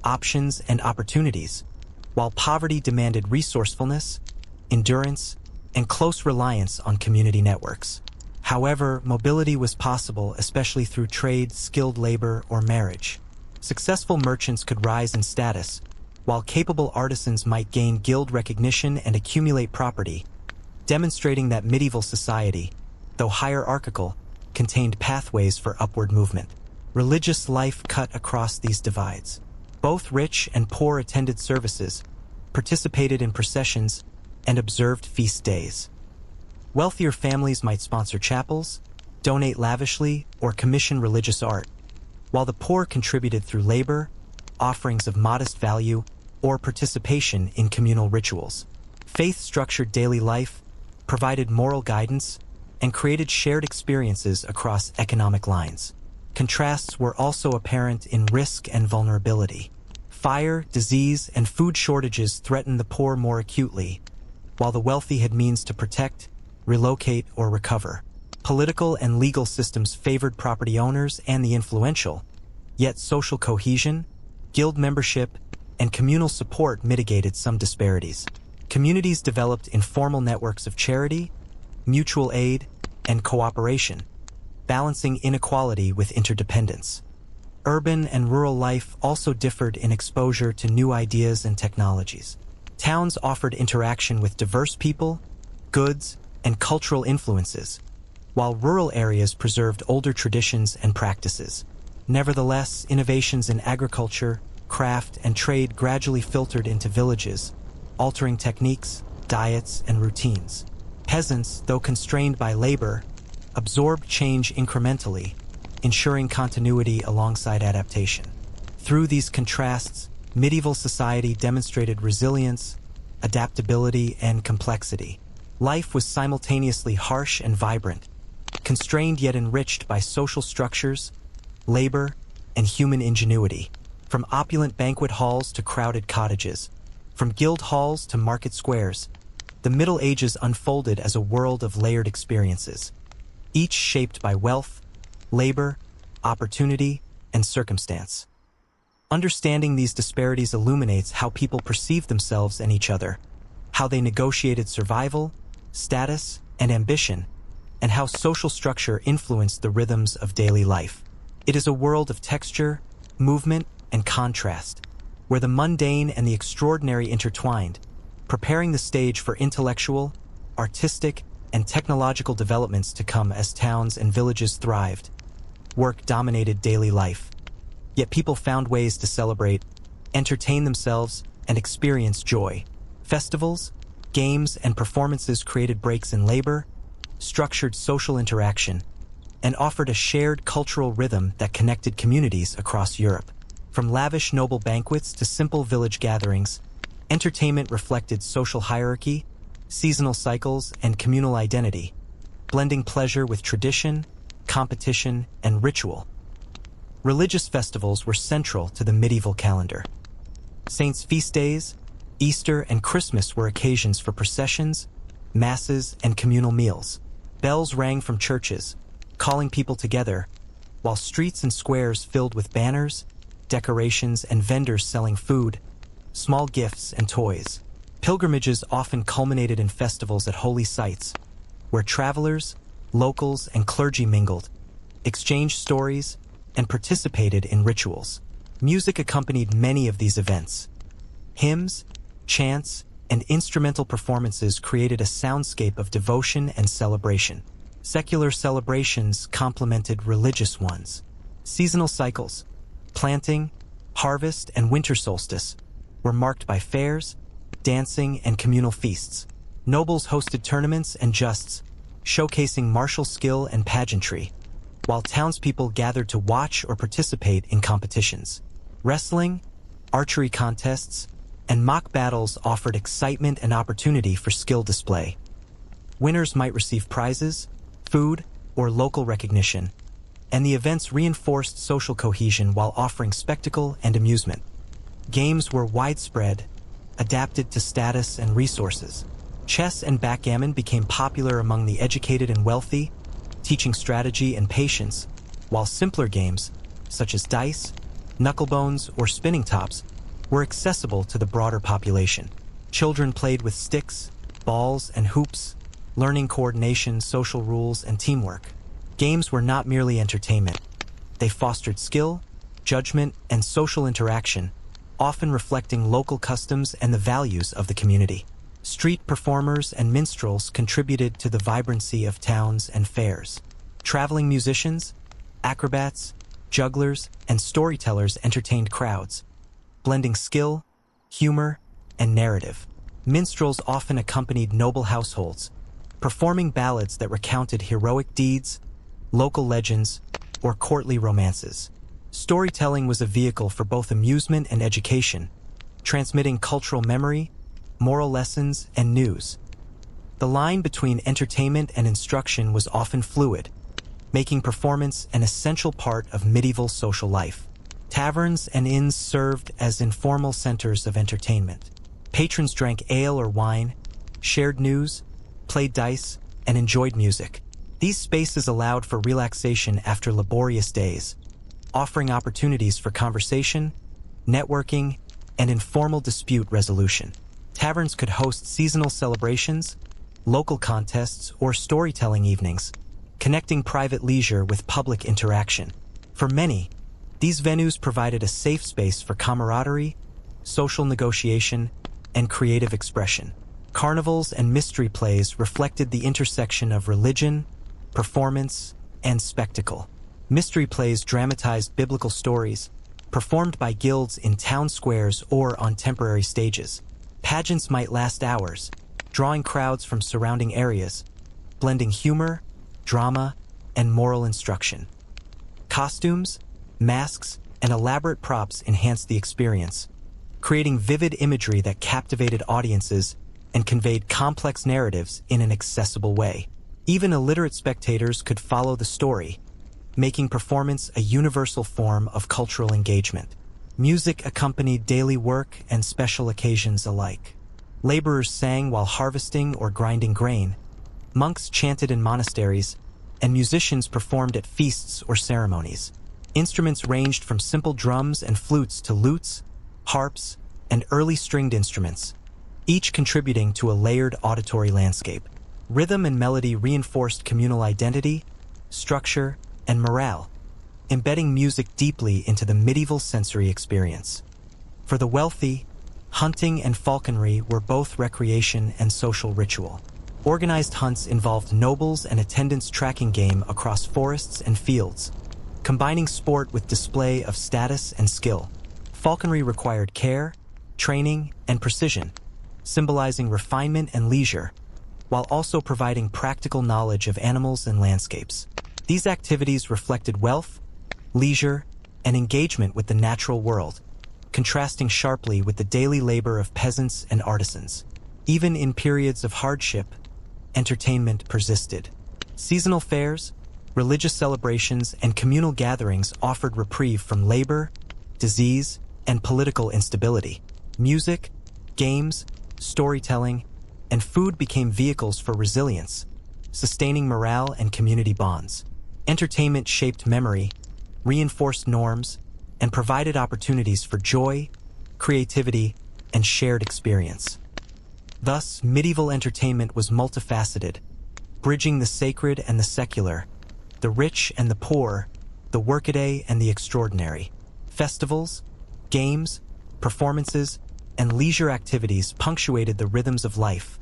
options, and opportunities, while poverty demanded resourcefulness, endurance, and close reliance on community networks. However, mobility was possible, especially through trade, skilled labor, or marriage. Successful merchants could rise in status, while capable artisans might gain guild recognition and accumulate property, demonstrating that medieval society, though hierarchical, contained pathways for upward movement. Religious life cut across these divides. Both rich and poor attended services, participated in processions, and observed feast days. Wealthier families might sponsor chapels, donate lavishly, or commission religious art, while the poor contributed through labor, offerings of modest value, or participation in communal rituals. Faith structured daily life, provided moral guidance, and created shared experiences across economic lines. Contrasts were also apparent in risk and vulnerability. Fire, disease, and food shortages threatened the poor more acutely, while the wealthy had means to protect, relocate, or recover. Political and legal systems favored property owners and the influential, yet social cohesion, guild membership, and communal support mitigated some disparities. Communities developed informal networks of charity, mutual aid, and cooperation, balancing inequality with interdependence. Urban and rural life also differed in exposure to new ideas and technologies. Towns offered interaction with diverse people, goods, and cultural influences, while rural areas preserved older traditions and practices. Nevertheless, innovations in agriculture, craft, and trade gradually filtered into villages, altering techniques, diets, and routines. Peasants, though constrained by labor, absorbed change incrementally, ensuring continuity alongside adaptation. Through these contrasts, medieval society demonstrated resilience, adaptability, and complexity. Life was simultaneously harsh and vibrant, constrained yet enriched by social structures, labor, and human ingenuity. From opulent banquet halls to crowded cottages, from guild halls to market squares, the Middle Ages unfolded as a world of layered experiences, each shaped by wealth, labor, opportunity, and circumstance. Understanding these disparities illuminates how people perceived themselves and each other, how they negotiated survival, status, and ambition, and how social structure influenced the rhythms of daily life. It is a world of texture, movement, and contrast, where the mundane and the extraordinary intertwined, preparing the stage for intellectual, artistic, and technological developments to come as towns and villages thrived. Work dominated daily life, yet people found ways to celebrate, entertain themselves, and experience joy. Festivals, games, and performances created breaks in labor, structured social interaction, and offered a shared cultural rhythm that connected communities across Europe. From lavish noble banquets to simple village gatherings, entertainment reflected social hierarchy, seasonal cycles, and communal identity, blending pleasure with tradition, competition, and ritual. Religious festivals were central to the medieval calendar. Saints' feast days, Easter, and Christmas were occasions for processions, masses, and communal meals. Bells rang from churches, calling people together, while streets and squares filled with banners, decorations, and vendors selling food, small gifts, and toys. Pilgrimages often culminated in festivals at holy sites, where travelers, locals, and clergy mingled, exchanged stories, and participated in rituals. Music accompanied many of these events. Hymns, chants, and instrumental performances created a soundscape of devotion and celebration. Secular celebrations complemented religious ones. Seasonal cycles, planting, harvest, and winter solstice, were marked by fairs, dancing, and communal feasts. Nobles hosted tournaments and justs, showcasing martial skill and pageantry, while townspeople gathered to watch or participate in competitions. Wrestling, archery contests, and mock battles offered excitement and opportunity for skill display. Winners might receive prizes, food, or local recognition, and the events reinforced social cohesion while offering spectacle and amusement. Games were widespread, adapted to status and resources. Chess and backgammon became popular among the educated and wealthy, teaching strategy and patience, while simpler games, such as dice, knucklebones, or spinning tops, were accessible to the broader population. Children played with sticks, balls, and hoops, learning coordination, social rules, and teamwork. Games were not merely entertainment. They fostered skill, judgment, and social interaction, often reflecting local customs and the values of the community. Street performers and minstrels contributed to the vibrancy of towns and fairs. Traveling musicians, acrobats, jugglers, and storytellers entertained crowds, blending skill, humor, and narrative. Minstrels often accompanied noble households, performing ballads that recounted heroic deeds, local legends, or courtly romances. Storytelling was a vehicle for both amusement and education, transmitting cultural memory, moral lessons, and news. The line between entertainment and instruction was often fluid, making performance an essential part of medieval social life. Taverns and inns served as informal centers of entertainment. Patrons drank ale or wine, shared news, played dice, and enjoyed music. These spaces allowed for relaxation after laborious days, offering opportunities for conversation, networking, and informal dispute resolution. Taverns could host seasonal celebrations, local contests, or storytelling evenings, connecting private leisure with public interaction. For many, these venues provided a safe space for camaraderie, social negotiation, and creative expression. Carnivals and mystery plays reflected the intersection of religion, performance, and spectacle. Mystery plays dramatized biblical stories, performed by guilds in town squares or on temporary stages. Pageants might last hours, drawing crowds from surrounding areas, blending humor, drama, and moral instruction. Costumes, masks, and elaborate props enhanced the experience, creating vivid imagery that captivated audiences and conveyed complex narratives in an accessible way. Even illiterate spectators could follow the story, making performance a universal form of cultural engagement. Music accompanied daily work and special occasions alike. Laborers sang while harvesting or grinding grain, monks chanted in monasteries, and musicians performed at feasts or ceremonies. Instruments ranged from simple drums and flutes to lutes, harps, and early stringed instruments, each contributing to a layered auditory landscape. Rhythm and melody reinforced communal identity, structure, and morale, embedding music deeply into the medieval sensory experience. For the wealthy, hunting and falconry were both recreation and social ritual. Organized hunts involved nobles and attendants tracking game across forests and fields, combining sport with display of status and skill. Falconry required care, training, and precision, symbolizing refinement and leisure, while also providing practical knowledge of animals and landscapes. These activities reflected wealth, leisure, and engagement with the natural world, contrasting sharply with the daily labor of peasants and artisans. Even in periods of hardship, entertainment persisted. Seasonal fairs, religious celebrations, and communal gatherings offered reprieve from labor, disease, and political instability. Music, games, storytelling, and food became vehicles for resilience, sustaining morale and community bonds. Entertainment shaped memory, reinforced norms, and provided opportunities for joy, creativity, and shared experience. Thus, medieval entertainment was multifaceted, bridging the sacred and the secular, the rich and the poor, the workaday and the extraordinary. Festivals, games, performances, and leisure activities punctuated the rhythms of life,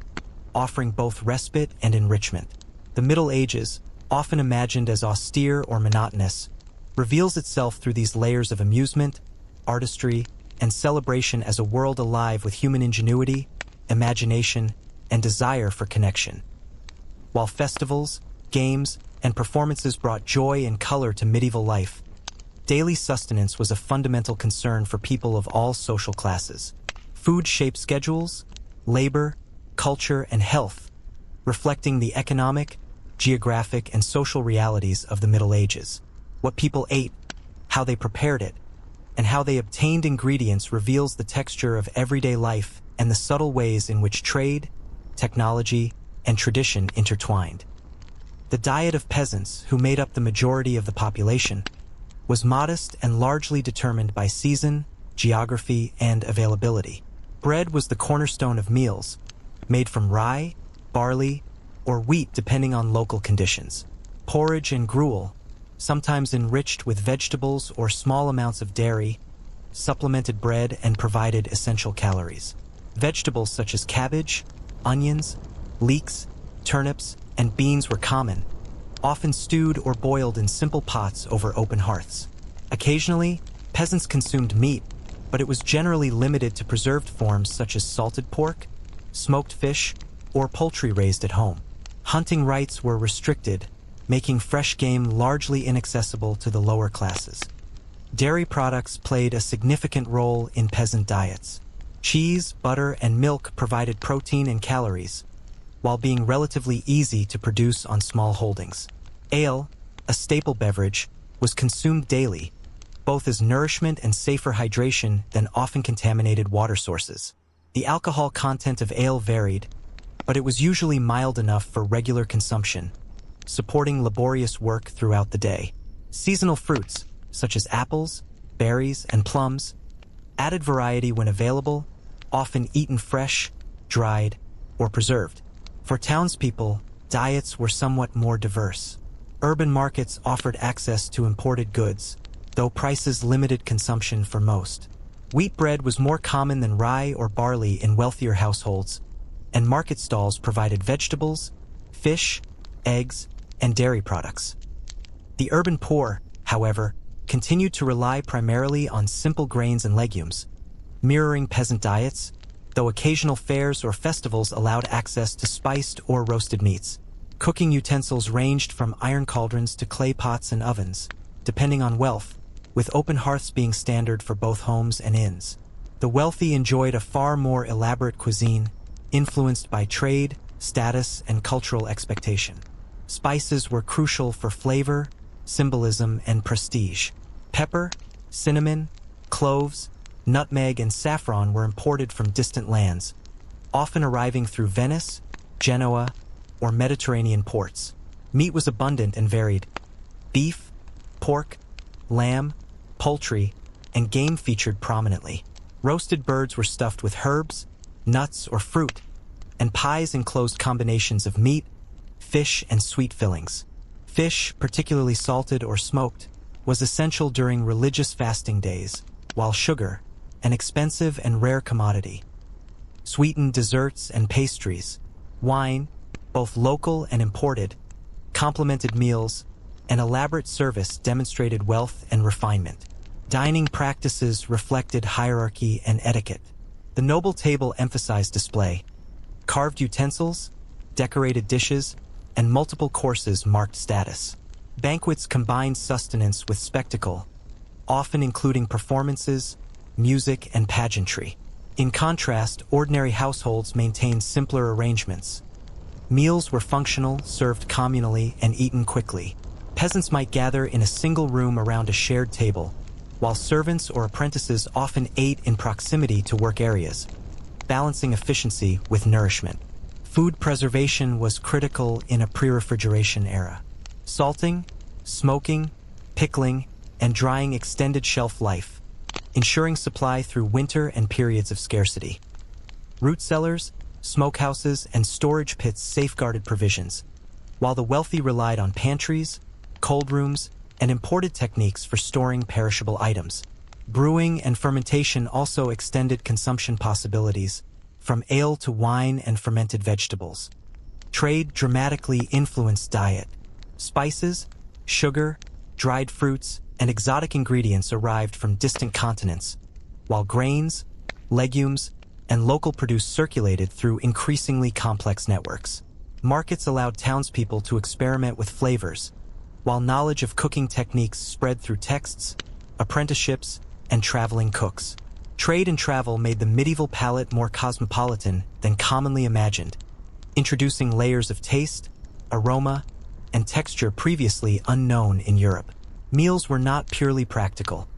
offering both respite and enrichment. The Middle Ages, often imagined as austere or monotonous, reveals itself through these layers of amusement, artistry, and celebration as a world alive with human ingenuity, imagination, and desire for connection. While festivals, games, and performances brought joy and color to medieval life, daily sustenance was a fundamental concern for people of all social classes. Food shaped schedules, labor, culture, and health, reflecting the economic, geographic, and social realities of the Middle Ages. What people ate, how they prepared it, and how they obtained ingredients reveals the texture of everyday life and the subtle ways in which trade, technology, and tradition intertwined. The diet of peasants, who made up the majority of the population, was modest and largely determined by season, geography, and availability. Bread was the cornerstone of meals, made from rye, barley, or wheat depending on local conditions. Porridge and gruel, sometimes enriched with vegetables or small amounts of dairy, supplemented bread and provided essential calories. Vegetables such as cabbage, onions, leeks, turnips, and beans were common, often stewed or boiled in simple pots over open hearths. Occasionally, peasants consumed meat, but it was generally limited to preserved forms such as salted pork, smoked fish, or poultry raised at home. Hunting rights were restricted, making fresh game largely inaccessible to the lower classes. Dairy products played a significant role in peasant diets. Cheese, butter, and milk provided protein and calories, while being relatively easy to produce on small holdings. Ale, a staple beverage, was consumed daily, both as nourishment and safer hydration than often contaminated water sources. The alcohol content of ale varied, but it was usually mild enough for regular consumption, supporting laborious work throughout the day. Seasonal fruits, such as apples, berries, and plums, added variety when available, often eaten fresh, dried, or preserved. For townspeople, diets were somewhat more diverse. Urban markets offered access to imported goods, though prices limited consumption for most. Wheat bread was more common than rye or barley in wealthier households, and market stalls provided vegetables, fish, eggs, and dairy products. The urban poor, however, continued to rely primarily on simple grains and legumes, mirroring peasant diets, though occasional fairs or festivals allowed access to spiced or roasted meats. Cooking utensils ranged from iron cauldrons to clay pots and ovens, depending on wealth, with open hearths being standard for both homes and inns. The wealthy enjoyed a far more elaborate cuisine, influenced by trade, status, and cultural expectation. Spices were crucial for flavor, symbolism, and prestige. Pepper, cinnamon, cloves, nutmeg, and saffron were imported from distant lands, often arriving through Venice, Genoa, or Mediterranean ports. Meat was abundant and varied. Beef, pork, lamb, poultry, and game featured prominently. Roasted birds were stuffed with herbs, nuts, or fruit, and pies enclosed combinations of meat, fish, and sweet fillings. Fish, particularly salted or smoked, was essential during religious fasting days, while sugar, an expensive and rare commodity, sweetened desserts and pastries, wine, both local and imported, complemented meals, and elaborate service demonstrated wealth and refinement. Dining practices reflected hierarchy and etiquette. The noble table emphasized display. Carved utensils, decorated dishes, and multiple courses marked status. Banquets combined sustenance with spectacle, often including performances, music, and pageantry. In contrast, ordinary households maintained simpler arrangements. Meals were functional, served communally, and eaten quickly. Peasants might gather in a single room around a shared table, while servants or apprentices often ate in proximity to work areas, balancing efficiency with nourishment. Food preservation was critical in a pre-refrigeration era. Salting, smoking, pickling, and drying extended shelf life, ensuring supply through winter and periods of scarcity. Root cellars, smokehouses, and storage pits safeguarded provisions, while the wealthy relied on pantries, cold rooms, and imported techniques for storing perishable items. Brewing and fermentation also extended consumption possibilities, from ale to wine and fermented vegetables. Trade dramatically influenced diet. Spices, sugar, dried fruits, and exotic ingredients arrived from distant continents, while grains, legumes, and local produce circulated through increasingly complex networks. Markets allowed townspeople to experiment with flavors, while knowledge of cooking techniques spread through texts, apprenticeships, and traveling cooks. Trade and travel made the medieval palate more cosmopolitan than commonly imagined, introducing layers of taste, aroma, and texture previously unknown in Europe. Meals were not purely practical.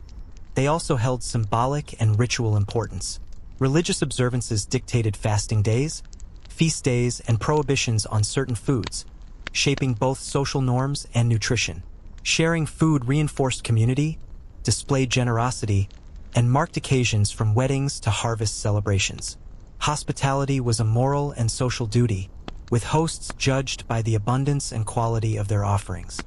They also held symbolic and ritual importance. Religious observances dictated fasting days, feast days, and prohibitions on certain foods, shaping both social norms and nutrition. Sharing food reinforced community, displayed generosity, and marked occasions from weddings to harvest celebrations. Hospitality was a moral and social duty, with hosts judged by the abundance and quality of their offerings.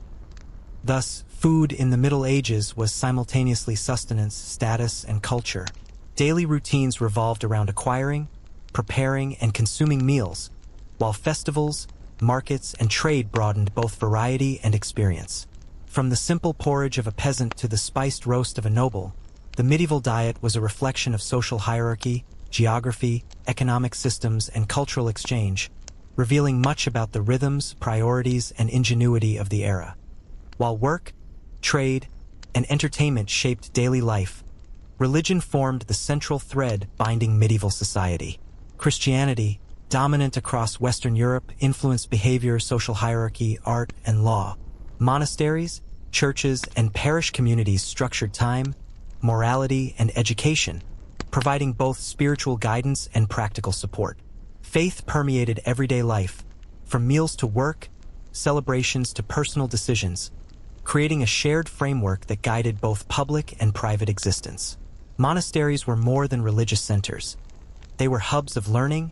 Thus, food in the Middle Ages was simultaneously sustenance, status, and culture. Daily routines revolved around acquiring, preparing, and consuming meals, while festivals, markets, and trade broadened both variety and experience. From the simple porridge of a peasant to the spiced roast of a noble, the medieval diet was a reflection of social hierarchy, geography, economic systems, and cultural exchange, revealing much about the rhythms, priorities, and ingenuity of the era. While work, trade, and entertainment shaped daily life, religion formed the central thread binding medieval society. Christianity, dominant across Western Europe, influenced behavior, social hierarchy, art, and law. Monasteries, churches, and parish communities structured time, morality, and education, providing both spiritual guidance and practical support. Faith permeated everyday life, from meals to work, celebrations to personal decisions, creating a shared framework that guided both public and private existence. Monasteries were more than religious centers. They were hubs of learning,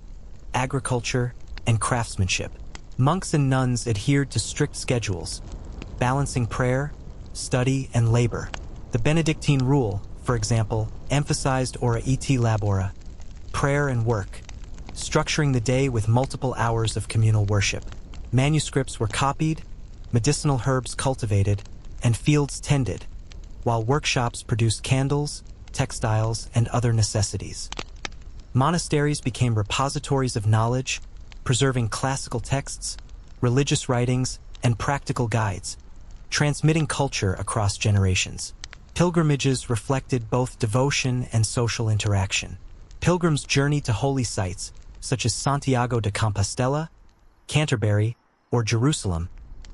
agriculture, and craftsmanship. Monks and nuns adhered to strict schedules, balancing prayer, study, and labor. The Benedictine rule, for example, emphasized ora et labora, prayer and work, structuring the day with multiple hours of communal worship. Manuscripts were copied, medicinal herbs cultivated, and fields tended, while workshops produced candles, textiles, and other necessities. Monasteries became repositories of knowledge, preserving classical texts, religious writings, and practical guides, transmitting culture across generations. Pilgrimages reflected both devotion and social interaction. Pilgrims journeyed to holy sites, such as Santiago de Compostela, Canterbury, or Jerusalem,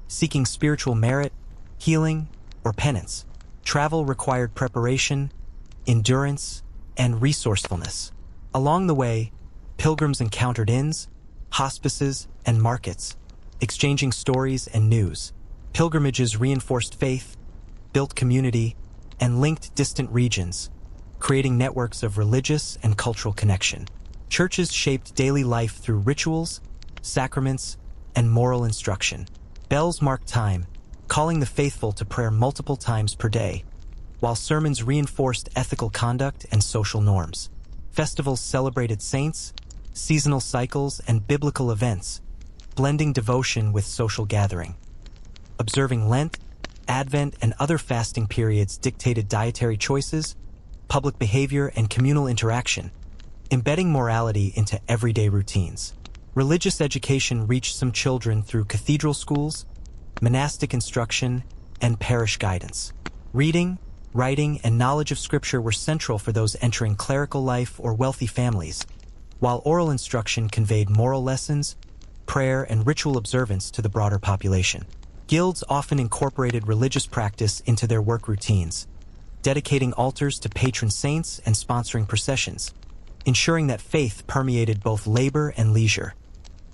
seeking spiritual merit, healing, or penance. Travel required preparation, endurance, and resourcefulness. Along the way, pilgrims encountered inns, hospices, and markets, exchanging stories and news. Pilgrimages reinforced faith, built community, and linked distant regions, creating networks of religious and cultural connection. Churches shaped daily life through rituals, sacraments, and moral instruction. Bells marked time, calling the faithful to prayer multiple times per day, while sermons reinforced ethical conduct and social norms. Festivals celebrated saints, seasonal cycles, and biblical events, blending devotion with social gathering. Observing Lent, Advent, and other fasting periods dictated dietary choices, public behavior, and communal interaction, embedding morality into everyday routines. Religious education reached some children through cathedral schools, monastic instruction, and parish guidance. Reading, writing, and knowledge of Scripture were central for those entering clerical life or wealthy families, while oral instruction conveyed moral lessons, prayer, and ritual observance to the broader population. Guilds often incorporated religious practice into their work routines, dedicating altars to patron saints and sponsoring processions, ensuring that faith permeated both labor and leisure.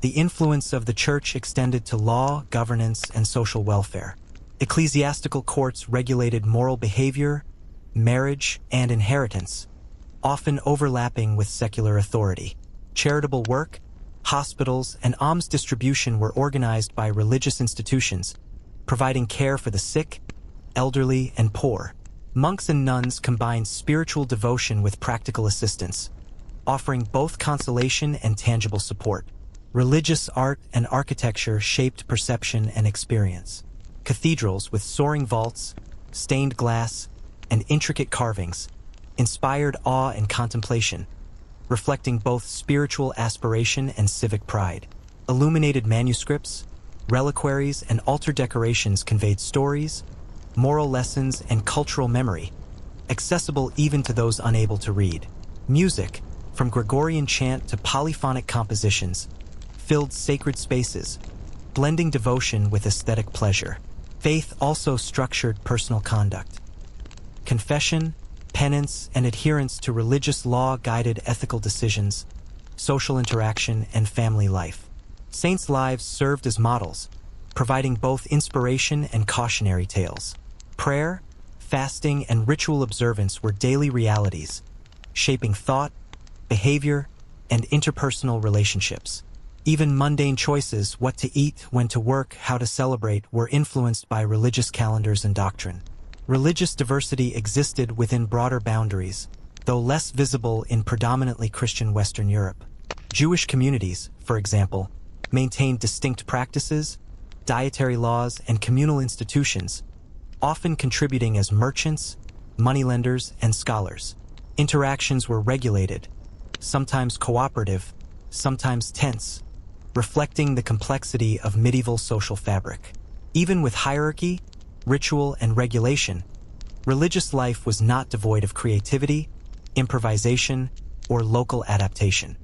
The influence of the church extended to law, governance, and social welfare. Ecclesiastical courts regulated moral behavior, marriage, and inheritance, often overlapping with secular authority. Charitable work, hospitals, and alms distribution were organized by religious institutions, providing care for the sick, elderly, and poor. Monks and nuns combined spiritual devotion with practical assistance, offering both consolation and tangible support. Religious art and architecture shaped perception and experience. Cathedrals with soaring vaults, stained glass, and intricate carvings inspired awe and contemplation, reflecting both spiritual aspiration and civic pride. Illuminated manuscripts, reliquaries, and altar decorations conveyed stories, moral lessons, and cultural memory, accessible even to those unable to read. Music, from Gregorian chant to polyphonic compositions, filled sacred spaces, blending devotion with aesthetic pleasure. Faith also structured personal conduct. Confession, penance, and adherence to religious law guided ethical decisions, social interaction, and family life. Saints' lives served as models, providing both inspiration and cautionary tales. Prayer, fasting, and ritual observance were daily realities, shaping thought, behavior, and interpersonal relationships. Even mundane choices, what to eat, when to work, how to celebrate, were influenced by religious calendars and doctrine. Religious diversity existed within broader boundaries, though less visible in predominantly Christian Western Europe. Jewish communities, for example, maintained distinct practices, dietary laws, and communal institutions, often contributing as merchants, moneylenders, and scholars. Interactions were regulated, sometimes cooperative, sometimes tense, reflecting the complexity of medieval social fabric. Even with hierarchy, ritual, and regulation, religious life was not devoid of creativity, improvisation, or local adaptation.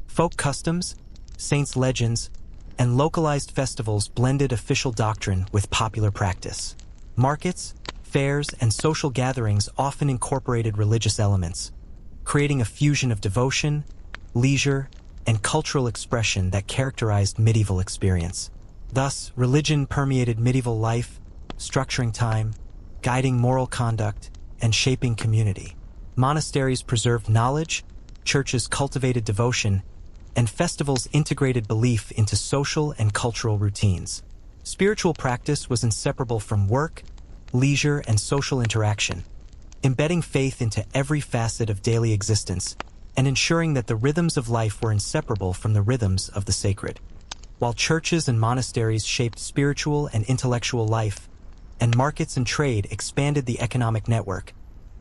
Folk customs, saints' legends, and localized festivals blended official doctrine with popular practice. Markets, fairs, and social gatherings often incorporated religious elements, creating a fusion of devotion, leisure, and cultural expression that characterized medieval experience. Thus, religion permeated medieval life, structuring time, guiding moral conduct, and shaping community. Monasteries preserved knowledge, churches cultivated devotion, and festivals integrated belief into social and cultural routines. Spiritual practice was inseparable from work, leisure, and social interaction, embedding faith into every facet of daily existence and ensuring that the rhythms of life were inseparable from the rhythms of the sacred. While churches and monasteries shaped spiritual and intellectual life, and markets and trade expanded the economic network,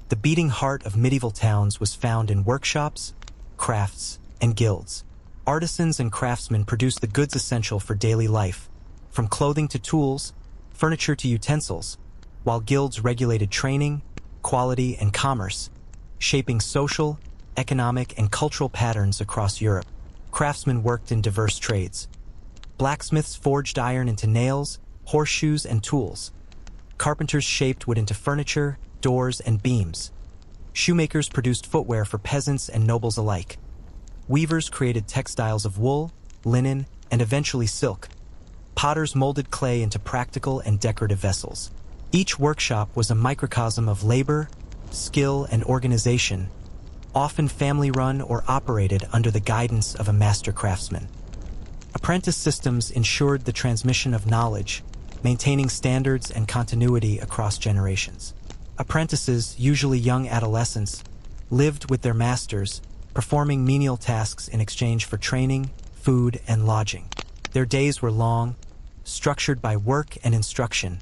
the beating heart of medieval towns was found in workshops, crafts, and guilds. Artisans and craftsmen produced the goods essential for daily life, from clothing to tools, furniture to utensils, while guilds regulated training, quality, and commerce, shaping social, economic, and cultural patterns across Europe. Craftsmen worked in diverse trades. Blacksmiths forged iron into nails, horseshoes, and tools. Carpenters shaped wood into furniture, doors, and beams. Shoemakers produced footwear for peasants and nobles alike. Weavers created textiles of wool, linen, and eventually silk. Potters molded clay into practical and decorative vessels. Each workshop was a microcosm of labor, skill, and organization, often family-run or operated under the guidance of a master craftsman. Apprentice systems ensured the transmission of knowledge, maintaining standards and continuity across generations. Apprentices, usually young adolescents, lived with their masters, performing menial tasks in exchange for training, food, and lodging. Their days were long, structured by work and instruction,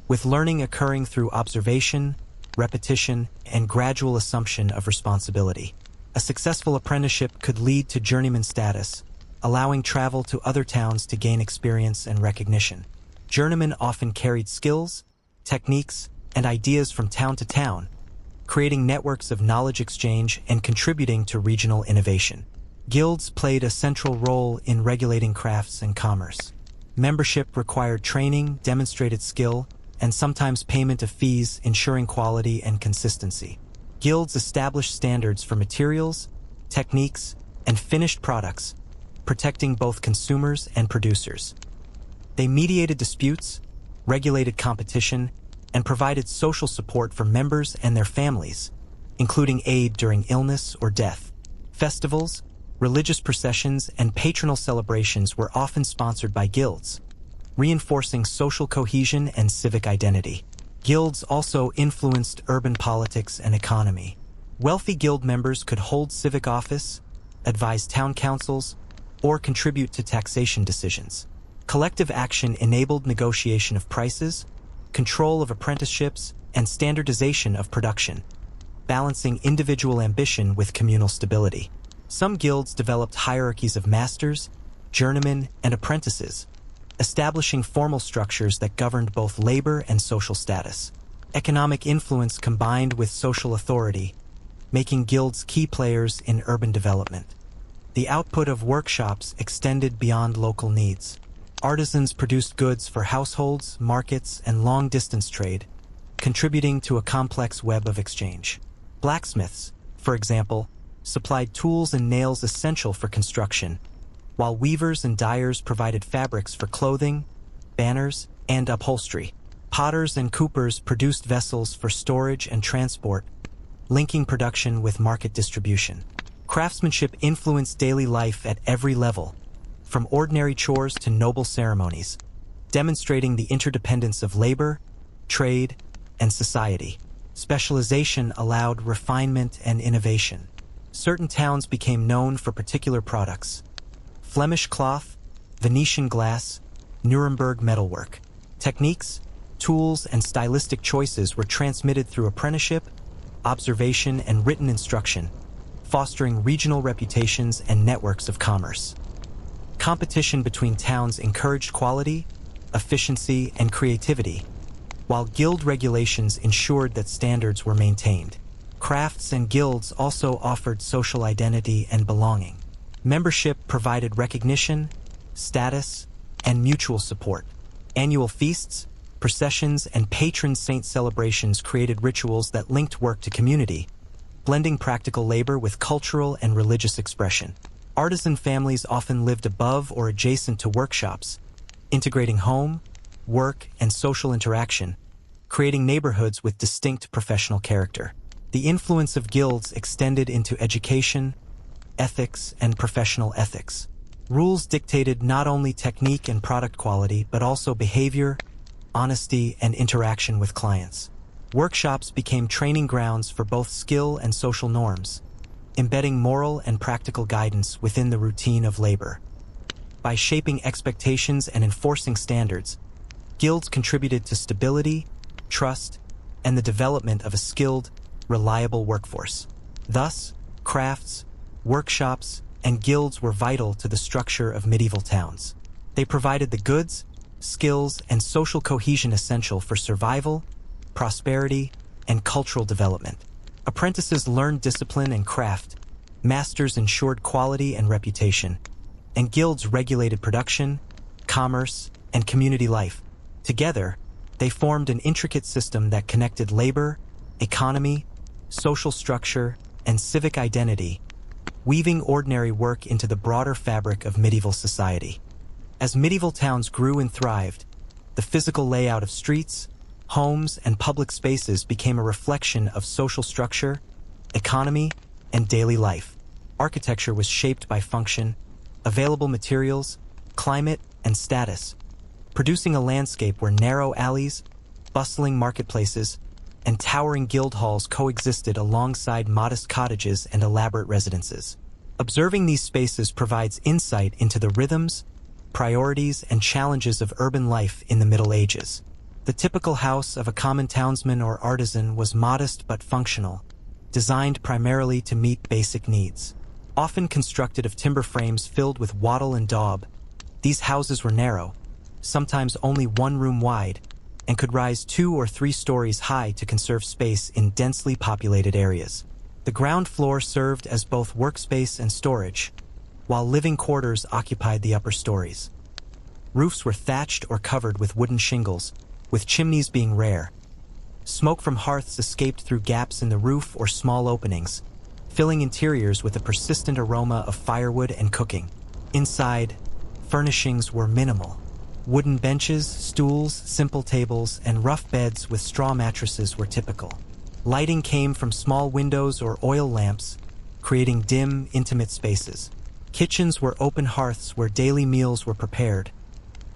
with learning occurring through observation, repetition, and gradual assumption of responsibility. A successful apprenticeship could lead to journeyman status, allowing travel to other towns to gain experience and recognition. Journeymen often carried skills, techniques, and ideas from town to town, creating networks of knowledge exchange and contributing to regional innovation. Guilds played a central role in regulating crafts and commerce. Membership required training, demonstrated skill, and sometimes payment of fees, ensuring quality and consistency. Guilds established standards for materials, techniques, and finished products, protecting both consumers and producers. They mediated disputes, regulated competition, and provided social support for members and their families, including aid during illness or death. Festivals, religious processions, and patronal celebrations were often sponsored by guilds, reinforcing social cohesion and civic identity. Guilds also influenced urban politics and economy. Wealthy guild members could hold civic office, advise town councils, or contribute to taxation decisions. Collective action enabled negotiation of prices, control of apprenticeships, and standardization of production, balancing individual ambition with communal stability. Some guilds developed hierarchies of masters, journeymen, and apprentices, establishing formal structures that governed both labor and social status. Economic influence combined with social authority, making guilds key players in urban development. The output of workshops extended beyond local needs. Artisans produced goods for households, markets, and long-distance trade, contributing to a complex web of exchange. Blacksmiths, for example, supplied tools and nails essential for construction, while weavers and dyers provided fabrics for clothing, banners, and upholstery. Potters and coopers produced vessels for storage and transport, linking production with market distribution. Craftsmanship influenced daily life at every level, from ordinary chores to noble ceremonies, demonstrating the interdependence of labor, trade, and society. Specialization allowed refinement and innovation. Certain towns became known for particular products: Flemish cloth, Venetian glass, Nuremberg metalwork. Techniques, tools, and stylistic choices were transmitted through apprenticeship, observation, and written instruction, fostering regional reputations and networks of commerce. Competition between towns encouraged quality, efficiency, and creativity, while guild regulations ensured that standards were maintained. Crafts and guilds also offered social identity and belonging. Membership provided recognition, status, and mutual support. Annual feasts, processions, and patron saint celebrations created rituals that linked work to community, blending practical labor with cultural and religious expression. Artisan families often lived above or adjacent to workshops, integrating home, work, and social interaction, creating neighborhoods with distinct professional character. The influence of guilds extended into education, ethics, and professional ethics. Rules dictated not only technique and product quality, but also behavior, honesty, and interaction with clients. Workshops became training grounds for both skill and social norms, embedding moral and practical guidance within the routine of labor. By shaping expectations and enforcing standards, guilds contributed to stability, trust, and the development of a skilled, reliable workforce. Thus, crafts, workshops, and guilds were vital to the structure of medieval towns. They provided the goods, skills, and social cohesion essential for survival, prosperity, and cultural development. Apprentices learned discipline and craft, masters ensured quality and reputation, and guilds regulated production, commerce, and community life. Together, they formed an intricate system that connected labor, economy, social structure, and civic identity, weaving ordinary work into the broader fabric of medieval society. As medieval towns grew and thrived, the physical layout of streets, homes, and public spaces became a reflection of social structure, economy, and daily life. Architecture was shaped by function, available materials, climate, and status, producing a landscape where narrow alleys, bustling marketplaces, and towering guild halls coexisted alongside modest cottages and elaborate residences. Observing these spaces provides insight into the rhythms, priorities, and challenges of urban life in the Middle Ages. The typical house of a common townsman or artisan was modest but functional, designed primarily to meet basic needs. Often constructed of timber frames filled with wattle and daub, these houses were narrow, sometimes only one room wide, and could rise 2 or 3 stories high to conserve space in densely populated areas. The ground floor served as both workspace and storage, while living quarters occupied the upper stories. Roofs were thatched or covered with wooden shingles, with chimneys being rare. Smoke from hearths escaped through gaps in the roof or small openings, filling interiors with a persistent aroma of firewood and cooking. Inside, furnishings were minimal. Wooden benches, stools, simple tables, and rough beds with straw mattresses were typical. Lighting came from small windows or oil lamps, creating dim, intimate spaces. Kitchens were open hearths where daily meals were prepared,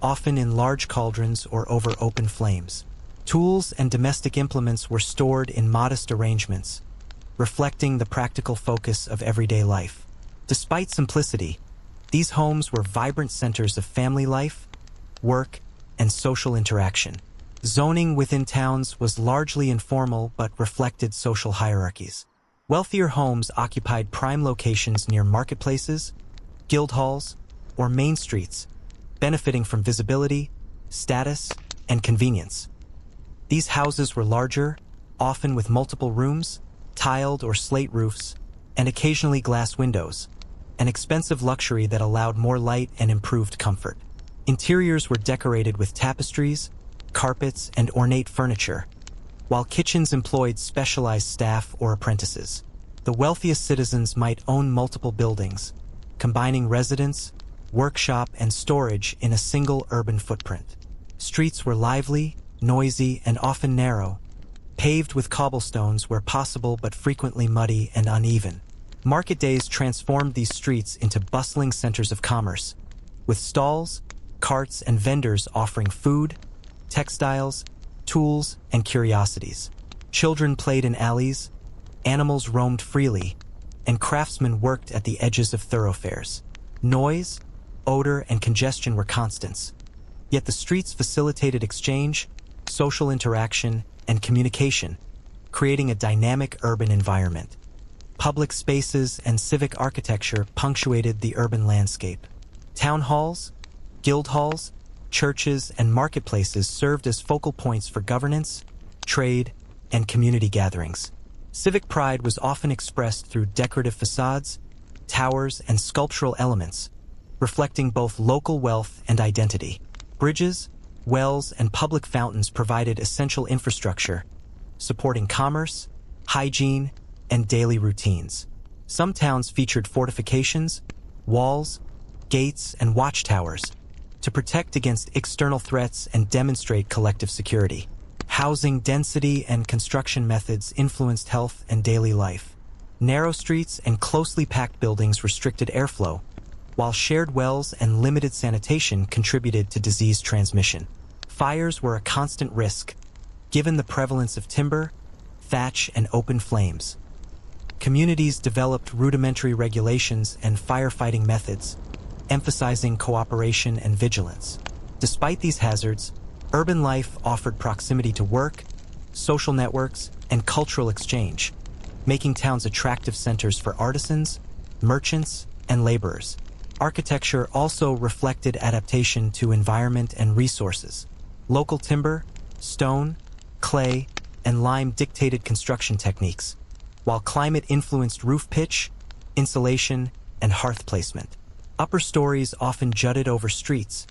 often in large cauldrons or over open flames. Tools and domestic implements were stored in modest arrangements, reflecting the practical focus of everyday life. Despite simplicity, these homes were vibrant centers of family life, work, and social interaction. Zoning within towns was largely informal but reflected social hierarchies. Wealthier homes occupied prime locations near marketplaces, guild halls, or main streets, benefiting from visibility, status, and convenience. These houses were larger, often with multiple rooms, tiled or slate roofs, and occasionally glass windows, an expensive luxury that allowed more light and improved comfort. Interiors were decorated with tapestries, carpets, and ornate furniture, while kitchens employed specialized staff or apprentices. The wealthiest citizens might own multiple buildings, combining residence, workshop, and storage in a single urban footprint. Streets were lively, noisy, and often narrow, paved with cobblestones where possible but frequently muddy and uneven. Market days transformed these streets into bustling centers of commerce, with stalls, carts, and vendors offering food, textiles, tools, and curiosities. Children played in alleys, animals roamed freely, and craftsmen worked at the edges of thoroughfares. Noise, odor, and congestion were constants, yet the streets facilitated exchange, social interaction, and communication, creating a dynamic urban environment. Public spaces and civic architecture punctuated the urban landscape. Town halls, guild halls, churches, and marketplaces served as focal points for governance, trade, and community gatherings. Civic pride was often expressed through decorative facades, towers, and sculptural elements, reflecting both local wealth and identity. Bridges, wells, and public fountains provided essential infrastructure, supporting commerce, hygiene, and daily routines. Some towns featured fortifications, walls, gates, and watchtowers to protect against external threats and demonstrate collective security. Housing density and construction methods influenced health and daily life. Narrow streets and closely packed buildings restricted airflow, while shared wells and limited sanitation contributed to disease transmission. Fires were a constant risk, given the prevalence of timber, thatch, and open flames. Communities developed rudimentary regulations and firefighting methods, emphasizing cooperation and vigilance. Despite these hazards, urban life offered proximity to work, social networks, and cultural exchange, making towns attractive centers for artisans, merchants, and laborers. Architecture also reflected adaptation to environment and resources. Local timber, stone, clay, and lime dictated construction techniques, while climate influenced roof pitch, insulation, and hearth placement. Upper stories often jutted over streets,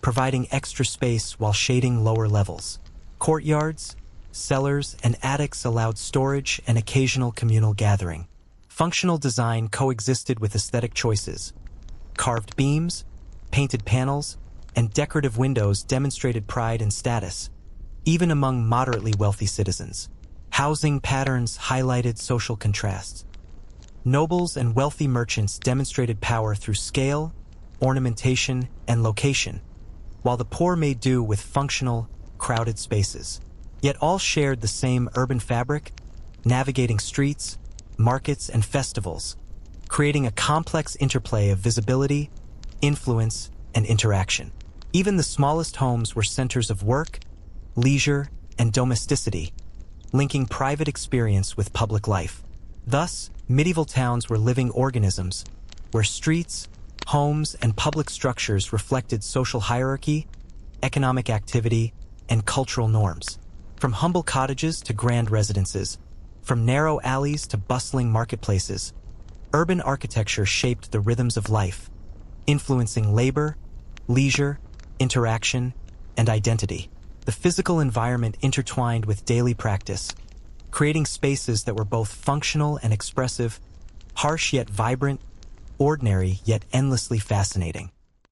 providing extra space while shading lower levels. Courtyards, cellars, and attics allowed storage and occasional communal gathering. Functional design coexisted with aesthetic choices. Carved beams, painted panels, and decorative windows demonstrated pride and status, even among moderately wealthy citizens. Housing patterns highlighted social contrasts. Nobles and wealthy merchants demonstrated power through scale, ornamentation, and location, while the poor made do with functional, crowded spaces. Yet all shared the same urban fabric, navigating streets, markets, and festivals, creating a complex interplay of visibility, influence, and interaction. Even the smallest homes were centers of work, leisure, and domesticity, linking private experience with public life. Thus, medieval towns were living organisms, where streets, homes, and public structures reflected social hierarchy, economic activity, and cultural norms. From humble cottages to grand residences, from narrow alleys to bustling marketplaces, urban architecture shaped the rhythms of life, influencing labor, leisure, interaction, and identity. The physical environment intertwined with daily practice, creating spaces that were both functional and expressive, harsh yet vibrant, ordinary yet endlessly fascinating.